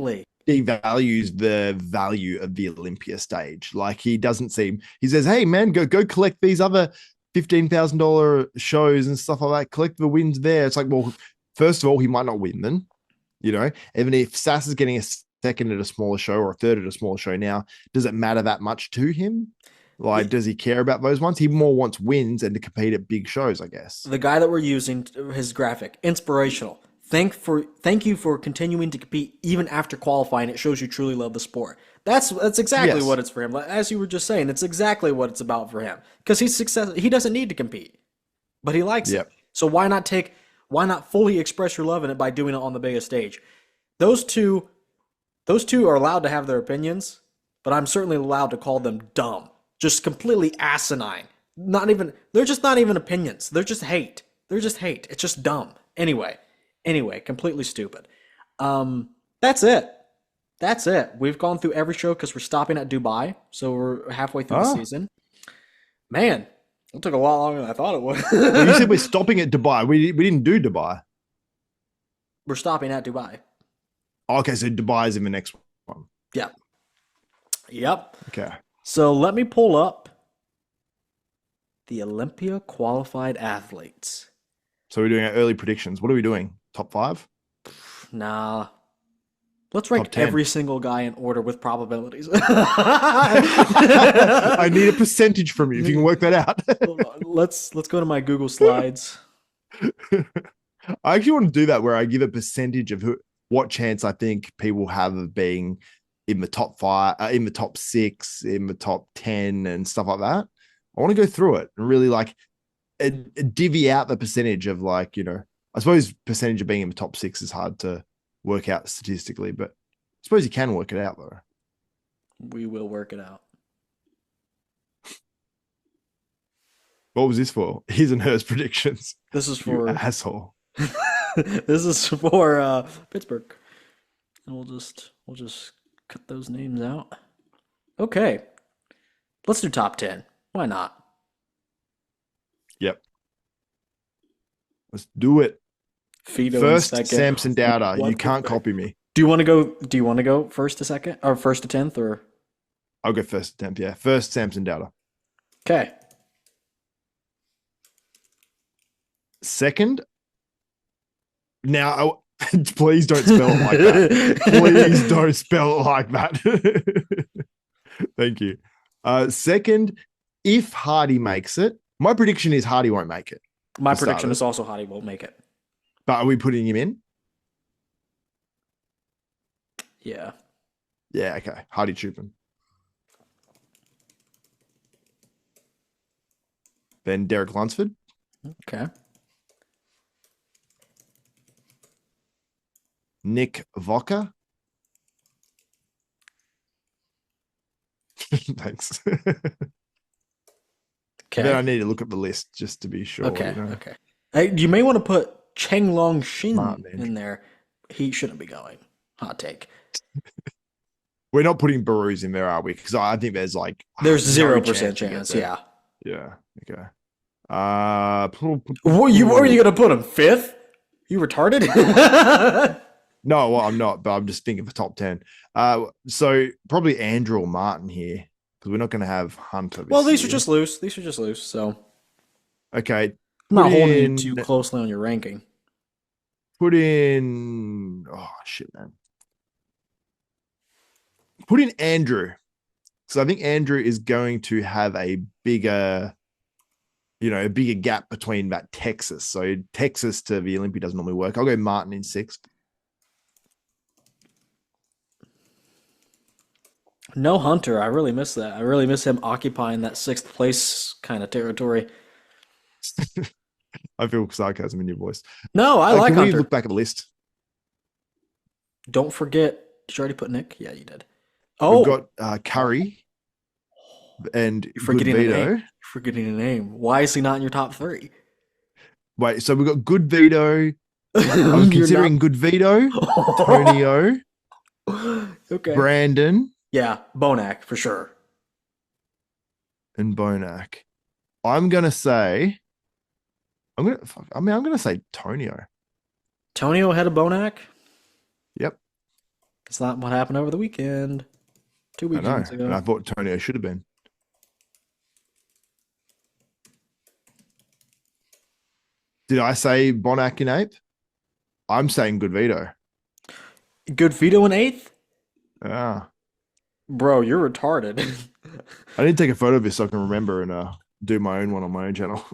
devalues the value of the Olympia stage. Like, he says, hey man, go collect these other $15,000 shows and stuff like that. Collect the wins there. It's like, well, first of all, he might not win them. You know, even if Sass is getting a second at a smaller show or a third at a smaller show now, does it matter that much to him? Like, does he care about those ones? He more wants wins and to compete at big shows, I guess. The guy that we're using, his graphic, inspirational. Thank you for continuing to compete even after qualifying. It shows you truly love the sport. That's exactly Yes. what it's for him. As you were just saying, it's exactly what it's about for him. Because he's successful. He doesn't need to compete, but he likes Yep. it. So why not fully express your love in it by doing it on the biggest stage? Those two are allowed to have their opinions, but I'm certainly allowed to call them dumb. Just completely asinine. They're just not even opinions. They're just hate. It's just dumb. Anyway, completely stupid. That's it. We've gone through every show because we're stopping at Dubai, so we're halfway through the season. Man, it took a lot longer than I thought it would. Well, you said we're stopping at Dubai. We didn't do Dubai. We're stopping at Dubai. Okay, so Dubai is in the next one. Yeah. Yep. Okay. So let me pull up the Olympia qualified athletes. So we're doing our early predictions. What are we doing? Top 5? Nah. Let's rank Top 10. every single guy in order with probabilities. I need a percentage from you if you can work that out. Let's go to my Google Slides. I actually want to do that where I give a percentage of what chance I think people have of being in the top 5, in the top 6, in the top 10 and stuff like that. I want to go through it and really like divvy out the percentage of like, I suppose percentage of being in the top 6 is hard to work out statistically, but I suppose you can work it out though. We will work it out. What was this for? His and hers predictions. This is You for asshole. this is for Pittsburgh. And we'll just cut those names out. Okay. Let's do top 10. Why not? Yep. Let's do it. Fido in First, second. Samson Dowder. What You the can't fuck? copy me. Do you want to go first to second or first to 10th or I'll go first attempt. Yeah. First, Samson Dowder. okay. Second. Now, please don't spell it like that. Please don't spell it like that. Thank you. Second, if Hardy makes it, my prediction is Hardy won't make it. My For prediction starters. is also Hottie won't make it. But are we putting him in? Yeah. Yeah, okay. Hardy Chupin. Then Derek Lunsford. Okay. Nick Vocker. Thanks. Okay. Then I need to look at the list just to be sure. Okay. you know. Okay. Hey, you may want to put Cheng Long Shin Smart man. in there. He shouldn't be going. Hot take. We're not putting Barus in there, are we? Because I think there's like There's no 0% he gets chance. there. Yeah. Yeah. Okay. Where are you gonna put him? 5th? You retarded? No, well, I'm not, but I'm just thinking for top 10. So probably Andrew or Martin here because we're not going to have Hunter. Well, this these are year. just loose. These are just loose. So Okay. I'm not Put holding in- you too closely on your ranking. Put in. Oh shit, man. Put in Andrew. So I think Andrew is going to have a bigger gap between that Texas. So Texas to the Olympia doesn't normally work. I'll go Martin in 6th. No Hunter. I really miss that. I really miss him occupying that 6th place kind of territory. I feel sarcasm in your voice. No, I like Can we Hunter. look back at the list? Don't forget. Did you already put Nick? Yeah, you did. We've Oh, got Curry and you're forgetting the Good Vito. name. You're forgetting the name. Why is he not in your top 3? Wait, so we've got Good Vito. I'm You're considering Good Vito, not- Tonio, Okay. Brandon, Yeah, Bonac for sure. and Bonac. I'm gonna say Tonio. Tonio ahead of Bonac. Yep, That's not what happened over the weekend. 2 I know. weekends ago. And I thought Tonio should have been. Did I say Bonac in 8th? I'm saying Good Vito. Good Vito in 8th? Ah, Bro, you're retarded. I need to take a photo of this so I can remember and do my own one on my own channel.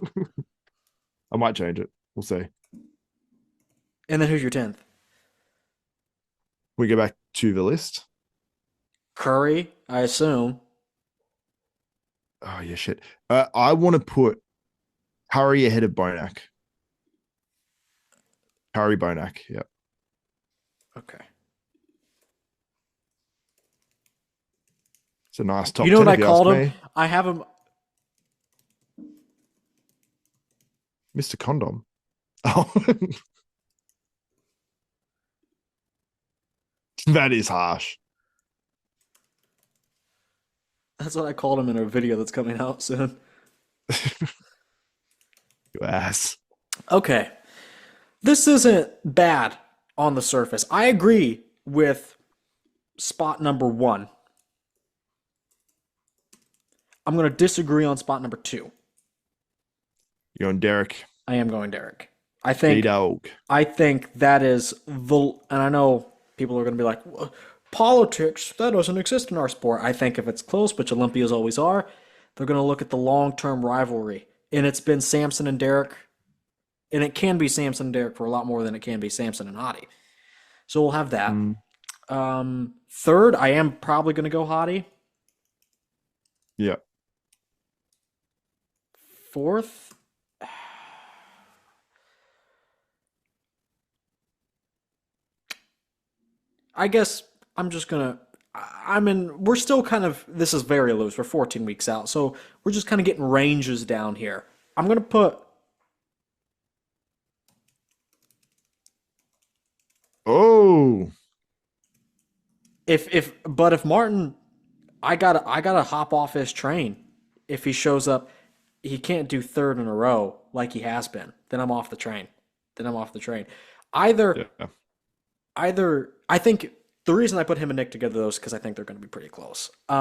I might change it. We'll see. And then who's your 10th? We go back to the list. Curry, I assume. Oh yeah, shit. I want to put Curry ahead of Bonac. Curry Bonac. Yeah. Okay. It's a nice top. You know 10 what I if you called ask him? me. I have him. Mr. Condom. Oh, that is harsh. That's what I called him in a video that's coming out soon. You ass. Okay. This isn't bad on the surface. I agree with spot number 1. I'm going to disagree on spot number 2. You're on Derek. I am going Derek. I D-Dog. think that is the, and I know people are going to be like, "Well, politics, that doesn't exist in our sport." I think if it's close, which Olympias always are, they're going to look at the long-term rivalry. And it's been Samson and Derek, and it can be Samson and Derek for a lot more than it can be Samson and Hottie. So we'll have that. Third, I am probably going to go Hottie. Yeah. Fourth, I guess I'm just gonna. We're still kind of. This is very loose. We're 14 weeks out, so we're just kind of getting ranges down here. I'm gonna put. Oh. If Martin, I gotta hop off his train. If he shows up, he can't do third in a row like he has been. Then I'm off the train. Either Yeah. I think the reason I put him and Nick together though is because I think they're going to be pretty close. You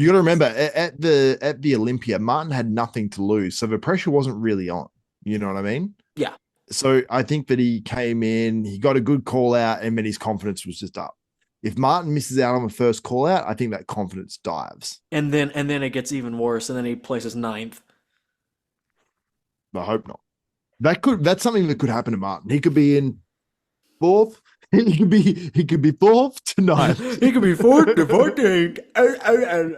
got to remember at the Olympia, Martin had nothing to lose, so the pressure wasn't really on. You know what I mean? Yeah. So I think that he came in, he got a good call out, and then his confidence was just up. If Martin misses out on the first call out, I think that confidence dives. And then it gets even worse, and then he places 9th. I hope not. That's something that could happen to Martin. He could be in 4th. He could be 4th to 9th. He could be 4th to 14th.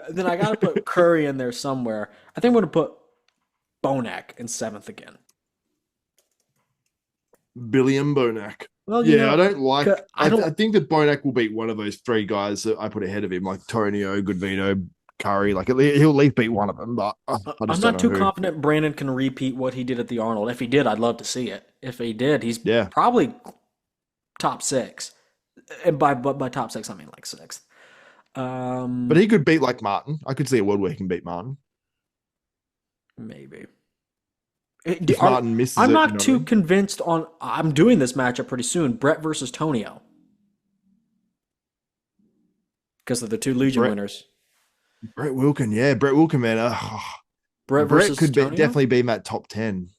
Then I gotta put Curry in there somewhere. I think I'm gonna put Bonac in 7th again. Billiam Bonac. Well, I don't like. I don't. I think that Bonac will beat one of those 3 guys that I put ahead of him, like Tonio, Goodvino, Curry. Like he'll at least beat one of them. But I just I'm don't not know too who. confident Brandon can repeat what he did at the Arnold. If he did, I'd love to see it. If he did, he's probably top 6. And by top 6, I mean like 6th. But he could beat like Martin. I could see a world where he can beat Martin. Maybe. If Martin misses I'm it, not you know too what I mean? convinced on. I'm doing this matchup pretty soon. Brett versus Tonio. Because of the 2 Legion winners. Brett Wilkin, man. Brett Brett versus could Tonio? definitely be in that top 10.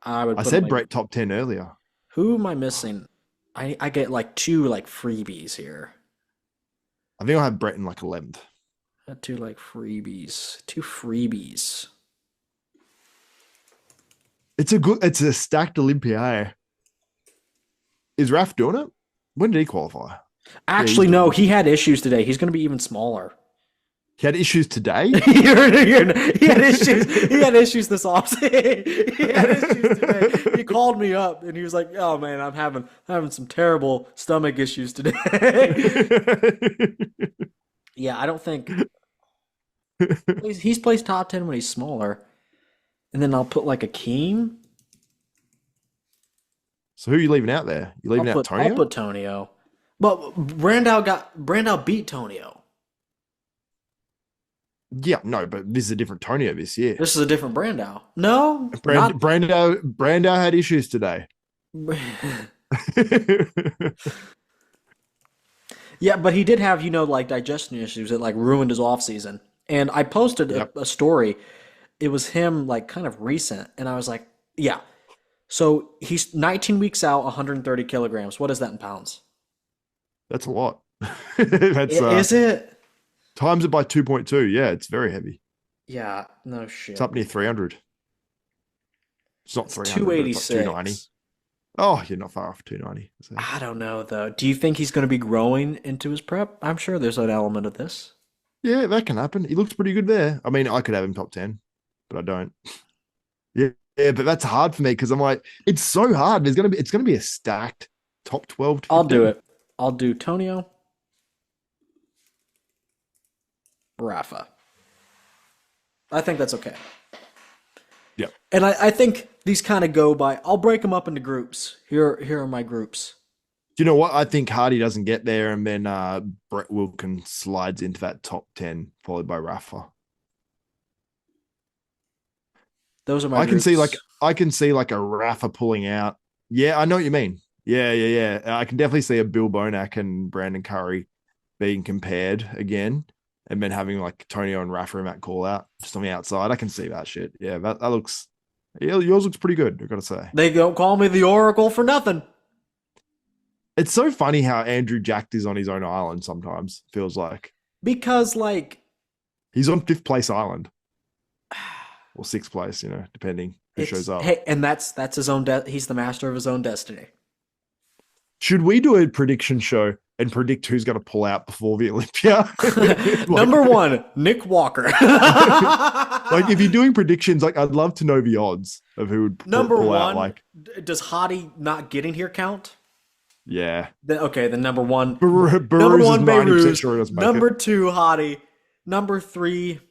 I said Brett top 10 earlier. Who am I missing? I get like 2 like freebies here. I think I'll have Brett in like 11th. 2 like freebies. 2 freebies. It's a stacked Olympia. Is Raf doing it? When did he qualify? Actually, no, he had issues today. He's going to be even smaller. He had issues today? He had issues. He had issues this offseason. He had issues today. He called me up and he was like, "Oh man, I'm having some terrible stomach issues today." Yeah, I don't think he's placed top 10 when he's smaller. And then I'll put like Akeem. So who are you leaving out there? You leaving out Tonio? I'll put Tonio. But Brandao beat Tonio. Yeah, no, but this is a different Tonio this year. This is a different Brandao. No, Brandao had issues today. Yeah, but he did have, like digestion issues that like ruined his off season. And I posted a story. It was him like kind of recent, and I was like, yeah. So he's 19 weeks out, 130 kilograms. What is that in pounds? That's a lot. Is it? Times it by 2.2. Yeah, it's very heavy. Yeah, no shit. It's up near 300. It's not It's 300, but it's like 290. 286. Oh, you're not far off 290. So. I don't know though. Do you think he's going to be growing into his prep? I'm sure there's an element of this. Yeah, that can happen. He looks pretty good there. I mean, I could have him top 10, but I don't. Yeah, but that's hard for me because I'm like, it's so hard. It's gonna be a stacked top 12. I'll do it. I'll do Tonio, Rafa. I think that's okay. Yep. And I think these kind of go by. I'll break them up into groups. Here are my groups. Do you know what? I think Hardy doesn't get there, and then Brett Wilkins slides into that top 10, followed by Rafa. Those are my. I can groups. see like a Rafa pulling out. Yeah, I know what you mean. Yeah. I can definitely see a Bill Bonac and Brandon Curry being compared again, and then having like Tonio and Rafa in that call out just on the outside. I can see that shit. Yeah, that looks. Yeah, yours looks pretty good. I've got to say. They don't call me the Oracle for nothing. It's so funny how Andrew Jacked is on his own island sometimes, feels like. Because like He's on 5th place island. Or 6th place, depending who it's shows up. hey, and that's his own. He's the master of his own destiny. Should we do a prediction show and predict who's going to pull out before the Olympia? Number 1, Nick Walker. Like if you're doing predictions, like I'd love to know the odds of who would Number pull 1, out. Like, does Hottie not getting here count? yeah, Then okay, then number 1. Number Number 1, is 90% Beirut. sure he doesn't make Number it. 2, Hottie. Number 3.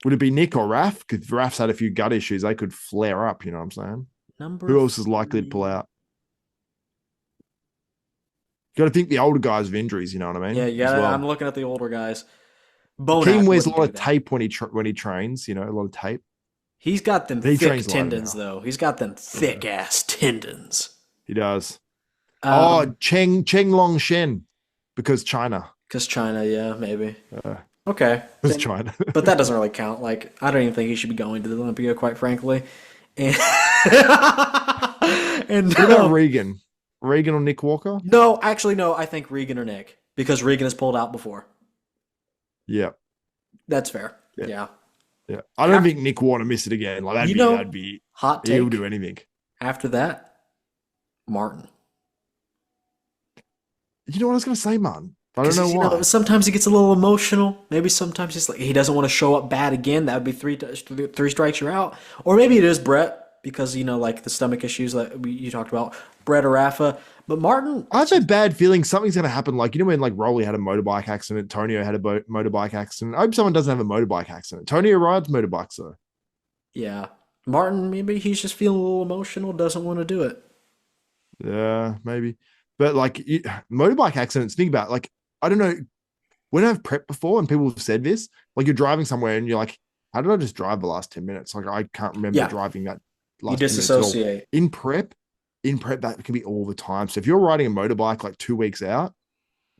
Would it be Nick or Raf? Because Raf's had a few gut issues. They could flare up. You know what I'm saying? Who else is likely to pull out? You got to think the older guys have injuries. You know what I mean? Yeah. I'm looking at the older guys. Keem wears a wouldn't lot do of that. tape when he trains. A lot of tape. He's got them He thick trains a lot tendons, now. though. He's got them thick ass tendons. He does. Um, Cheng Long Shen, because China. Because China, yeah, maybe. Okay. Because China. But that doesn't really count. Like, I don't even think he should be going to the Olympia, quite frankly. And, and What about Regan? Regan or Nick Walker? no, actually, no. I think Regan or Nick, because Regan has pulled out before. Yeah. That's fair. Yeah. Yeah. I don't think Nick want to miss it again. Like that'd be Hot take. he'll do anything. After that, Martin. You know what I was gonna say, man? I don't know why. Sometimes he gets a little emotional. Maybe sometimes he's like he doesn't want to show up bad again. That would be three strikes, you're out. Or maybe it is Brett because like the stomach issues that you talked about, Brett or Rafa. But Martin, I have a bad feeling something's gonna happen. Like when like Rolly had a motorbike accident, Tonio had a motorbike accident. I hope someone doesn't have a motorbike accident. Tonio rides motorbikes though. yeah, Martin. Maybe he's just feeling a little emotional. Doesn't want to do it. Yeah, maybe. But like motorbike accidents, think about it. Like I don't know. When I've prepped before and people have said this, like you're driving somewhere and you're like, how did I just drive the last 10 minutes? Like I can't remember driving that last 10 minutes at all. disassociate. In prep, that can be all the time. So if you're riding a motorbike like 2 weeks out,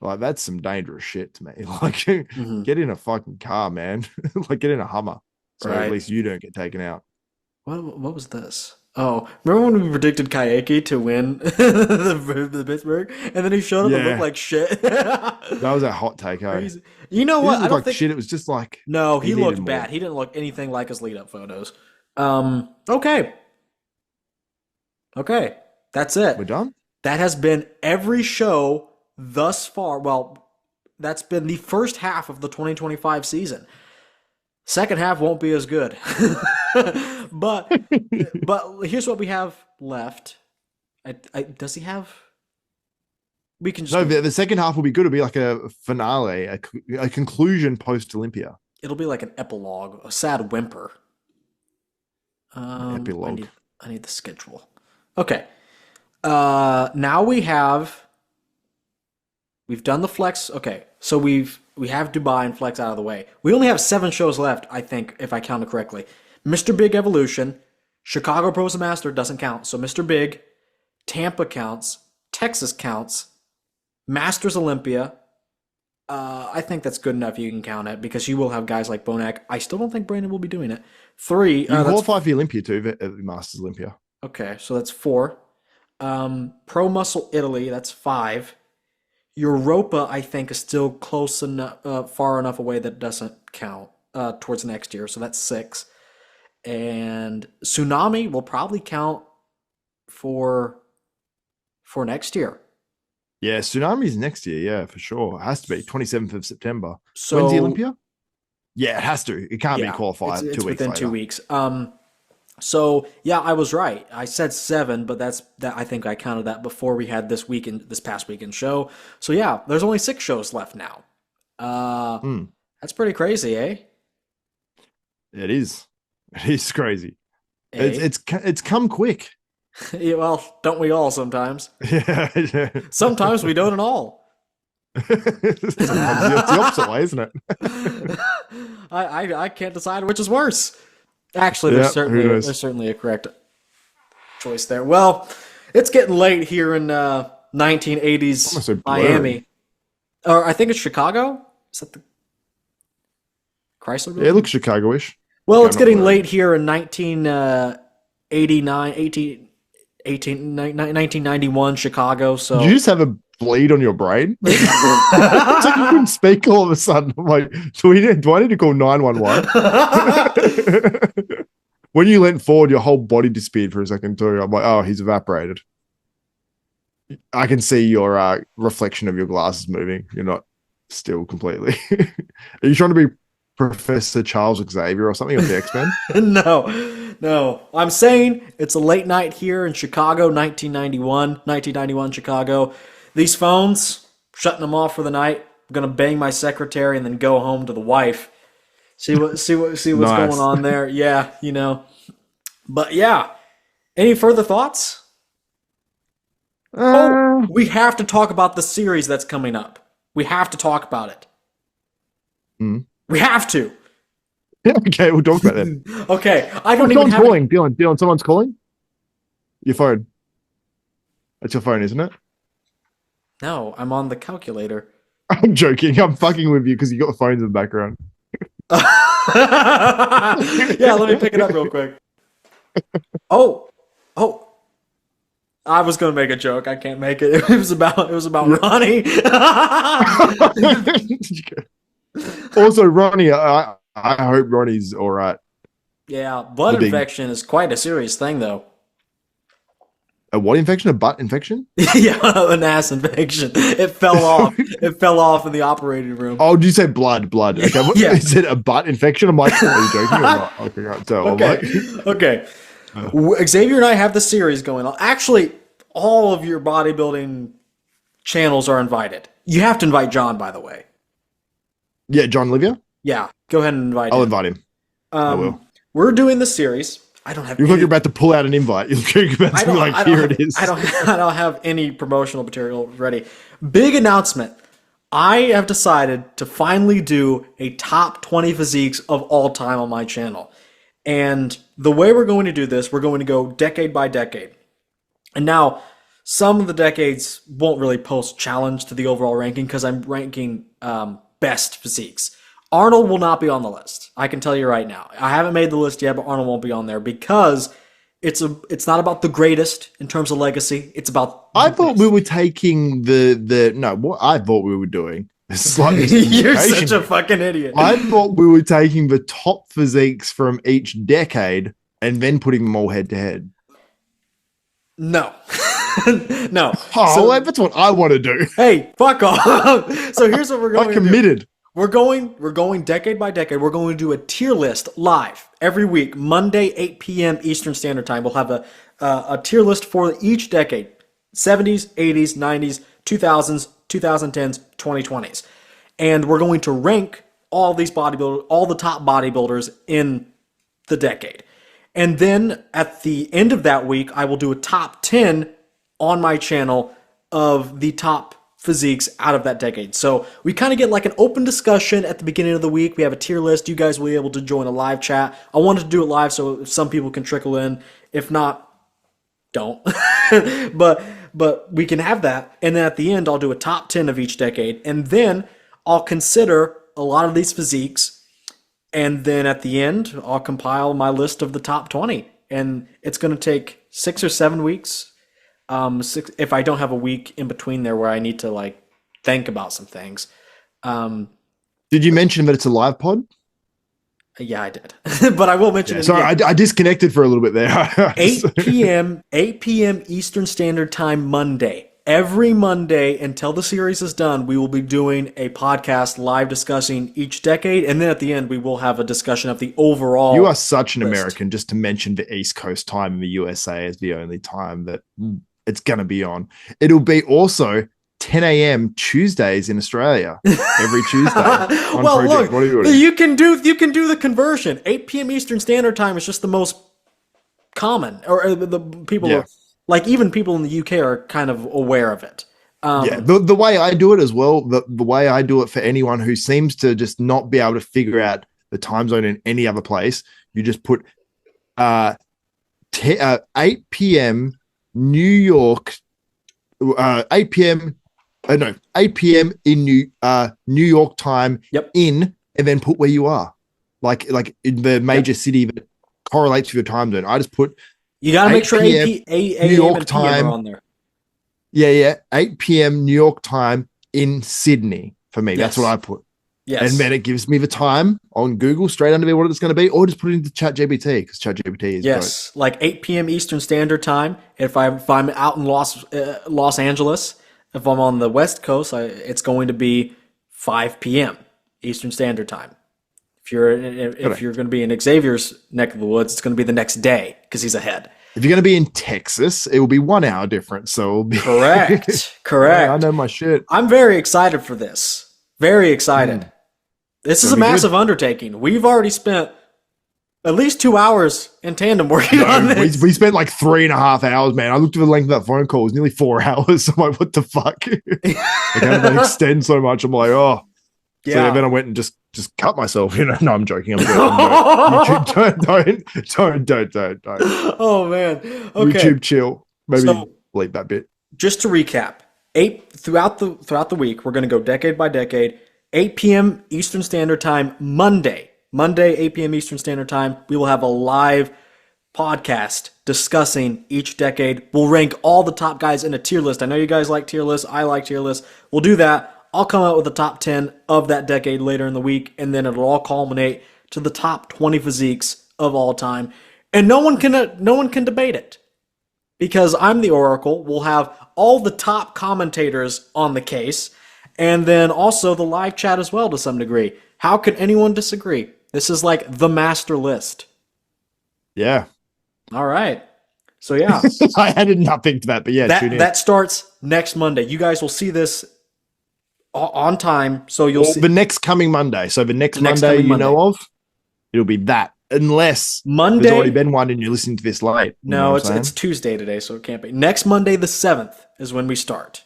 like that's some dangerous shit to me. Like get in a fucking car, man. Like get in a Hummer. So Right. at least you don't get taken out. What was this? Oh, remember when we predicted Kayeki to win the Pittsburgh, and then he showed up and Yeah. looked like shit. That was a hot take, eh? Crazy. You know He what? didn't I look don't like think. shit. It was just like No, he needed looked more. bad. He didn't look anything like his lead-up photos. Okay, that's it. We're done. That has been every show thus far. Well, that's been the first half of the 2025 season. Second half won't be as good. but here's what we have left. Does he have? We can just. No, the second half will be good. It'll be like a finale, a conclusion post Olympia. It'll be like an epilogue, a sad whimper. Epilogue. I need the schedule. Okay. Now we've done the flex. Okay, so we have Dubai and flex out of the way. We only have 7 shows left, I think, if I counted correctly. Mr. Big Evolution, Chicago Pros and Master doesn't count. So Mr. Big, Tampa counts, Texas counts, Masters Olympia. I think that's good enough. You can count it because you will have guys like Bonac. I still don't think Brandon will be doing it. 3. You can qualify for the Olympia too, the Masters Olympia. Okay, so that's 4. Pro Muscle Italy, that's 5. Europa, I think, is still close enough, far enough away that it doesn't count towards next year. So that's 6. And Tsunami will probably count for next year. Yeah, Tsunami's next year. Yeah, for sure. It has to be 27th of September. So When's the Olympia? Yeah, it has to. It can't be yeah, qualified it's 2 weeks within later. 2 weeks. So yeah, I was right. I said 7, but that I think I counted that before we had this past weekend show. So yeah, there's only 6 shows left now. That's pretty crazy, eh? It is. It is crazy. Eh? It's come quick. Yeah, well, don't we all sometimes? Yeah. Sometimes we don't at all. It's the opposite way, isn't it? I can't decide which is worse. Actually, Yeah, there's certainly a correct choice there. Well, it's getting late here in 1980s Almost so Miami. Or I think it's Chicago. Is that the Chrysler Building? Yeah, it looks Chicago-ish. Well, Yeah, it's I'm not getting worried. late here in 1991 Chicago. So Did you just have a bleed on your brain? It's like you couldn't speak all of a sudden. I'm like, do I need to call 911? When you leant forward, your whole body disappeared for a second too. I'm like, oh, he's evaporated. I can see your reflection of your glasses moving. You're not still completely. Are you trying to be Professor Charles Xavier or something of the X-Men? No. I'm saying it's a late night here in Chicago, 1991 Chicago. These phones, shutting them off for the night. I'm gonna bang my secretary and then go home to the wife. See what's Nice. going on there. Yeah, But yeah, any further thoughts? We have to talk about the series that's coming up. We have to talk about it. We have to. Yeah, okay, we'll talk about that. Okay, I don't even Someone's have. calling. Dylan, someone's calling? Your phone. That's your phone, isn't it? No, I'm on the calculator. I'm joking. I'm fucking with you because you got the phones in the background. Yeah, let me pick it up real quick. Oh. I was gonna make a joke. I can't make it. It was about Ronnie. Also, Ronnie, I hope Ronnie's all right. Yeah, blood infection is quite a serious thing, though. A what infection? A butt infection? Yeah, an ass infection. It fell off. It fell off in the operating room. Oh, did you say blood? Okay, what, Yeah. is it a butt infection? I'm like, are you joking or not? Okay, I can't tell. Okay. Xavier and I have the series going on. Actually, all of your bodybuilding channels are invited. You have to invite John, by the way. Yeah, John Livia? Yeah, go ahead and invite I'll him. invite him. I will. We're doing the series. I don't have. You look like you're about to pull out an invite. You look like you're about to be like, here it is. I don't have any promotional material ready. Big announcement. I have decided to finally do a top 20 physiques of all time on my channel. And the way we're going to do this, we're going to go decade by decade. And now, some of the decades won't really pose challenge to the overall ranking because I'm ranking best physiques. Arnold will not be on the list. I can tell you right now. I haven't made the list yet, but Arnold won't be on there because it's not about the greatest in terms of legacy. It's about. I thought we were taking what I thought we were doing. You're such a fucking idiot. I thought we were taking the top physiques from each decade and then putting them all head to head. No. No. Oh, that's what I want to do. Hey, fuck off. So here's what we're going I'm to do. committed. We're going decade by decade. We're going to do a tier list live every week, Monday, 8 p.m. Eastern Standard Time. We'll have a tier list for each decade: 70s, 80s, 90s, 2000s, 2010s, 2020s, and we're going to rank all the top bodybuilders in the decade. And then at the end of that week, I will do a top 10 on my channel of the top physiques out of that decade. So we kind of get like an open discussion at the beginning of the week. We have a tier list. You guys will be able to join a live chat. I wanted to do it live so some people can trickle in. If not, don't. but we can have that. And then at the end, I'll do a top 10 of each decade. And then I'll consider a lot of these physiques. And then at the end, I'll compile my list of the top 20. And it's going to take 6 or 7 weeks. If I don't have a week in between there where I need to like think about some things. Did you mention that it's a live pod? Yeah, I did. But I will mention it Sorry, again. I disconnected for a little bit there. 8 p.m. Eastern Standard Time Monday. Every Monday until the series is done, we will be doing a podcast live discussing each decade. And then at the end, we will have a discussion of the overall. You are such an list. American just to mention the East Coast time in the USA as the only time that it's going to be on. It'll be also 10 a.m. Tuesdays in Australia every Tuesday. On Well, Project look, Bodybuilding. you can do the conversion. 8 p.m. Eastern Standard Time is just the most common, or the people, Yeah. like even people in the UK are kind of aware of it. Yeah, the way I do it as well, the way I do it for anyone who seems to just not be able to figure out the time zone in any other place, you just put 8 p.m. New York, 8 p.m. 8 p.m. in New York time. Yep. And then put where you are, like in the major city that correlates with your time zone. I just put You got to make sure 8 New a.m. York and PM time. are on there. Yeah, 8 p.m. New York time in Sydney for me. That's Yes. what I put. Yes. And then it gives me the time on Google straight under there what it's going to be, or just put it into ChatGPT because ChatGPT is Yes, like 8 p.m. Eastern Standard Time. If I'm out in Los Angeles, if I'm on the West Coast, it's going to be 5 p.m. Eastern Standard Time. If you're going to be in Xavier's neck of the woods, it's going to be the next day because he's ahead. If you're going to be in Texas, it will be 1 hour difference. So it'll be Correct. Yeah, I know my shit. I'm very excited for this. Very excited. This is a Gonna be massive undertaking. We've already spent at least 2 hours in tandem working on this. We spent like 3.5 hours, man. I looked at the length of that phone call. It was nearly 4 hours. I'm like, what the fuck? Like, how did that extend so much? I'm like, oh. So Yeah. then I went and just cut myself. You know, no, I'm joking. I'm joking. YouTube, don't. Oh man. Okay. YouTube chill. Maybe So- bleep that bit. Just to recap, throughout the week, we're going to go decade by decade. 8 p.m. Eastern Standard Time Monday, 8 p.m. Eastern Standard Time. We will have a live podcast discussing each decade. We'll rank all the top guys in a tier list. I know you guys like tier lists. I like tier lists. We'll do that. I'll come out with the top 10 of that decade later in the week, and then it'll all culminate to the top 20 physiques of all time. And no one can debate it. Because I'm the Oracle, we'll have all the top commentators on the case, and then also the live chat as well to some degree. How could anyone disagree? This is like the master list. Yeah. All right. So yeah, I added nothing to that, but yeah, tune in. that starts next Monday. You guys will see this on time, so you'll see The next coming Monday. So the next next Monday coming you know Monday. of, it'll be that. Unless Monday. there's already been one and you're listening to this late. You know No, what I'm it's Tuesday today, so it can't be. Next Monday, the 7th, is when we start.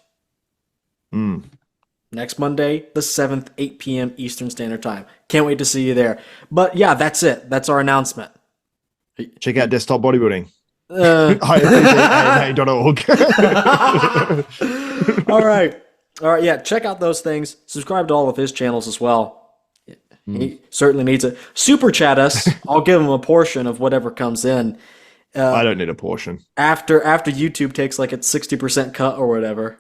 saying? Next Monday, the 7th, 8 p.m. Eastern Standard Time. Can't wait to see you there. But yeah, that's it. That's our announcement. Check out Desktop Bodybuilding. Uh, IFBA.org. all right. Yeah, check out those things. Subscribe to all of his channels as well. He certainly needs it. Super chat us. I'll give him a portion of whatever comes in. I don't need a portion. After YouTube takes like its 60% cut or whatever.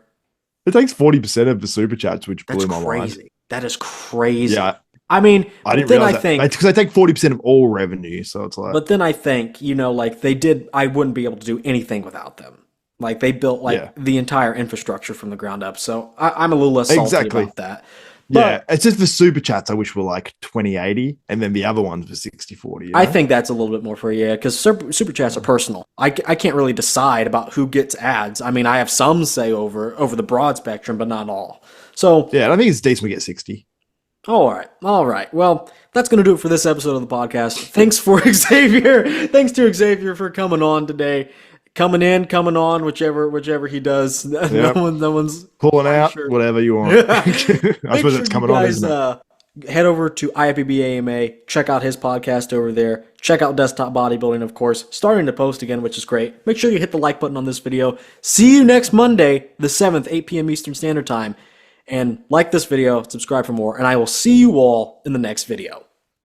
It takes 40% of the super chats, which That's blew my crazy. mind. That is crazy. Yeah, I mean, I didn't then realize I think, because I take 40% of all revenue, so it's like, but then I think, like I wouldn't be able to do anything without them. Like they built the entire infrastructure from the ground up. So I'm a little less salty Exactly. about that. yeah, it's just the super chats I wish were like 20/80, and then the other ones were 60/40. I think that's a little bit more for because super chats are personal. I can't really decide about who gets ads. I mean, I have some say over the broad spectrum, but not all. So yeah, and I think it's decent we get 60. all right. Well, that's going to do it for this episode of the podcast. Thanks for Xavier. Thanks to Xavier for coming on today. Coming on, whichever he does. Yep. No one's Pulling out, sure. whatever you want. I suppose it's coming on, isn't it? Head over to IFBB AMA. Check out his podcast over there. Check out Desktop Bodybuilding, of course. Starting to post again, which is great. Make sure you hit the like button on this video. See you next Monday, the 7th, 8 p.m. Eastern Standard Time. And like this video, subscribe for more, and I will see you all in the next video.